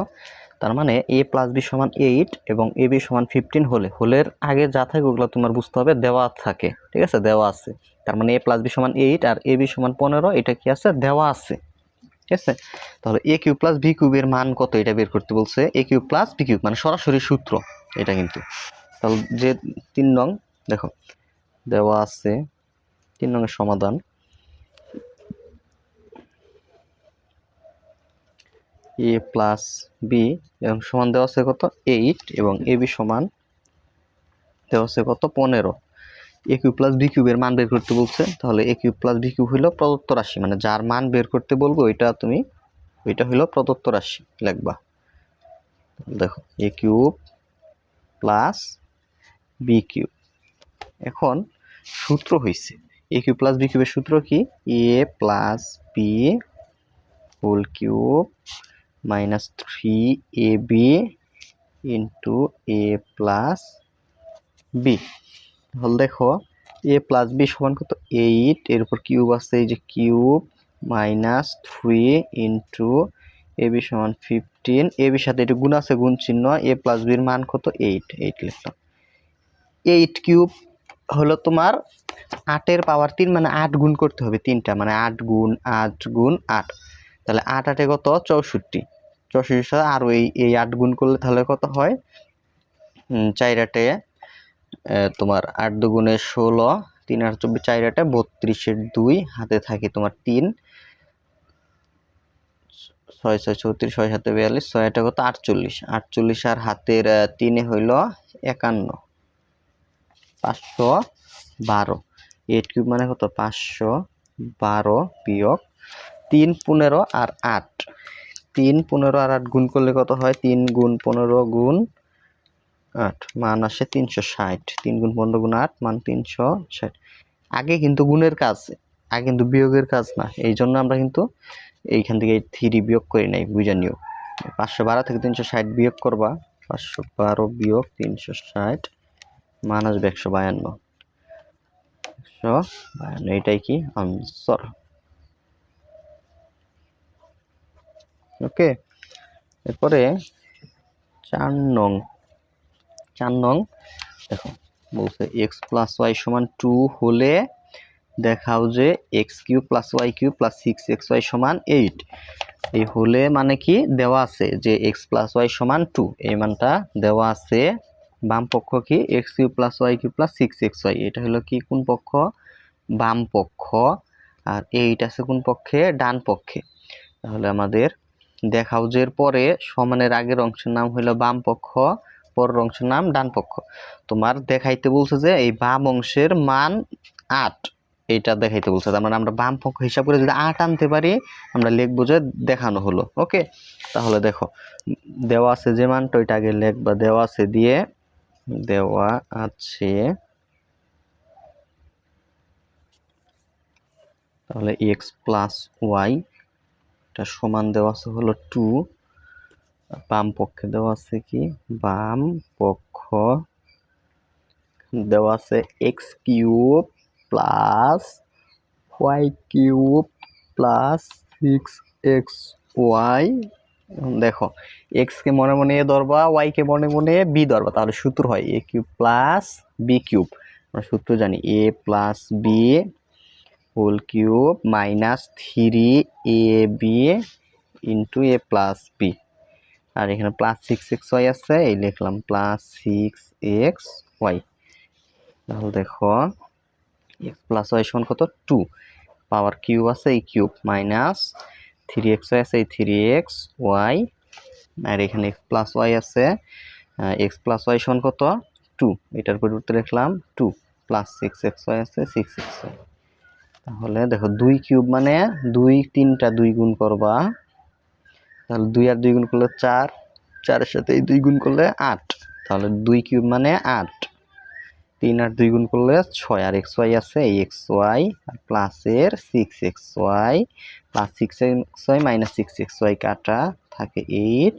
তার মানে a প্লাস b সমান 8 এবং ab সমান 15 হলে, হোলের আগে যা থাকে ওগুলো তোমার বুঝতে হবে দেওয়া থাকে, ঠিক আছে, দেওয়া আছে। তার মানে a প্লাস b সমান 8 আর ab সমান 15, এটা কি আছে, দেওয়া আছে, ঠিক আছে। তাহলে a কিউব প্লাস b কিউবের মান কত এটা বের করতে বলছে। a cube plus b cube মানে সরাসরি সূত্র এটা কিন্তু। তাহলে যে 3 নং দেখো দেওয়া আছে, 3 নং এর সমাধান। a প্লাস b এবং সমান দেওয়া আছে কত 8 এবং ab সমান দেওয়া আছে কত 15। a কিউব প্লাস b কিউবের মান বের করতে বলছে। তাহলে a cube plus b cube হলো প্রদত্ত রাশি, মানে যার মান বের করতে বলবো ওইটা হলো প্রদত্ত রাশি লিখবা। দেখো a cube plus b cube. এখন সূত্র হইছে a কিউব প্লাস b কিউবের সূত্র কি, a plus b whole cube minus 3ab into a plus b। তাহলে দেখো a প্লাস b সমান কত 8, এর উপর কিউব আছে, এই যে কিউব মাইনাস 3 ইন্টু ab সমান 15, ab সাথে এটা গুণ আছে, গুণ চিহ্ন, a প্লাস b এর মান কত 8 লিখলাম। 8 কিউব হলো তোমার 8 এর পাওয়ার 3, মানে 8 গুণ করতে হবে 3টা, মানে 8 গুণ 8 গুণ 8। তাহলে 8 8 কত 64, 64 সাথে আর এই 8 গুণ করলে তাহলে কত হয়, 4 8 তোমার 8 দুগুণে 16, 3 8 24, 4 8 32 এর 2 হাতে থাকে তোমার 3, 6 6 34, 6 7 42, 6 8 কত 48, 48 আর হাতের 3 হইল 51, 512। 8 কিউব মানে কত 512 বিয়োগ 3 15 আর 8, 3 15 আর 8 গুণ করলে কত হয়, 3 গুণ 15 গুণ 8 মান আসে 360, 3 গুণ 15 গুণ 8 মান 360। আগে কিন্তু গুণের কাজ, আগে কিন্তু বিয়োগের কাজ না, এই জন্য আমরা কিন্তু এইখান থেকে 3 বিয়োগ করি নাই, বুঝে নিও। 512 থেকে 360 বিয়োগ করবা, 512 বিয়োগ 360 মান আসবে 152, 152, এটাই কি आंसर। ওকে, এরপরে 4 নং দেখো বলছে x প্লাস y সমান 2 হলে দেখাও যে x cube plus y cube plus 6xy সমান 8। এই হলে মানে কি দেওয়া আছে যে x প্লাস y সমান 2, এই মানটা দেওয়া আছে। বাম পক্ষ কি x cube plus y cube plus 6xy, এটা হলো কি কোন পক্ষ, বাম পক্ষ, আর 8 আছে কোন পক্ষে, ডান পক্ষে। তাহলে আমাদের দেখাও যে এর পরে সমানের আগের অংশের নাম হলো বাম পক্ষ, পরের অংশের নাম ডান পক্ষ। তোমার দেখাইতে বলছে যে এই বাম অংশের মান 8, এইটা দেখাইতে বলছে। তার মানে আমরা বাম পক্ষ হিসাব করে যদি 8 আনতে পারি আমরা লিখবো যে দেখানো হলো। ওকে, তাহলে দেখো দেওয়া আছে যে মানটা ওইটা আগে লিখবা, দেওয়া আছে দিয়ে দেওয়া আছে, তাহলে x প্লাস y এটা সমান দেওয়া আছে হলো 2, বাম পক্ষে দেওয়া আছে কি, বাম পক্ষ দেওয়া আছে x cube plus y cube plus 6xy। দেখো x কে মনে মনে a ধরবা, y কে মনে মনে b ধরবা, তাহলে সূত্র হয় a cube plus b cube. আমরা সূত্র জানি a plus b whole cube minus 3ab into a plus b। আর এখানে প্লাস 6xy আছে, এই লিখলাম প্লাস 6xy। তাহলে দেখো x প্লাস y সমান কত 2, পাওয়ার কিউব আছে এই কিউব, মাইনাস 3xy আছে এই 3xy, আর এখানে x প্লাস y আছে, x প্লাস y সমান কত 2, এটার পরিবর্তে লিখলাম 2 প্লাস 6xy আছে 6xy। তাহলে দেখো 2 কিউব মানে 2 3টা 2 গুণ করবা, তাহলে 2 আর 2 গুণ করলে 4, 4 এর সাথে এই 2 গুণ করলে 8, তাহলে 2 কিউব মানে 8, 3 আর 2 গুণ করলে 6, আর xy আছে এই xy আর প্লাসের 6xy, plus 6xy minus 6xy কাটা থাকে 8,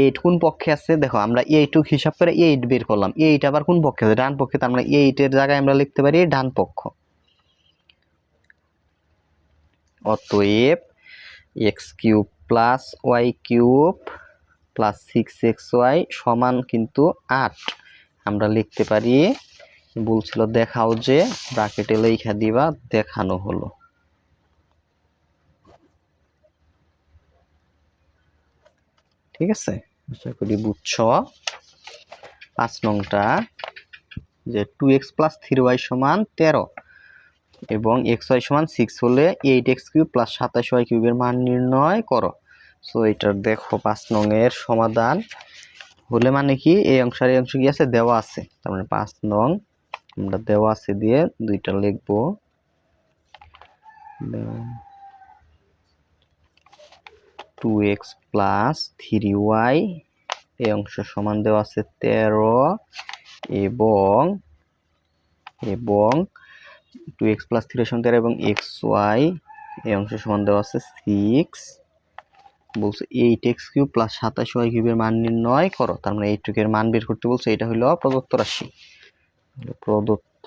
8 কোন পক্ষে আছে দেখো আমরা এইটুক হিসাব করে 8 বের করলাম, 8 আবার কোন পক্ষে আছে ডান পক্ষে, তার মানে 8 এর জায়গায় আমরা লিখতে পারি ডান পক্ষ। অতএব x³ plus y³ plus 6xy সমান কিন্তু 8 আমরা লিখতে পারি। বলছিল দেখাও যে ব্র্যাকেটে লেখা দিবা, দেখানো হলো। ঠিক আছে, আশা করি বুঝছো। 5 নংটা যে 2x প্লাস 3y সমান 13 এবং xy সমান 6 হলে 8x³ প্লাস 27y³ এর মান নির্ণয় করো। সো এটার দেখো 5 নং এর সমাধান হলে মানে কি এই অংশ আর এই অংশ কি আছে দেওয়া আছে, তার মানে 5 নং আমরা দেওয়া আছে দিয়ে দুইটা লিখবো। 2x প্লাস 3y এই অংশ সমান দেওয়া আছে 13 এবং 2x প্লাস 3 সমান 13 এবং xy এই অংশ সমান দেওয়া আছে 6, বলছে 8x³ প্লাস 27y³ এর মান নির্ণয় করো। তার মানে এইটুকের মান বের করতে বলছে। এটা হলো প্রদত্ত রাশি, প্রদত্ত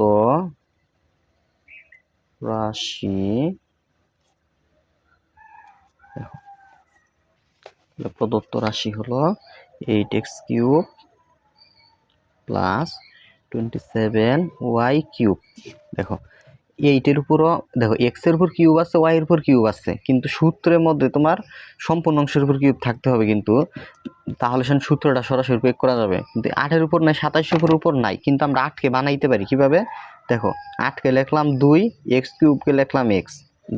রাশি প্রদত্ত রাশি হলো 8x³ প্লাস 27y³। দেখো 8 এর উপরও দেখো x এর উপর কিউব আছে, y এর উপর কিউব আছে, কিন্তু সূত্রের মধ্যে তোমার সম্পূর্ণ অংশের উপর কিউব থাকতে হবে, কিন্তু তাহলে সেন সূত্রটা সরাসরি প্রয়োগ করা যাবে। কিন্তু 8 এর উপর নাই, 27 এর উপর নাই, কিন্তু আমরা 8 কে বানাইতে পারি কিভাবে দেখো, 8 কে লিখলাম 2, x³ কে লিখলাম x,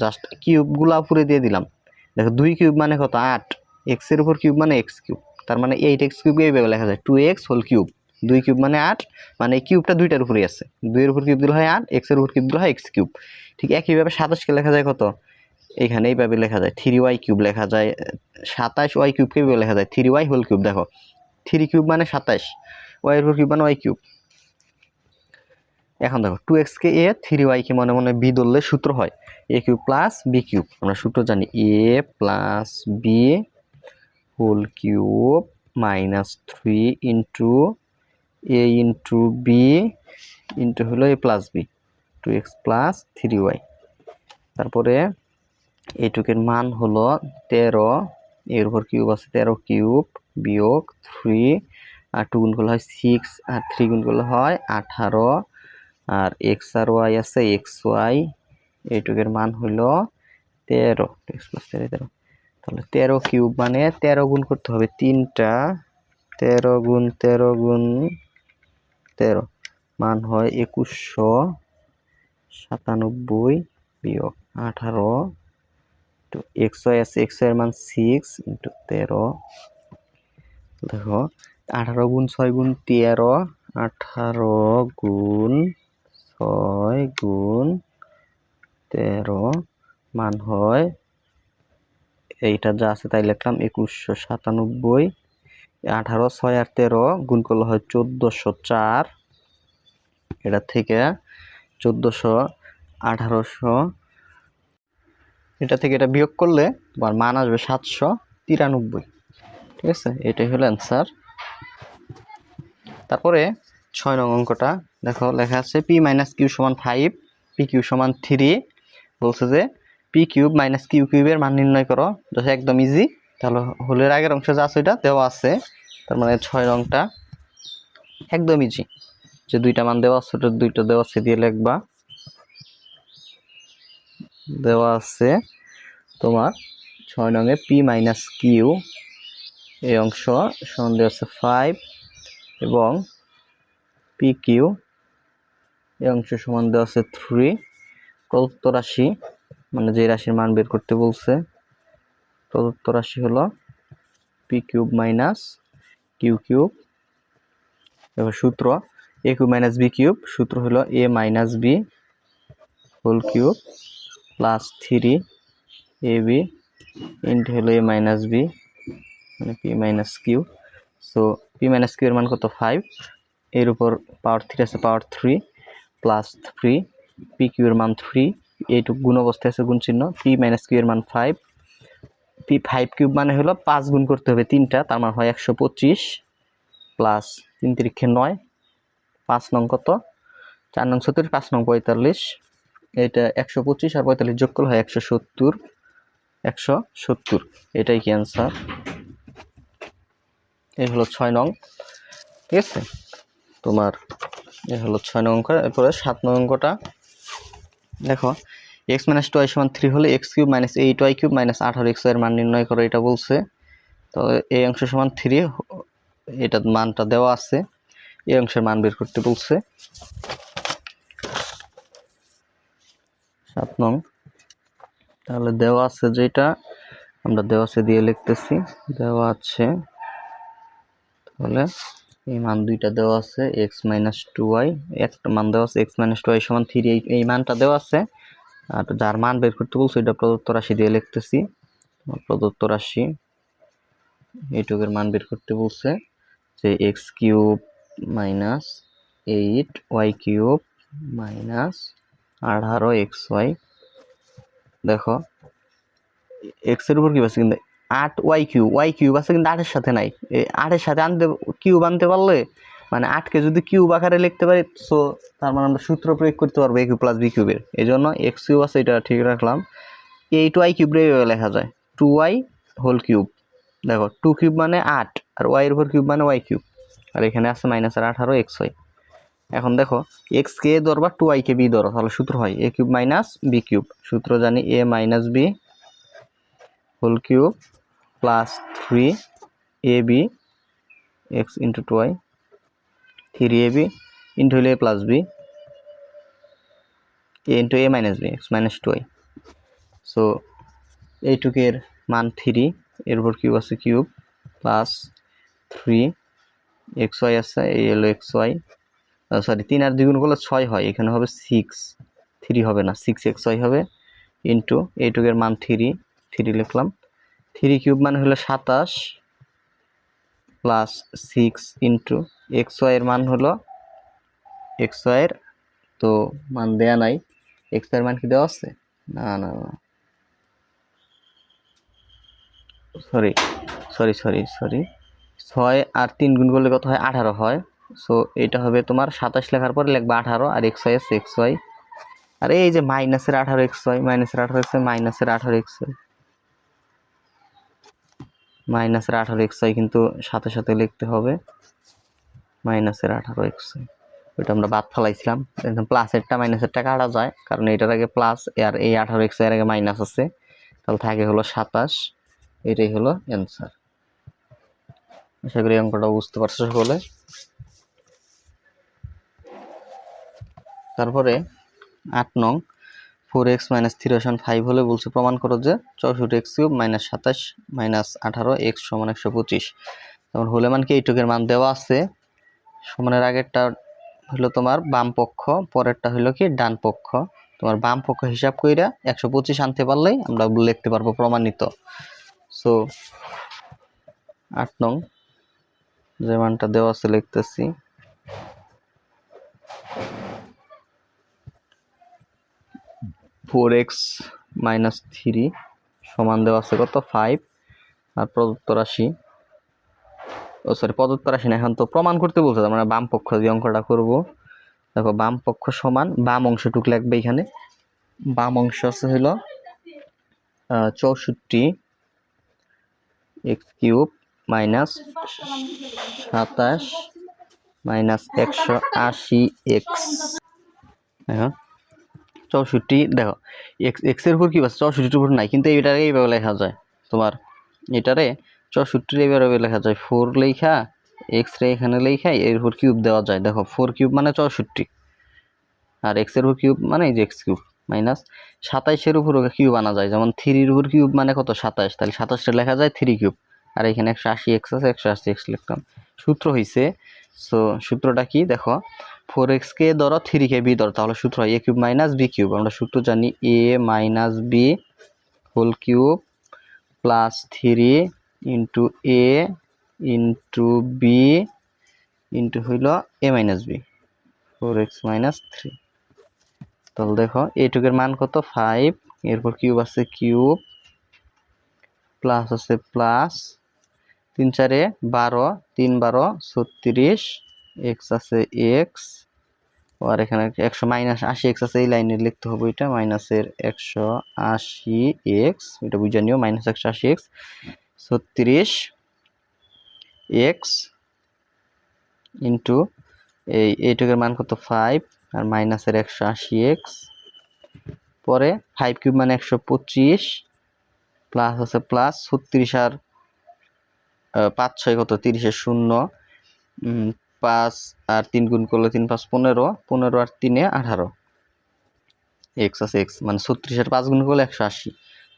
জাস্ট কিউবগুলা উপরে দিয়ে দিলাম। দেখো 2 কিউব মানে কত 8, x এর উপর কিউব মানে x³, তার মানে 8x³ এইভাবে লেখা যায় 2x হোল কিউব। 2 কিউব মানে 8, মানে এই কিউবটা দুইটার উপরেই আছে, 2 এর উপর কিউব দিলে হয় 8, x এর উপর কিউব দিলে হয় x³। ঠিক একইভাবে 27 কে লেখা যায় কত, এখানে এইভাবে লেখা যায় 3y³ লেখা যায়, 27y³ কে এইভাবে লেখা যায় 3y হোল কিউব। দেখো 3 কিউব মানে 27, y এর উপর কিউব মানে y³। এখন দেখো 2x কে a, 3y কে মনে মনে b ধরলে সূত্র হয় a³ প্লাস b³। আমরা সূত্র জানি a plus b whole cube minus 3 into a into b into হলো a plus b, 2x plus 3y। তারপরে এইটুকের মান হলো 13, এর উপর কিউব আছে 13 কিউব বিয়োগ 3, আর 2 গুণ করলে হয় 6, আর 3 গুণ করলে হয় 18, আর x আর y আছে xy, এইটুকের মান হলো 13, x প্লাস 13। তাহলে 13 কিউব মানে 13 গুণ করতে হবে 3টা, 13 গুণ 13 গুণ 13 মান হয় 2197 বিয়োগ 18, তো xy আছে, xy এর মান 6 ইন্টু 13। দেখো 18 গুণ 6 গুণ 13, 18 গুণ 6 গুণ 13 মান হয়, এইটা যা আছে তাই লিখলাম 2197। 18, 6 আর 13 গুণ করলে হয় 1404, এটা থেকে 1400, 1800, এটা থেকে এটা বিয়োগ করলে তোমার মান আসবে 793। ঠিক আছে, এটাই হলো অ্যান্সার। তারপরে 6 নং অঙ্কটা দেখো লেখা আছে p মাইনাস কিউ সমান 5, pq সমান 3, বলছে যে p³ মাইনাস q³ এর মান নির্ণয় করো। যখন একদম ইজি, তাহলে হোলের আগের অংশ যা আছে এটা দেওয়া আছে, তার মানে 6 নংটা একদম ইজি, যে দুইটা মান দেওয়া আছে ওটা দুইটা দেওয়া আছে দিয়ে লিখবা। দেওয়া আছে তোমার 6 নং এ p মাইনাস কিউ এই অংশ সমান দেওয়া আছে 5 এবং pq এই অংশ সমান দেওয়া আছে 3। প্রদত্ত রাশি মানে যে রাশির মান বের করতে বলছে, প্রদত্ত রাশি হলো p³ মাইনাস q³। এবার সূত্র a³ মাইনাস b³ সূত্র হলো a minus b whole cube plus 3ab into হলো a মাইনাস b মানে p minus q. So p minus q এর মান কত 5, এর উপর পাওয়ার 3 আছে, পাওয়ার 3 প্লাস 3, pq এর মান 3, এইটুকু গুণ অবস্থায় আছে গুণ চিহ্ন, p মাইনাস কিউ এর মান 5 5 কিউব মানে হলো 5 গুণ করতে হবে 3টা, তার মানে হয় 125 প্লাস 3 তিরিক্ষে 9, 5 নং কত 4 নং 70, 5 নং 45, এটা 125 আর 45 যোগ করলে হয় 170, 170, এটাই কি অ্যান্সার। এই হলো 6 নং। ঠিক আছে, তোমার এই হলো 6 নং অঙ্ক। এরপরে 7 নং অঙ্কটা দেখো, x - 2y = 3 হলে x³ - 8y³ - 18x এর মান নির্ণয় করো, এটা বলছে। তো এই অংশ সমান 3, এটা মানটা দেওয়া আছে, এই অংশের মান বের করতে বলছে। 7 নং, তাহলে দেওয়া আছে যেটা আমরা দেওয়া আছে দিয়ে লিখতেছি, দেওয়া আছে তাহলে এই মান দুইটা দেওয়া আছে, x - 2y, একটা মান দেওয়া আছে x - 2y = 3, এই মানটা দেওয়া আছে। আর যার মান বের করতে বলছে এটা প্রদত্ত রাশি দিয়ে লিখতেছি। প্রদত্ত রাশি এইটুকের মান বের করতে বলছে যে x³ - 8y³ - 18xy। দেখো x এর উপর কি আছে কিন্তু 8y³ y³ আছে কিন্তু 8 এর সাথে নাই, 8 এর সাথে আনতে কিউব আনতে পারলে মানে 8 কে যদি কিউব আকারে লিখতে পারি, সো তার মানে আমরা সূত্র প্রয়োগ করতে পারবো a³ + b³ এর। এইজন্য x³ আছে, এটা ঠিক রাখলাম। 8y³ রে লেখা যায় 2y^3। দেখো 2³ মানে 8 আর y এর উপর কিউব মানে y³, আর এখানে আছে -18xy। এখন দেখো x কে ধরবা 2y কে b ধরো, তাহলে সূত্র হয় a³ - b³। সূত্র জানি a - b (³ + 3ab x * 2y, 3ab হলে a + b, a * a - b x - 2y। So এইটুকের মান 3, এর উপর কিউব আছে কিউব প্লাস 3xy আছে, এই হলো xy, সরি 3 আর 2 গুণ করলে 6 হয়, এখানে হবে 6, 3 হবে না 6xy হবে, ইন্টু এইটুকের মান 3 লিখলাম। 3³ মানে হলো 27 প্লাস 6 ইন্টু xy এর মান হলো, xy এর তো মান দেয়া নাই, xy এর মান কি দেওয়া আছে? না না না, সরি 6 আর 3 গুণ করলে কত হয় 18 হয়। সো এটা হবে তোমার 27 লেখার পরে লিখবা 18 আর xy আছে xy, আর এই যে মাইনাসের 18xy -18xy কিন্তু সাথে সাথে লিখতে হবে -18xy, ওইটা আমরা বাদ ফেলাইছিলাম। প্লাসেরটা মাইনাসেরটা কাটা যায়, কারণ এটার আগে প্লাস আর এই 18xy এর আগে মাইনাস আছে, তাহলে থাকে হলো 27। এটাই হলো অ্যান্সার। আশা করি অঙ্কটা বুঝতে পারছো সকলে। তারপরে 8 নং, 4x - 3y = 5 হলে বলছে প্রমাণ করো যে 64x³ - 27 - 18x = 125। তখন হলে মান কি এইটুকের মান দেওয়া আছে, সমানের আগেরটা হলো তোমার বাম পক্ষ, পরেরটা হলো কি ডান পক্ষ। তোমার বাম পক্ষ হিসাব কইরা 125 আনতে পারলেই আমরা লিখতে পারবো প্রমাণিত। সো 8 নং যে মানটা দেওয়া আছে লিখতেছি, (4x - 3) সমান দেওয়া আছে কত 5, আর প্রদত্ত রাশি, প্রদত্ত রাশি না, এখন তো প্রমাণ করতে বলছে, তার মানে বাম পক্ষ দিয়ে অঙ্কটা করব। দেখো বাম পক্ষ সমান, বাম অংশটুক লাগবে এখানে, বাম অংশ আছে হলো 64 x³ - 27 - 180x। দেখো 64, দেখো x এর উপর কি আছে 64 এর উপর নাই, কিন্তু এইটারে এইভাবে লেখা যায়, তোমার এটারে 64 এইভাবে লেখা যায়, 4 লেখা x রে এখানে লেখা এর উপর কিউব দেওয়া যায়। দেখো 4³ মানে 64, আর x এর উপর কিউব মানে এই যে x³ মাইনাস 27 এর উপর কিউব আনা যায়, যেমন 3 এর উপর কিউব মানে কত 27, তাহলে 27 লেখা যায় 3³ আর এখানে 180x আছে 180x লিখতাম। সূত্র হইছে, সো সূত্রটা কি দেখো, 4x কে ধরো 3 কে b ধরো, তাহলে সূত্র হয় a³ - b³ আমরা সূত্র জানি a - b whole cube plus 3 into a into b into হইল a - b 4x - 3। তাহলে দেখো এইটুকের মান কত 5, এরপর কিউব আছে কিউব প্লাস আছে প্লাস 3 4 12 3 12 36 এক্স আছে এক্স আর এখানে 100 মাইনাস 80 এক্স আছে এই লাইনে লিখতে হবে এটা মাইনাসের 180 এক্স এটা বুঝে নিও মাইনাস 180 এক্স 36 এক্স ইন্টু এইটুকের মান কত 5 আর মাইনাসের 180 এক্স পরে 5 কিউব মানে 125 প্লাস আছে প্লাস 36 আর 5 6 কত 30 এর 0 5 আর 3 গুণ করলে 3 5 15 15 আর 3 18 এক্স আছে এক্স মানে 36 আর 5 গুণ করলে 180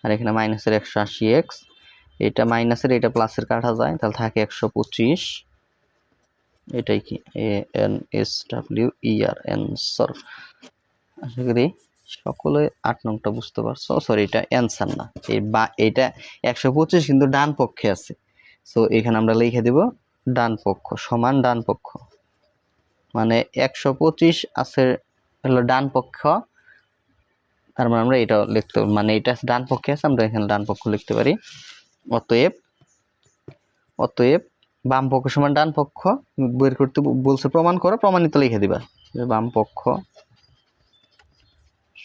আর এখানে মাইনাসের 180 এক্স এটা মাইনাসের এটা প্লাসের কাটা যায় তাহলে থাকে 125 এটাই কি এ এন এস ডব্লিউ ই আর অ্যানসার আশা করি সকলে 8 নংটা বুঝতে পারছো সরি এটা অ্যানসার না এই বা এটা 125 কিন্তু ডান পক্ষে আছে সো এখানে আমরা লিখে দেব ডান পক্ষ সমান ডান পক্ষ মানে 125 আছে হলো ডান পক্ষ তার মানে আমরা এটা লিখতে মানে এটা ডান পক্ষে আছে আমরা এখানে ডান পক্ষ লিখতে পারি অতএব বাম পক্ষ সমান ডান পক্ষ বের করতে বলছে প্রমাণ করো প্রমাণিত লিখে দিবা যে বাম পক্ষ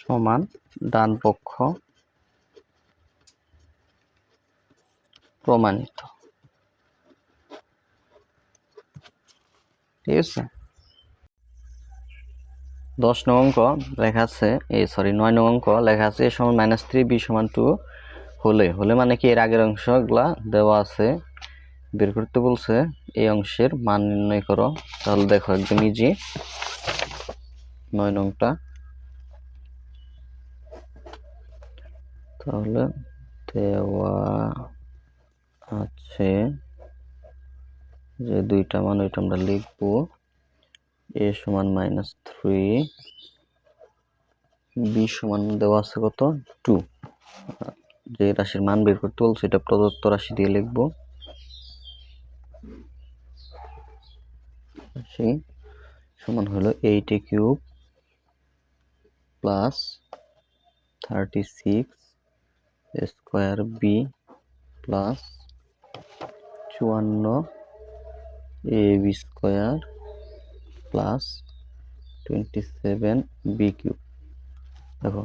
সমান ডান পক্ষ প্রমাণিত ঠিক আছে 10 নং অঙ্ক লেখা আছে সরি 9 নং অঙ্ক লেখা আছে a সমান -3 b সমান 2 হলে মানে কি এর আগের অংশগুলা দেওয়া আছে বের করতে বলছে এই অংশের মান নির্ণয় করো তাহলে দেখো একদম ইজি 9 নংটা তাহলে দেওয়া আছে যে দুইটা মান ওইটা আমরা লিখবো a সমান -3 b সমান দেওয়া আছে কত 2 যে রাশির মান বের করতে বলছে এটা প্রদত্ত রাশি দিয়ে লিখবো রাশি সমান হলো 8a cube plus 36 square b plus 54 ab square plus 27 b cube দেখো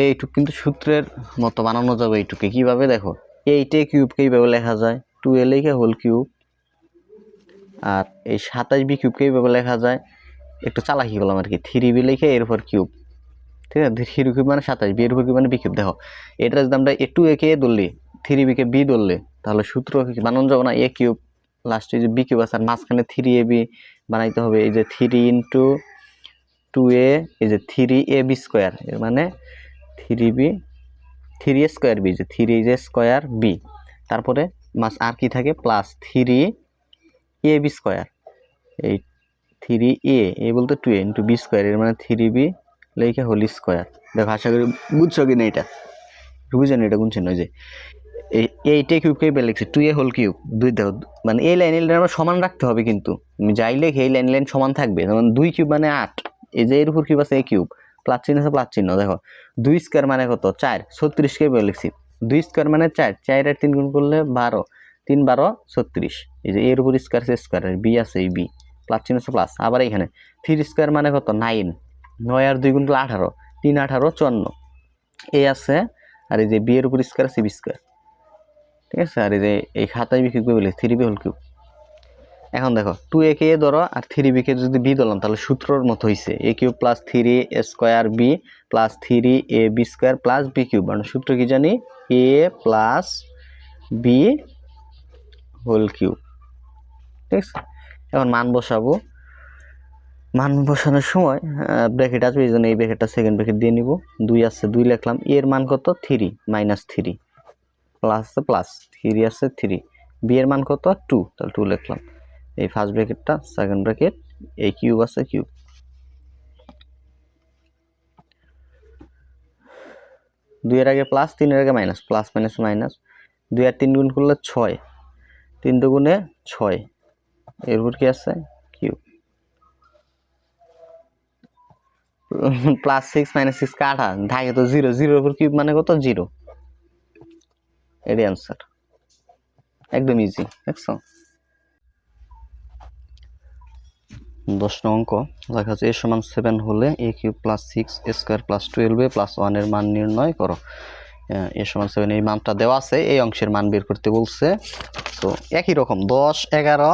এইটুক কিন্তু সূত্রের মতো বানানো যাবে এইটুকে কিভাবে দেখো 8a কিউবকে এইভাবে লেখা যায় 2a লিখে হোল কিউব আর এই 27b কিউবকে এইভাবে লেখা যায় একটু চালাকি বললাম আর কি 3b লিখে এর উপর কিউব ঠিক আছে 3 কিউব মানে 27b এর উপর কিউব মানে b কিউব দেখো এটা যদি আমরা 2a কে ধরলি 3b কে b ধরলে তাহলে সূত্র কি বানানো যাবে না a কিউব লাস্টে যে b কিউব আছে আর মাঝখানে 3ab বানাইতে হবে এই যে 3 ইনটু 2a এই যে 3ab স্কয়ার এর মানে 3b 3a স্কয়ার b যে 3a স্কয়ার b তারপরে মাস আর কি থাকে প্লাস 3ab স্কয়ার এই 3a এ বলতে 2a ইনটু b স্কয়ার এর মানে 3b লেখা হোল স্কয়ার দেখো আশা করি বুঝছো কিনা এটা বুঝছেন এটা কোন চিহ্ন যে এইটা কিউবকে বের লিখছি 2a হোল কিউব দুই দেখো মানে এই লাইন আমরা সমান রাখতে হবে কিন্তু আমি যাই লেখে এই লাইন সমান থাকবে যেমন 2 কিউব মানে 8 এই যে এর উপর কিউব আছে a কিউব প্লাস চিহ্ন আছে প্লাস চিহ্ন দেখো 2 স্কয়ার মানে কত 4 36 কে বের লিখছি 2 স্কয়ার মানে 4 4 আর 3 গুণ করলে 12 3 12 36 এই যে এর উপর স্কয়ার আছে স্কয়ার আর b আছে এই b প্লাস চিহ্ন আছে প্লাস আবার এখানে 3 স্কয়ার মানে কত 9 9 আর 2 গুণ করলে 18 3 18 54 এই আছে আর এই যে b এর উপর স্কয়ার আছে b স্কয়ার ঠিক আছে আর এই যে এই 27b কিউব বলে 3b হোল কিউব এখন দেখো 2a কে ধরো আর 3b কে যদি b ধরলাম তাহলে সূত্রর মতো হইছে a cube plus 3a square b plus 3ab square plus b cube মানে সূত্র কি জানি a plus b whole cube ঠিক আছে এখন মান বসাবো মান বসানোর সময় ব্র্যাকেট আসবে এই জন্য এই ব্র্যাকেটটা সেকেন্ড ব্র্যাকেট দিয়ে নিব 2 আছে 2 লিখলাম এর মান কত 3 -3 প্লাস আছে প্লাস 3 আছে 3 b এর মান কত 2 তাহলে 2 লিখলাম এই ফার্স্ট ব্র্যাকেটটা সেকেন্ড ব্র্যাকেট এই কিউব আছে কিউব 2 এর আগে প্লাস 3 এর আগে মাইনাস প্লাস মাইনাস মাইনাস 2 আর 3 গুণ করলে 6 3 দুগুণে 6 এর উপর কি আছে কিউব প্লাস 6 মাইনাস 6 কাটা থাকে তো 0 0 এর উপর কিউব মানে কত 0 এটাই অ্যান্সার, একদম ইজি। দেখছো 10 নং অঙ্ক লেখা আছে a সমান 7 হলে a cube plus 6 a square plus 12a plus 1 এর মান নির্ণয় করো। a সমান 7 এই মানটা দেওয়া আছে, এই অংশের মান বের করতে বলছে। তো একই রকম 10 11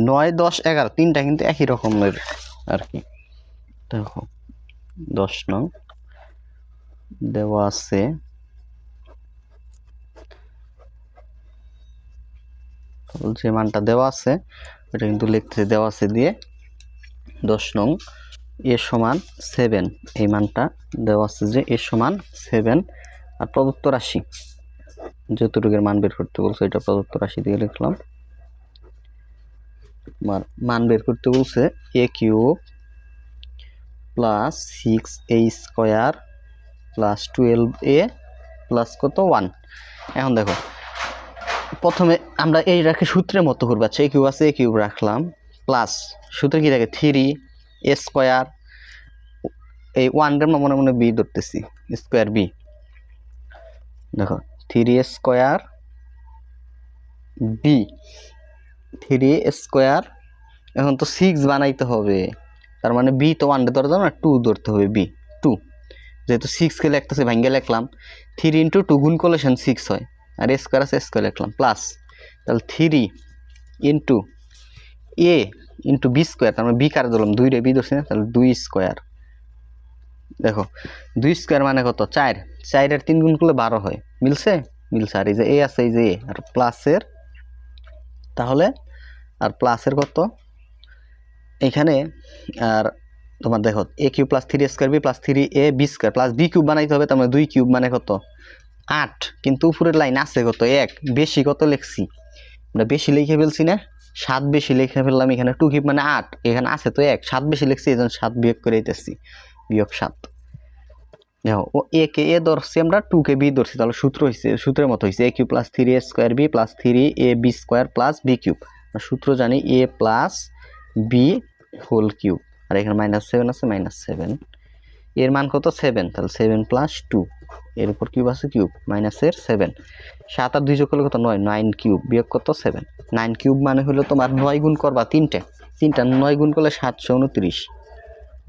9 10 11 তিনটা কিন্তু একই রকমের আর কি। দেখো 10 নং দেওয়া আছে যে মানটা দেওয়া আছে এটা কিন্তু লিখতে দেওয়া আছে দিয়ে 10 নং a সমান 7 এই মানটা দেওয়া আছে যে a সমান 7 আর প্রদত্ত রাশি যতটুকুর মান বের করতে বলছে এটা প্রদত্ত রাশি দিয়ে লিখলাম। মান বের করতে বলছে a cube plus 6a square plus 12a plus কত 1। এখন দেখো প্রথমে আমরা এইটাকে সূত্রের মতো করবো। আচ্ছা এ কিউব আছে, এ কিউব রাখলাম প্লাস সূত্রে কি থাকে 3a স্কোয়ার, এই 1 আমরা মনে মনে বি ধরতেছি স্কোয়ার বি। দেখো 3a square B 3a square, এখন তো 6 বানাইতে হবে, তার মানে বি তো 1 ধরতে হবে না, 2 ধরতে হবে বি 2। যেহেতু 6 কে লিখতেছে ভাঙ্গে লিখলাম 3 × 2 গুণ করলে 6 হয়, আর এ স্কোয়ার আছে স্কোয়ার লিখলাম প্লাস তাহলে 3 × a × বি স্কোয়ার, তার মানে বি কার ধরলাম 2 রে বি ধরছি না, তাহলে 2 স্কোয়ার। দেখো 2 স্কোয়ার মানে কত 4, 4 এর 3 গুণ করলে 12 হয়, মিলছে মিলছে। আর এই যে এ আছে এই যে এ আর প্লাসের, তাহলে আর প্লাসের কত এখানে আর তোমার দেখো a cube plus 3a square B plus 3a B square plus B cube বানাইতে হবে, তার মানে 2 কিউব মানে কত 8, কিন্তু উপরের লাইন আছে কত 1, বেশি কত লিখছি আমরা বেশি লিখে ফেলছি না, 7 বেশি লিখে ফেললাম। এখানে 2 কিউব মানে 8, এখানে আছে তো 1, 7 বেশি লিখছি এই জন্য 7 বিয়োগ করে দিতেছি, বিয়োগ 7। দেখো ও a কে a ধরছি আমরা, 2 কে b ধরছি, তাহলে সূত্র হইছে সূত্রের মতো হইছে a cube plus 3a square B plus 3ab square plus b cube. সূত্র জানি a plus b whole cube, আর এখানে -7 আছে -7, এর মান কত 7, তাহলে 7 প্লাস 2 এর উপর কিউব আছে কিউব মাইনাসের 7, 7 আর 2 যোগ করলে কত 9, 9 কিউব বিয়োগ কত 7, 9 কিউব মানে হলো তোমার 9 গুণ করবা তিনটা 9 গুণ করলে 729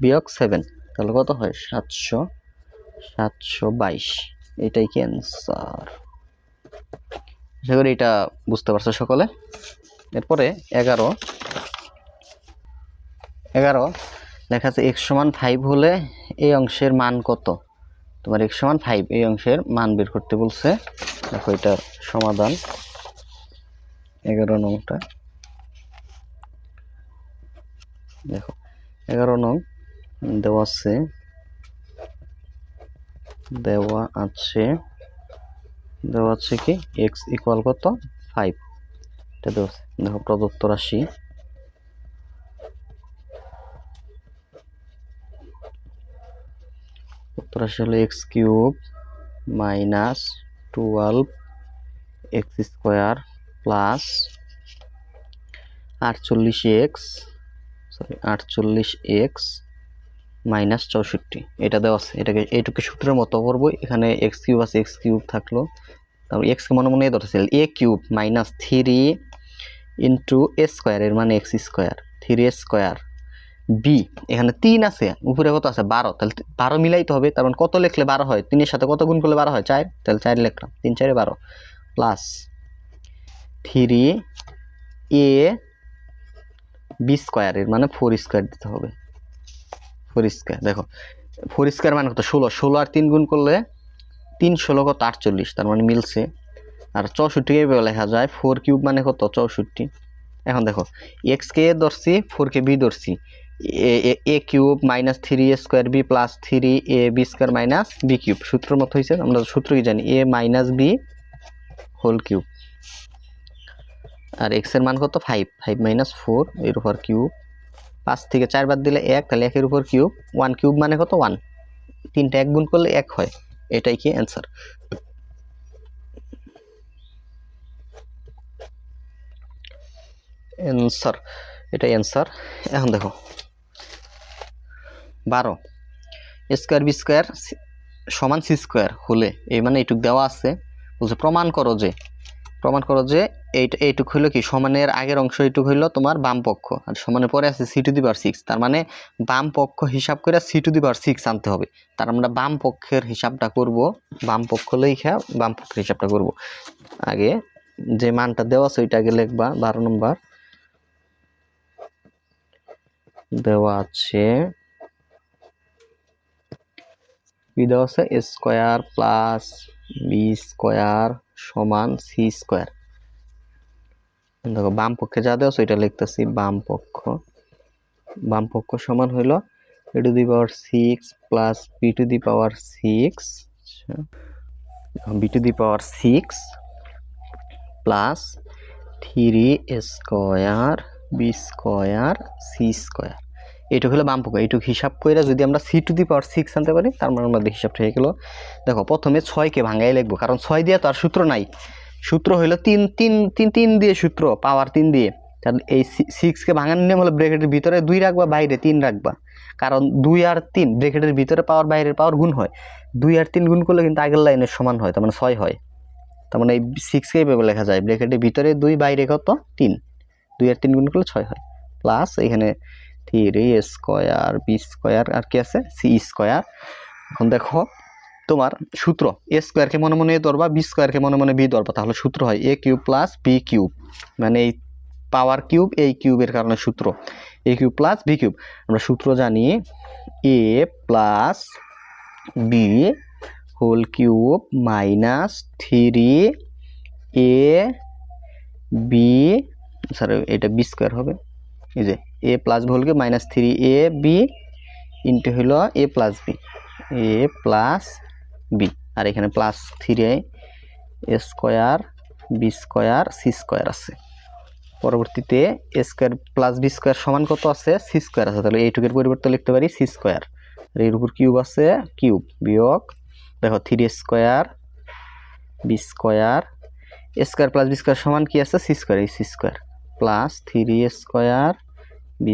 বিয়োগ 7, তাহলে কত হয় 722। এটাই কি অ্যান্সার। আশা করি এটা বুঝতে পারছো সকলে। এরপরে 11 লেখা আছে x সমান 5 হলে এই অংশের মান কত। তোমার x সমান 5 এই অংশের মান বের করতে বলছে। দেখো এটার সমাধান 11 নংটা দেখো 11 নং দেওয়া আছে কি x ইকুয়াল কত 5, এটা দেওয়া আছে। দেখো প্রদত্ত রাশি হলো x cube minus 12x square plus 48x minus 64, এটা দেওয়া আছে। এটাকে এইটুকু সূত্রের মতো করবো। এখানে x কিউব আছে, x কিউব থাকলো, তারপর x কে মনে মনে ধরতেছিল a cube minus 3 × a square, এর মানে x square 3a square B, এখানে 3 আছে উপরে কত আছে 12, তাহলে 12 মিলাইতে হবে, তার মানে কত লিখলে 12 হয়, 3 এর সাথে কত গুণ করলে 12 হয় 4, তাহলে 4 লিখলাম 3 4 12 প্লাস 3a বি স্কোয়ার, এর মানে 4 স্কোয়ার দিতে হবে 4 স্কোয়ার। দেখো 4 স্কোয়ার মানে কত 16 আর 3 গুণ করলে 3 16 কত 48, তার মানে মিলছে। আর 64 এইভাবে লেখা যায় 4 কিউব মানে কত 64। এখন দেখো x কে ধরছি 4 কে b ধরছি, a cube minus 3a square B plus 3ab square minus b cube, সূত্রের মতো হয়েছে। আমরা সূত্র কি জানি a minus b whole cube, আর x এর মান কত 5 মাইনাস 4 এর উপর কিউব, 5 থেকে 4 বাদ দিলে 1, তাহলে 1 এর উপর কিউব, 1 কিউব মানে কত 1, 3টা 1 গুণ করলে 1 হয়। এটাই কি অ্যান্সার। এটাই অ্যান্সার। এখন দেখো 12 স্কোয়ার বি স্কোয়ার সমান সি স্কোয়ার হলে, এই মানে এইটুক দেওয়া আছে, বলছে প্রমাণ করো যে এইটুক হইলো কি সমানের আগের অংশ এইটুক হইলো তোমার বাম পক্ষ, আর সমানের পরে আছে c⁶, তার মানে বাম পক্ষ হিসাব করে c⁶ আনতে হবে। তার আমরা বাম পক্ষের হিসাবটা করব, বাম পক্ষ লেখা বাম পক্ষের হিসাবটা করব। আগে যে মানটা দেওয়া আছে ওইটা আগে লিখবা। 12 নম্বর দেওয়া আছে কি দেওয়া আছে, a² প্লাস b² সমান c²। দেখো বাম পক্ষে যা দেওয়া আছে ওইটা লিখতেছি। বাম পক্ষ সমান হইল a⁶ plus b⁶ plus 3a² b² c²। এইটুকু হলো বাম পক্ষ। এইটুকু হিসাব করে যদি আমরা c⁶ আনতে পারি তার মানে আমাদের হিসাবটা হয়ে গেল। দেখো প্রথমে 6কে ভাঙাই লিখবো, কারণ 6 দিয়ে তো আর সূত্র নাই। সূত্র হইলো 3 দিয়ে সূত্র, পাওয়ার 3 দিয়ে। কারণ এই 6কে ভাঙানোর নিয়ম হলো ব্র্যাকেটের ভিতরে 2 রাখবা, বাইরে 3 রাখবা। কারণ 2 আর 3 ব্র্যাকেটের ভিতরে পাওয়ার বাইরের পাওয়ার গুণ হয়। 2 আর 3 গুণ করলে কিন্তু আগের লাইনের সমান হয়, তার মানে 6 হয়। তার মানে এই 6কে এইভাবে লেখা যায়, ব্র্যাকেটের ভিতরে 2, বাইরে কত 3, 2 আর 3 গুণ করলে 6 হয়। প্লাস এখানে 3a² b² আর কি আছে c²। এখন দেখো তোমার সূত্র a² কে মনে মনে a ধরবা, b² কে মনে মনে b ধরবা, তাহলে সূত্র হয় a³ প্লাস b³ মানে এই পাওয়ার কিউব, এই কিউবের কারণে সূত্র a³ প্লাস b³ আমরা সূত্র জানি a plus b whole cube minus 3ab, sorry এটা b² হবে, এই যে a plus whole cube minus 3ab into হলো a প্লাস b আর এখানে প্লাস 3a² b² c² আছে। পরবর্তীতে a² প্লাস b² সমান কত আছে, c² আছে। তাহলে এইটুকের পরিবর্তে লিখতে পারি c², আর এর উপর কিউব আছে, কিউব বিয়োগ দেখো 3a² b² a² plus b² সমান কি আছে c² এই c² plus 3a² b²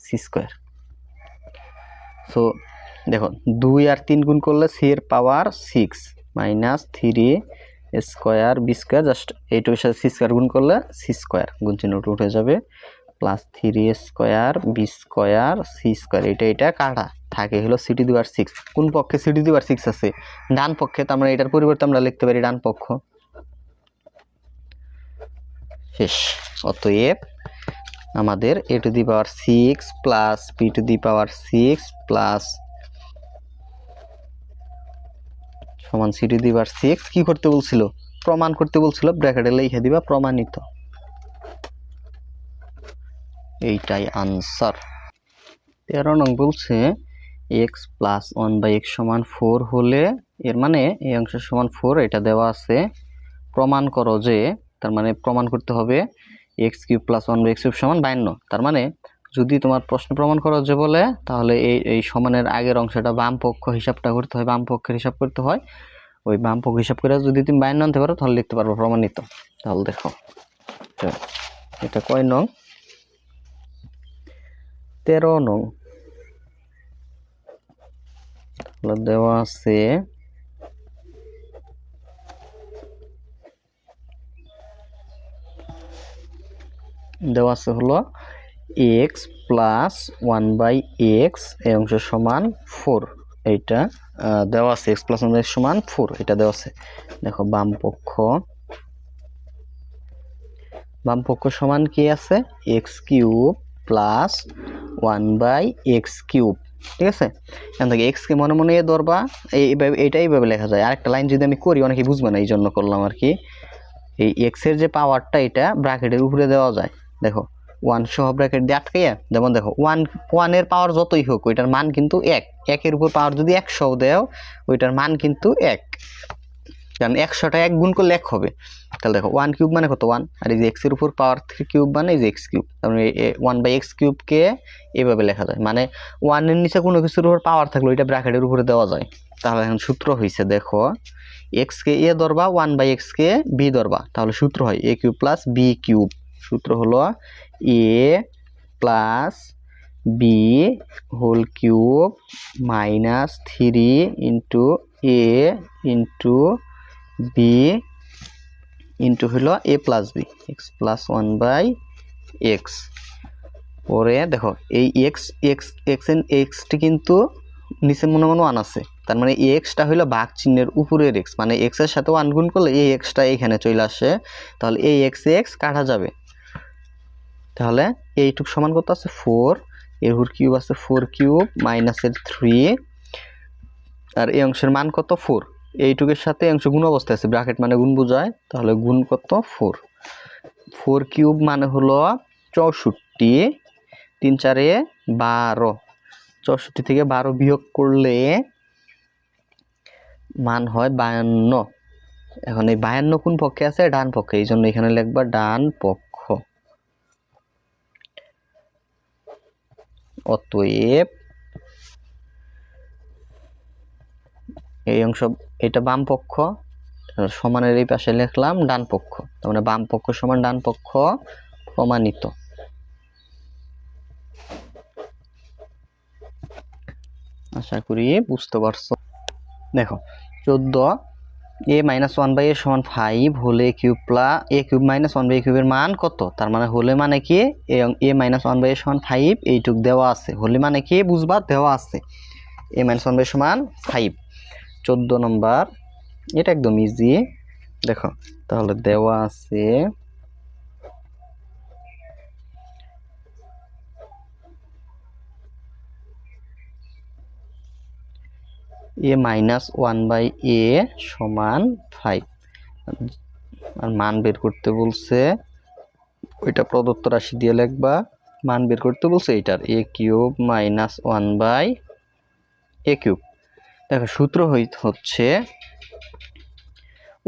c²। So দেখো 2 আর 3 গুণ করলে c এর পাওয়ার 6 মাইনাস 3a² b² জাস্ট এইটুকুর সাথে c² গুণ করলে c² গুণ চিহ্ন উঠে যাবে, প্লাস 3a² b² c²। এটা কাটা থাকে হলো c⁶। কোন পক্ষে c⁶ আছে, ডান পক্ষে। তার মানে এটার পরিবর্তে আমরা লিখতে পারি ডান পক্ষ। শেষ। অতএব আমাদের a⁶ প্লাস b⁶ প্লাস সমান c⁶ কি করতে বলছিল, প্রমাণ করতে বলছিল। ব্র্যাকেটে লিখে দিবা প্রমাণিত। এইটাই আনসার। 13 নং বলছে x প্লাস 1/x সমান 4 হলে, এর মানে এই অংশ সমান 4 এটা দেওয়া আছে। প্রমাণ করো যে, তার মানে প্রমাণ করতে হবে x³ প্লাস 1/x³ সমান 52। তার মানে যদি তোমার প্রশ্ন প্রমাণ করো যে বলে, তাহলে এই সমানের আগের অংশটা বাম পক্ষ হিসাবটা করতে হয়, বাম পক্ষের হিসাব করতে হয়। ওই বাম পক্ষ হিসাব করে যদি তুমি 52 আনতে পারো তাহলে লিখতে পারবো প্রমাণিত। তাহলে দেখো এটা কয় নং, 13 নং দেওয়া আছে হলো x প্লাস 1/x এই অংশ সমান 4। এইটা দেওয়া আছে x প্লাস 1/x সমান 4, এটা দেওয়া আছে। দেখো বাম পক্ষ সমান কি আছে, x³ প্লাস 1/x³। ঠিক আছে, এখান থেকে x কে মনে মনে ধরবা, এইভাবে লেখা যায়। আরেকটা লাইন যদি আমি করি অনেকে বুঝবে না, এই জন্য করলাম আর কি। এই x এর যে পাওয়ারটা এটা ব্র্যাকেটের উপরে দেওয়া যায়। দেখো 1 সহ ব্র্যাকেট দিয়ে আটকাইয়া, যেমন দেখো 1 এর পাওয়ার যতই হোক ওইটার মান কিন্তু 1। 1 এর উপর পাওয়ার যদি 100 দেও ওইটার মান কিন্তু 1, কারণ 100টা 1 গুণ করলে 1 হবে। তাহলে দেখো 1³ মানে কত 1, আর এই যে x এর উপর পাওয়ার 3³ মানে এই যে x³। তার মানে 1/x³ কে এইভাবে লেখা যায়, মানে 1 এর নিচে কোনো কিছুর উপর পাওয়ার থাকলে ওইটা ব্র্যাকেটের উপরে দেওয়া যায়। তাহলে এখন সূত্র হইছে, দেখো x কে a ধরবা, 1/x কে b ধরবা, তাহলে সূত্র হয় a³ প্লাস b³। সূত্র হলো a plus b whole cube minus 3 into a into b into হলো a plus b, x plus one by x. পরে দেখো এই এক্স এক্স এক্স এন এক্সটি কিন্তু নিচে মনে মনে ওয়ান আছে, তার মানে এই এক্সটা হলো ভাগ চিহ্নের উপরের এক্স, মানে এক্স এর সাথে ওয়ান গুণ করলে এই এক্সটা এখানে চলে আসে, তাহলে এই এক্স এক্স কাটা যাবে। তাহলে এইটুক সমান কত আছে 4, এর উপর কিউব আছে 4 কিউব মাইনাসের 3, আর এই অংশের মান কত 4, এইটুকের সাথে এই অংশ গুণ অবস্থায় আছে, ব্র্যাকেট মানে গুণ বোঝায়, তাহলে গুণ কত 4, 4 কিউব মানে হলো 64, 3 4 12, 64 থেকে 12 বিয়োগ করলে মান হয় 52। এখন এই 52 কোন পক্ষে আছে? ডান পক্ষে, এই জন্য এখানে লিখবা ডান পক্ষ। অতএব এই অংশ এটা বাম পক্ষ, সমানের এই পাশে লিখলাম ডান পক্ষ, তার মানে বাম পক্ষ সমান ডান পক্ষ প্রমাণিত। আশা করি বুঝতে পারছো। দেখো 14 a minus one by a সমান 5 হলে cube plus a cube minus one by কিউবের মান কত? তার মানে হলে মানে কি a minus one by a সমান 5, এইটুক দেওয়া আছে, হলে মানে কি বুঝবা দেওয়া আছে এ মাইনাস ওয়ান বাই সমান 5। 14 নম্বর, এটা একদম ইজি। দেখো তাহলে দেওয়া আছে এ মাইনাস ওয়ান বাই এ সমান 5, আর মান বের করতে বলছে ওইটা প্রদত্ত রাশি দিয়ে লিখবা, মান বের করতে বলছে এটার a cube minus one by a cube. দেখো সূত্র হচ্ছে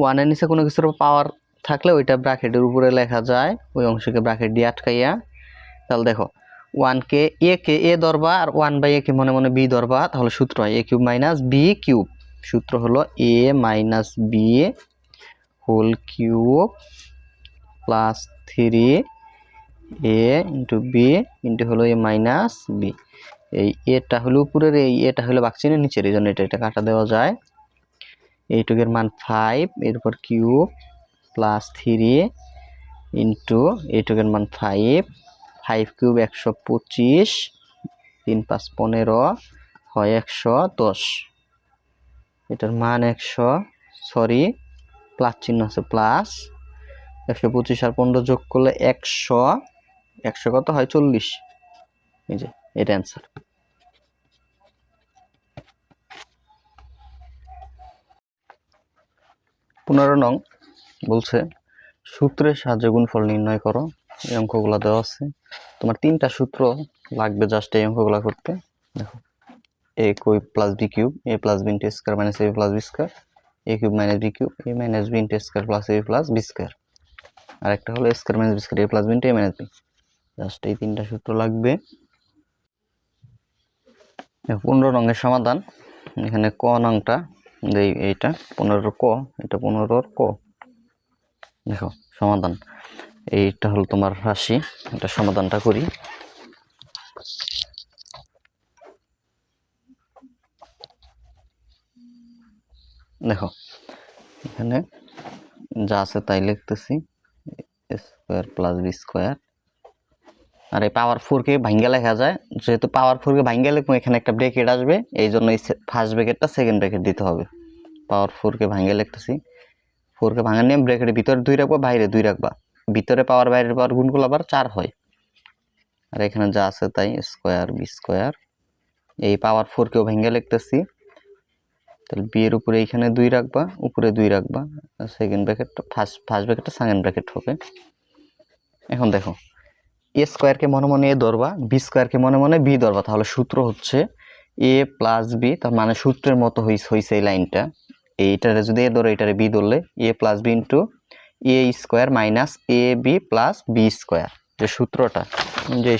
ওয়ানের নিচে কোনো কিছুর পাওয়ার থাকলে ওইটা ব্র্যাকেটের উপরে লেখা যায়, ওই অংশকে ব্র্যাকেট দিয়ে আটকাইয়া। তাহলে দেখো ওয়ানকে এ ধরবা আর ওয়ান বাই এ কে মনে মনে বি ধরবা, তাহলে সূত্র হয় a cube minus B cube. সূত্র হলো a minus B whole cube plus 3 a into b into হলো এ মাইনাস বি। এই এটা হলো উপরের, এই এটা হলো বাক্সিনের নিচের, এই জন্য এটা কাটা দেওয়া যায়। এইটুকের মান 5, এরপর কিউব প্লাস 3 ইন্টু এইটুকের মান 5, 5 কিউব 125, 3 5 15 হয় 110, এটার মান 100, সরি প্লাস চিহ্ন আছে প্লাস, 125 আর 15 যোগ করলে 100, 100 কত হয় 40, এই যে এটা অ্যান্সার। 15 নং বলছে সূত্রের সাহায্যে গুণফল নির্ণয় করো। এই অঙ্কগুলো দেওয়া আছে, তোমার 3টা সূত্র লাগবে জাস্ট এই অঙ্কগুলো করতে। দেখো এ cube plus B cube, a plus b into square minus a plus b square, a cube minus B cube, a minus b into square plus a plus b square, আর একটা হলো square minus b square, a plus b into a minus b. Just এই 3টা সূত্র লাগবে। 15 রঙের সমাধান, এখানে ক নংটা এইটা 15 ক, এটা 15 ক। দেখো সমাধান, এইটা হলো তোমার রাশি, এটা সমাধানটা করি। দেখো এখানে যা আছে তাই লিখতেছি, স্কয়ার প্লাস বি স্কয়ার, আর এই পাওয়ার 4 কে ভাঙ্গা লেখা যায়, যেহেতু পাওয়ার 4 কে ভাঙ্গা লিখবো এখানে একটা ব্র্যাকেট আসবে, এই জন্য এই ফার্স্ট ব্র্যাকেটটা সেকেন্ড ব্র্যাকেট দিতে হবে। পাওয়ার 4 কে ভাঙ্গা লিখতেছি, 4 কে ভাঙা নিয়ে ব্র্যাকেটের ভিতরে 2 রাখবা, বাইরে 2 রাখবা, ভিতরে পাওয়ার বাইরের পাওয়ার গুণ করলে আবার 4 হয়। আর এখানে যা আছে তাই স্কয়ার বি স্কয়ার, এই পাওয়ার 4 কেও ভাঙ্গা লিখতেছি, তাহলে বি এর উপরে এখানে 2 রাখবা, উপরে 2 রাখবা, সেকেন্ড ব্র্যাকেটটা ফার্স্ট ব্র্যাকেটটা সেকেন্ড ব্র্যাকেট হবে। এখন দেখো এ স্কয়ার কে মনে মনে এ ধরবা, বি স্কয়ার কে মনে মনে বি ধরবা, তাহলে সূত্র হচ্ছে এ প্লাস বি, তার মানে সূত্রের মতো হইছে এই লাইনটা, এইটারে যদি এ ধরো এটারে বি ধরলে এ plus b into A square minus a b plus b square, যে সূত্রটা, যে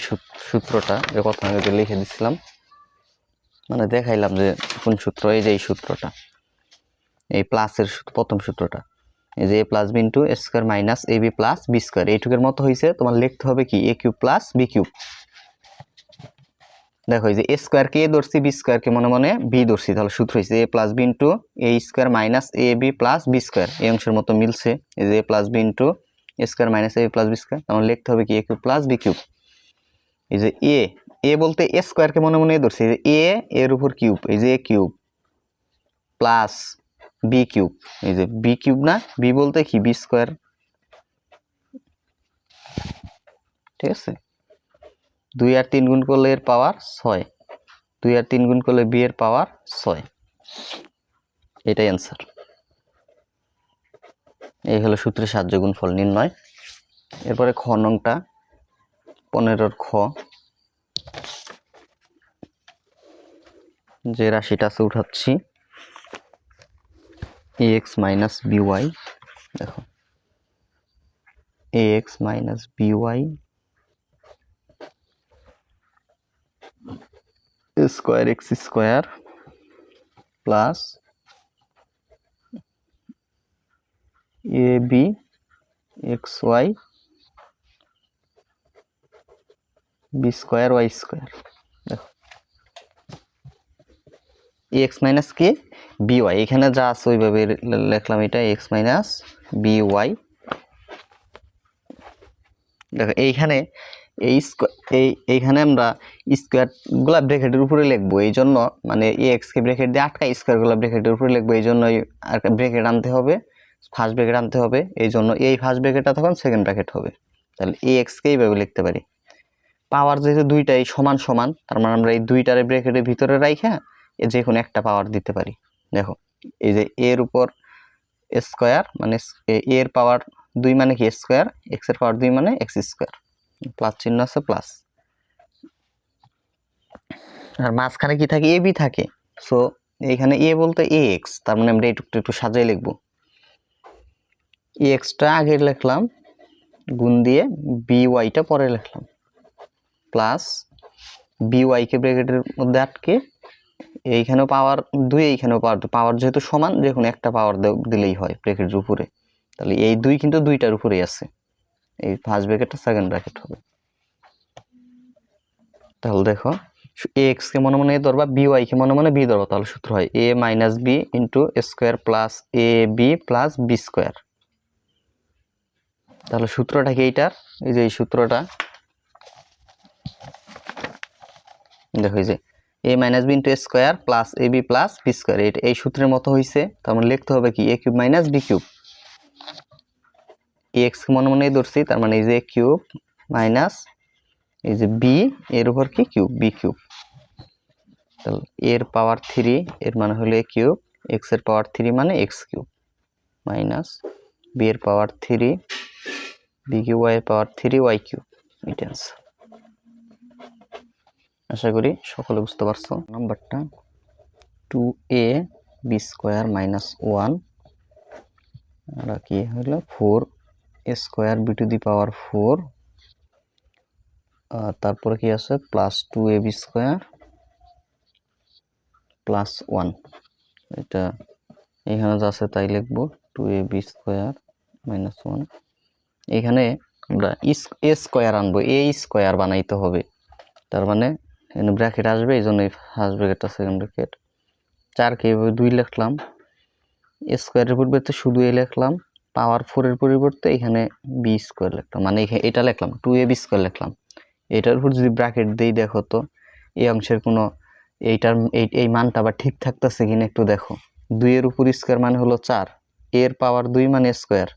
সূত্রটা এর কথা আগে লিখে দিছিলাম, মানে দেখাইলাম যে কোন সূত্র, এই যে এই সূত্রটা, এই প্লাসের প্রথম সূত্রটা, এই যে a plus b into A square minus a b plus b square, এইটুকের মতো হয়েছে, তোমার লিখতে হবে কি a cube plus B cube. দেখো এই যে এ স্কোয়ার কে ধরছি, বি স্কোয়ার কে মনে মনে বি ধরছি, তাহলে সূত্র হয়েছে a plus b into A square minus a b plus B square. এই অংশের মতো মিলছে, এই যে a plus b into A square minus a plus B square, তখন লিখতে হবে কি a cube plus B cube. এই যে এ বলতে এ স্কোয়ার কে মনে মনে ধরছি, এই যে এর উপর কিউব, এই যে এ কিউব প্লাস বি কিউব, এই যে বি কিউব না, বি বলতে কি বি স্কোয়ার, ঠিক আছে। 2 আর 3 গুণ করলে এর পাওয়ার 6, 2 আর 3 গুণ করলে বি এর পাওয়ার 6, এটাই অ্যান্সার। এই হলো সূত্রের সাহায্যে গুণফল নির্ণয়। এরপরে খ নংটা 15 খ, যে রাশিটা আছে উঠাচ্ছি ax মাইনাস by, দেখো ax minus by square x square plus a b x y b square Y square. দেখো এক্স মাইনাস কে বি ওয়াই, এখানে যা আছে ওইভাবে লিখলাম, এটা এক্স মাইনাস বি ওয়াই। দেখো এইখানে এইখানে আমরা স্কোয়ার গুলা ব্র্যাকেটের উপরে লিখবো, এই জন্য মানে এক্স কে ব্র্যাকেট দিয়ে আটকা স্কোয়ার গুলা ব্র্যাকেটের উপরে লিখবো, এই জন্য আর ব্র্যাকেট আনতে হবে, ফার্স্ট ব্র্যাকেট আনতে হবে, এই জন্য এই ফার্স্ট ব্র্যাকেটটা তখন সেকেন্ড ব্র্যাকেট হবে। তাহলে এক্স কে এইভাবে লিখতে পারি। পাওয়ার যেহেতু দুইটাই সমান সমান, তার মানে আমরা এই দুইটারে ব্র্যাকেটের ভিতরে রাইখা যে কোনো একটা পাওয়ার দিতে পারি। দেখো এই যে এর উপর স্কোয়ার মানে এর পাওয়ার 2 মানে কি স্কোয়ার, এক্স এর পাওয়ার 2 মানে এক্স স্কোয়ার, প্লাস চিহ্ন আছে প্লাস, আর মাঝখানে কি থাকে এ বি থাকে। সো এইখানে এ বলতে এ এক্স, তার মানে আমরা এইটুকু একটু সাজিয়ে লিখবো, এ এক্সটা আগে লিখলাম গুণ দিয়ে বি ওয়াইটা পরে লিখলাম, প্লাস বি ওয়াই কে ব্র্যাকেটের মধ্যে আটকে এইখানেও পাওয়ার 2, এইখানেও পাওয়ার 2, পাওয়ার যেহেতু সমান যে কোনো একটা পাওয়ার দিলেই হয় ব্র্যাকেটের উপরে। তাহলে এই 2 কিন্তু দুইটার উপরেই আছে, এই ফার্স্ট ব্র্যাকেটটা সেকেন্ড ব্র্যাকেট হবে। তাহলে দেখো এ এক্স কে মনে মনে এ ধরবা, বি ওয়াই কে মনে মনে বি ধরবা, তাহলে সূত্র হয় এ minus b into square plus a b plus B square. তাহলে সূত্রটা কি এইটার, এই যে এই সূত্রটা দেখো, এই যে a minus b into square plus a b plus B square, এই সূত্রের মতো হয়েছে। তার মানে লিখতে হবে কি a cube minus B cube, x মনে মনে ধরছি, তার মানে এই যে কিউব মাইনাস এই যে বি এর উপর কি কিউব বি কিউব, তাহলে এর পাওয়ার 3 এর মানে হলো এ কিউব, এক্স এর পাওয়ার 3 মানে এক্স কিউব মাইনাস বি এর পাওয়ার 3 বি কিউব ওয়াই এর পাওয়ার 3 ওয়াই কিউব। এটা आंसर। আশা করি সকলে বুঝতে পারছো। নাম্বারটা 2a বি স্কোয়ার মাইনাস 1 আর কি হলো 4 square B two the power 4, তারপরে কি আছে প্লাস 2ab স্কোয়ার প্লাস 1, এটা এখানে যা আছে তাই লিখবো 2ab স্কোয়ার মাইনাস 1। এখানে আমরা এ স্কোয়ার আনবো, এ স্কোয়ার বানাইতে হবে, তার মানে এখানে ব্র্যাকেট আসবে, এই জন্য ফার্স্ট ব্র্যাকেটটা সেকেন্ড ব্র্যাকেট। 4 কে 2 লিখলাম, স্কোয়ারের পরিবর্তে শুধু এ লিখলাম, পাওয়ার 4 এর পরিবর্তে এখানে বি স্কোয়ার লিখলাম, মানে এটা লিখলাম 2ab স্কোয়ার লিখলাম। এটার উপর যদি ব্র্যাকেট দেই দেখো তো এই অংশের কোনো এইটার এই মানটা আবার ঠিক থাকতেছে কিনা একটু দেখো। 2 এর উপর স্কোয়ার মানে হলো 4, এর পাওয়ার 2 মানে স্কোয়ার,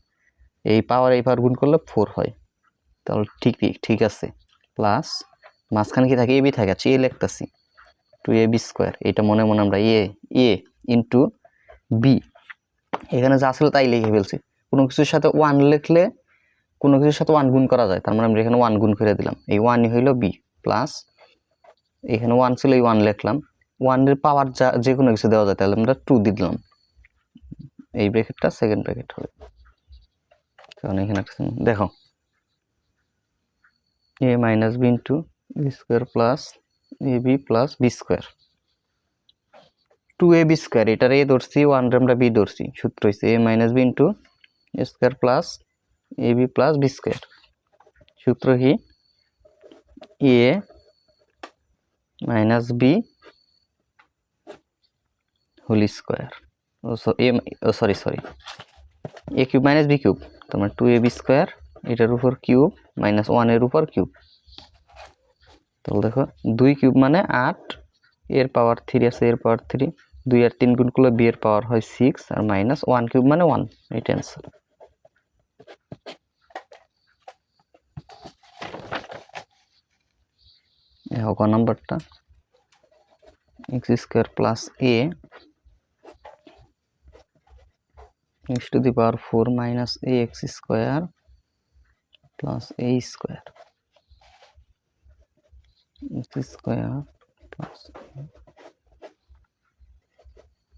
এই পাওয়ার এই পাওয়ার গুণ করলে 4 হয়, তাহলে ঠিক আছে। প্লাস মাঝখানে কি থাকে এবি থাকে, এ লিখতেছি 2ab স্কোয়ার, এটা মনে মনে আমরা এ ইন্টু বি, এখানে যা ছিল তাই লিখে ফেলছি। কোনো কিছুর সাথে 1 লিখলে কোনো কিছুর সাথে 1 গুণ করা যায়, তার মানে আমরা এখানে 1 গুণ করে দিলাম, এই 1ই হইল বি, প্লাস এখানে 1 ছিল এই 1 লিখলাম, 1 এর পাওয়ার যে কোনো কিছু দেওয়া যায়, তাহলে আমরা 2 দিলাম, এই ব্র্যাকেটটা সেকেন্ড ব্র্যাকেট হবে। কারণ এখানে দেখো a minus b into B square plus a b plus B square, 2ab square এটার এ ধরছি, 1 রে আমরা বি ধরছি, সূত্র হচ্ছে a minus b into square plus a b plus B square. সূত্র কি a minus B whole square sorry A cube minus B cube, তোমার 2ab স্কোয়ার এটার উপর কিউব মাইনাস 1 এর উপর কিউব। তাহলে দেখো 2 কিউব মানে 8, এর পাওয়ার 3 আছে, এর পাওয়ার 3, 2 আর 3 গুণ করলে বি এর পাওয়ার হয় 6 আর মাইনাস 1 কিউব মানে 1, এটা অ্যান্সার। দেখো ক নাম্বারটা x square plus a x to the power 4 minus ax square plus a square x square plus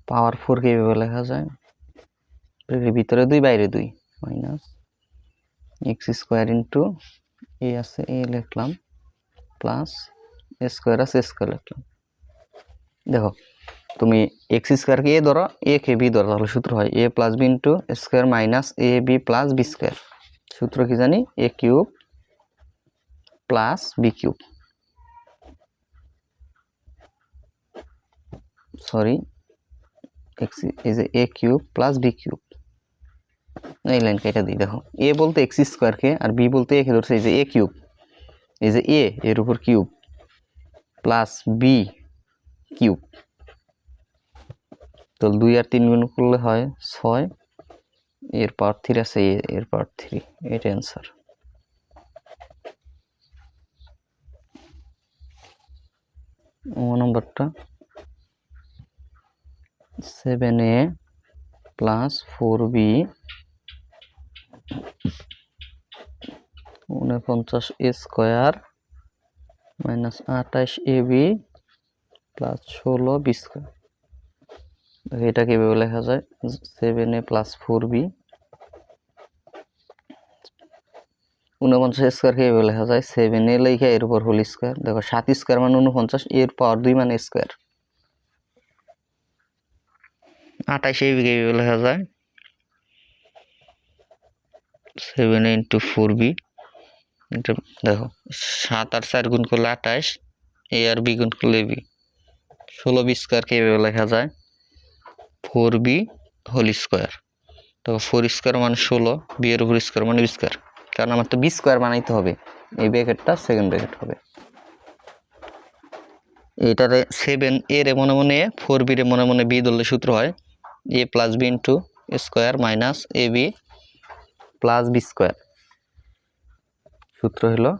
power 4 কে এভাবে লেখা যায়, ভিতরে 2 বাইরে 2 minus x square into a আছে a লিখলাম প্লাস a স্কোয়ার আছে a স্কোয়ার লিখলাম। দেখো তুমি x স্কোয়ার কে a ধরো, a কে b ধরো, তাহলে সূত্র হয় a plus b into square minus a b plus b square. সূত্র কি জানি, a cube plus b cube, sorry x is a cube plus b cube. এই লাইন কেটে দিই। দেখো a বলতে x স্কোয়ার কে আর b বলতে a কে ধরছে, এই যে a কিউব, এই যে a এর উপর কিউব প্লাস b কিউব, তো 2 আর 3 গুণ করলে হয় 6, এর পাওয়ার 3 আছে, এর পাওয়ার 3, এটা অ্যান্সার। নম্বরটা 7a plus 4b 49 a square minus 28ab plus 16 b square. এটা কিভাবে লেখা যায়, 7a প্লাস 4b 49 স্কোয়ার কিভাবে লেখা যায়, 7a লেখা এর উপর হোল স্কোয়ার। দেখো 7 স্কোয়ার মানে 49, এর পাওয়ার 2 মানে স্কোয়ার। 28ab কিভাবে লেখা যায়, 7a ইন্টু 4b, দেখো 7 আর 4 গুণ করলে 28, a আর b গুণ করলে b, 16b স্কোয়ার কিভাবে লেখা যায়, 4b হোল স্কোয়ার। তো 4 স্কোয়ার মানে 16, b এর উপর স্কোয়ার মানে b স্কোয়ার, কারণ আমার তো b স্কোয়ার বানাইতে হবে, এই ব্র্যাকেটটা সেকেন্ড ব্র্যাকেট হবে। এটারে 7a রে মনে মনে 4b রে মনে মনে b ধরলে সূত্র হয় a plus b into square minus ab plus b square. সূত্র হলো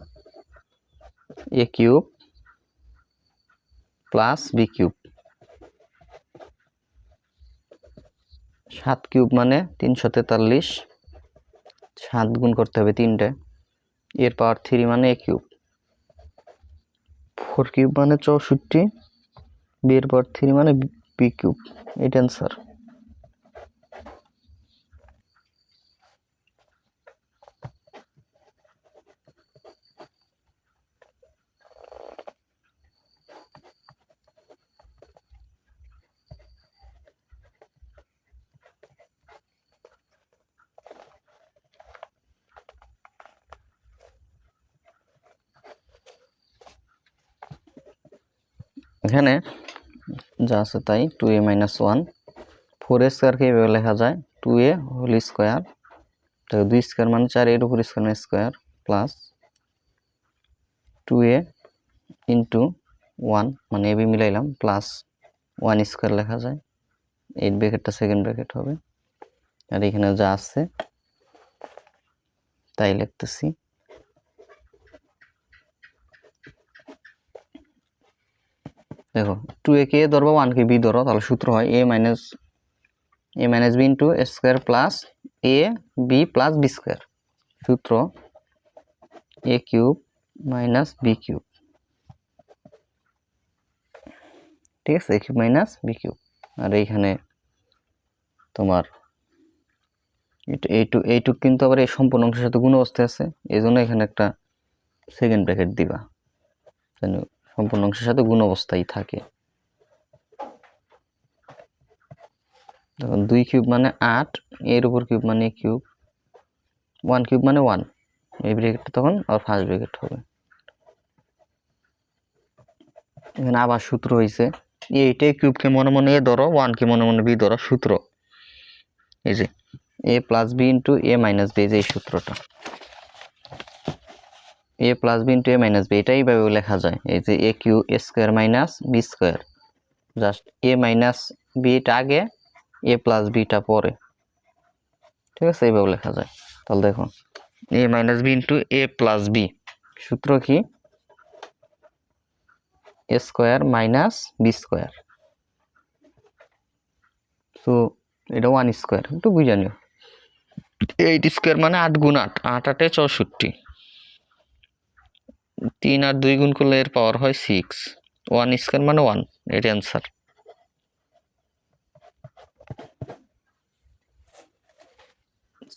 a cube plus b cube, 7 cube মানে 343, 7 গুণ করতে হবে 3টে, এর পাওয়ার 3 মানে a কিউব, 4 কিউব মানে 64, b এর পাওয়ার 3 মানে b কিউব, এটা অ্যান্সার। এখানে যা আছে তাই 2a মাইনাস 1, 4a স্কোয়ারকে এভাবে লেখা যায় 2a হোল স্কোয়ার, 2 স্কোয়ার মানে 4, এর উপর স্কোয়ার মানে স্কোয়ার প্লাস 2a ইন্টু 1 মানে এবি মিলাইলাম প্লাস 1 স্কোয়ার লেখা যায়, এই ব্র্যাকেটটা সেকেন্ড ব্র্যাকেট হবে, আর এখানে যা আছে তাই লিখতেছি। দেখো 2a কে ধরবো, 1 কে বি ধরো, তাহলে সূত্র হয় a minus b into square plus a b plus B square. সূত্র a cube minus B cube, ঠিক আছে, a cube minus B cube. আর এইখানে তোমার এইটুক কিন্তু আবার এই সম্পূর্ণ অংশের সাথে গুণ অবস্থায় আছে, এই জন্য এখানে একটা সেকেন্ড ব্র্যাকেট দিবা, সম্পূর্ণ অংশের সাথে গুণ অবস্থায় থাকে। তখন 2 কিউব মানে 8, এর উপর কিউব মানে কিউব, 1 কিউব মানে 1, এই ব্র্যাকেটটা তখন আর ফার্স্ট ব্র্যাকেট হবে। এখানে আবার সূত্র হয়েছে এইটা কিউবকে মনে মনে এ ধরো, 1 কে মনে মনে বি ধরো, সূত্র এই যে a plus b into a minus b, এই সূত্রটা a plus b into a minus b, এটা এইভাবে লেখা যায়, এই যে এ কিউ a square minus b square, just a minus বিটা আগে এ প্লাস বিটা পরে, ঠিক আছে, এইভাবে লেখা যায়। তাহলে দেখো a minus b into A plus B, সূত্র কি এ স্কোয়ার মাইনাস বি স্কোয়ার, তো এটা 1 স্কোয়ার, একটু বুঝে নিও। 8 স্কোয়ার মানে 8 গুণ 8, 8 8 64, 3 আর 2 গুণ করলে এর পাওয়ার হয় 6, 1 স্কোয়ার মানে 1, এর অ্যান্সার।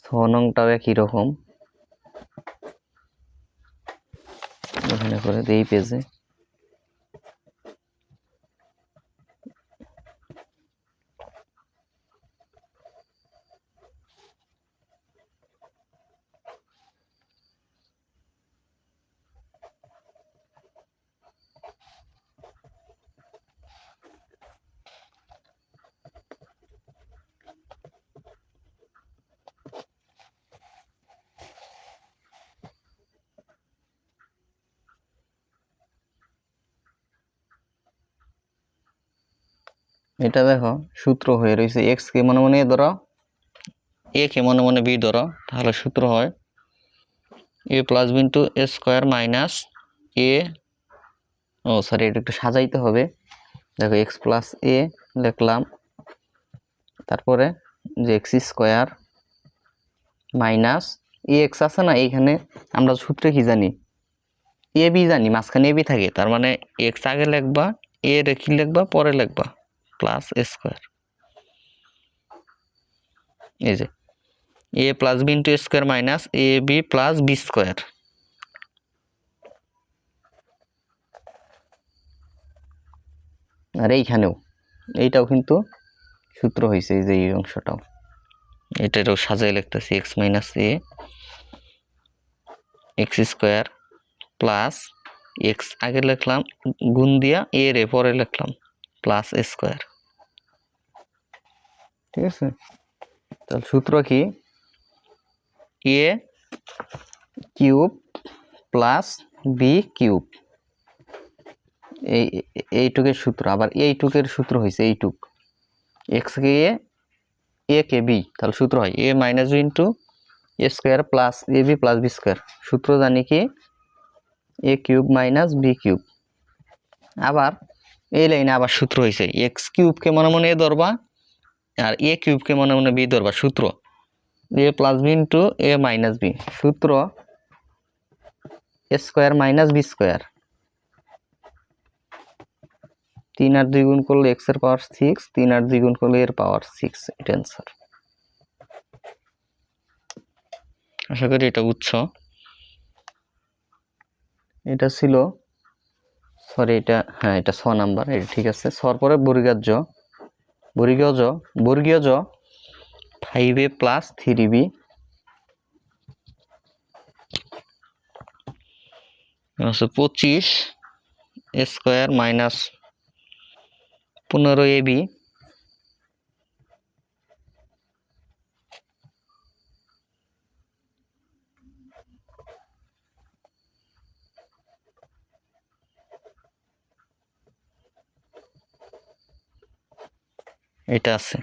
ছনংটাও একই রকম, এখানে করে এই পেজে এটা দেখো সূত্র হয়ে রয়েছে এক্স কে মনে মনে এ ধরো, এ কে মনে মনে বি ধরো, তাহলে সূত্র হয় A plus b into A square minus A, O sorry এটা একটু সাজাইতে হবে, দেখো এক্স প্লাস এ লিখলাম, তারপরে যে এক্স স্কোয়ার মাইনাস এ এক্স আছে না, এইখানে আমরা সূত্রে কি জানি এ বি জানি, মাঝখানে এ বি থাকে, তার মানে এক্স আগে লিখবা, এ রেখে লিখবা, পরে লিখবা প্লাস এ স্কোয়ার, এই যে a plus b into square minus a b plus B square, আর এইখানেও এইটাও কিন্তু সূত্র হয়েছে, এই যে এই অংশটাও, এটারও সাজাই লিখতেছি এক্স মাইনাস এ এক্স স্কোয়ার প্লাস এক্স আগে লিখলাম গুণ দিয়া এ রে পরে লিখলাম প্লাস এ স্কোয়ার, ঠিক আছে। তাহলে সূত্র কি a cube plus B cube, এইটুকের সূত্র, আবার এইটুকের সূত্র হয়েছে এইটুক, এক্স কে এ কে বি, তাহলে সূত্র হয় এ minus b into A square plus a b plus B square, সূত্র জানি কি a cube minus B cube. আবার এই লাইনে আবার সূত্র হয়েছে এক্স কিউবকে মনে মনে এ ধরবা, আর এ কিউবকে মনে মনে বি ধরবা, সূত্র এ plus b into a minus b, সূত্র এ স্কোয়ার মাইনাস বি স্কোয়ার, 3 আর 2 গুণ করলে এক্স এর পাওয়ার 6, 3 আর 2 গুণ করলে এর পাওয়ার 6, এটা অ্যান্সার। আশা করি এটা বুঝছো। এটা ছিল সরি এটা, হ্যাঁ এটা 6 নাম্বার, এটা ঠিক আছে। 6 পরে বর্গীয় জ 5a প্লাস 3b আছে 25 স্কোয়ার মাইনাস 15ab, এটা আছে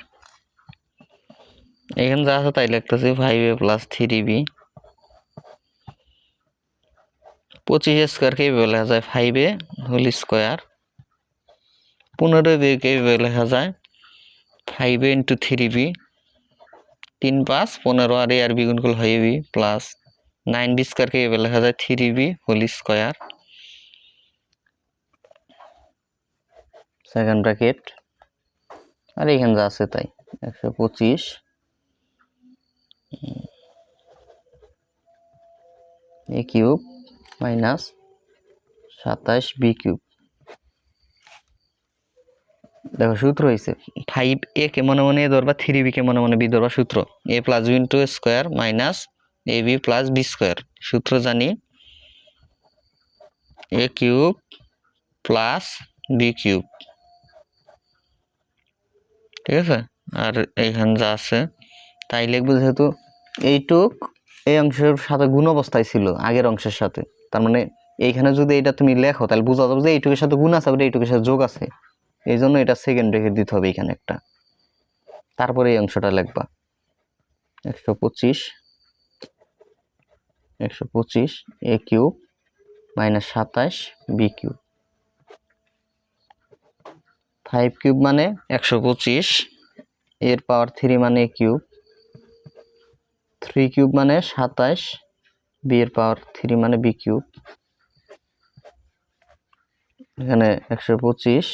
এখানে যা আছে তাই লিখতেছি 5a প্লাস 3b, 25 স্কোয়ার কে লেখা যায় 5a হোল স্কোয়ার, 15b কে লেখা যায় 5a ইন্টু 3b, 3 5 15 আর এ আর বি গুণ করলে হয় বি প্লাস 9b স্কোয়ার কে লেখা যায় 3b whole square, second bracket, আর এখানে যা আছে তাই 125 a cube minus 27b cube. দেখো সূত্র হয়েছে 5a কে মনে মনে এ ধরবা, 3b কে মনে মনে বি ধরবা, সূত্র a plus b into square minus a b plus B square, সূত্র জানি এ কিউব প্লাস বি কিউব, ঠিক আছে। আর এইখানে যা আছে তাই লিখবো, যেহেতু এইটুক এই অংশের সাথে গুণ অবস্থায় ছিল আগের অংশের সাথে, তার মানে এইখানে যদি এটা তুমি লেখো তাহলে বোঝা যাবে যে এইটুকের সাথে গুণ আছে, আবার এইটুকের সাথে যোগ আছে, এই জন্য এটা সেকেন্ড ব্র্যাকেট দিতে হবে এখানে একটা। তারপরে এই অংশটা লিখবা 125 a cube minus 27 b cube. 5 cube মানে 125, এর পাওয়ার 3 মানে এ কিউব, 3 কিউব মানে 27, বি এর পাওয়ার 3 মানে বি কিউব। এখানে 125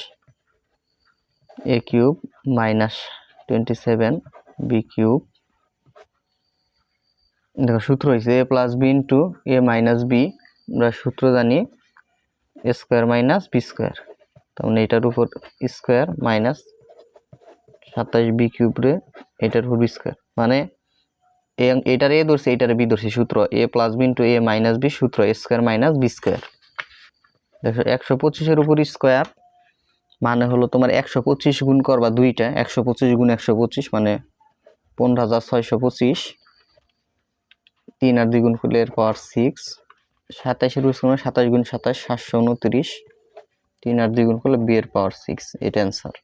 a cube minus 27 b cube. দেখো সূত্র হয়েছে a plus b into a minus b, আমরা সূত্র জানি এ স্কোয়ার মাইনাস বি স্কোয়ার, তার মানে এটার উপর স্কোয়ার মাইনাস 27 বি কিউব রে এটার উপর বি স্কোয়ার, মানে এটার এ ধরছে এটার বি ধরছে, সূত্র এ plus b into a minus b, সূত্র এ স্কোয়ার মাইনাস বি স্কোয়ার। দেখো 125-এর উপর স্কোয়ার মানে হলো তোমার 125 গুণ করবা দুইটা, 125 গুণ 125 মানে 15,625, 3 আর 2 গুণ করলে এর পাওয়ার 6, 27-এর উপর 27 গুণ 27 729, 3 আর 2 গুণ করলে বি এর পাওয়ার 6, এটা অ্যান্সার।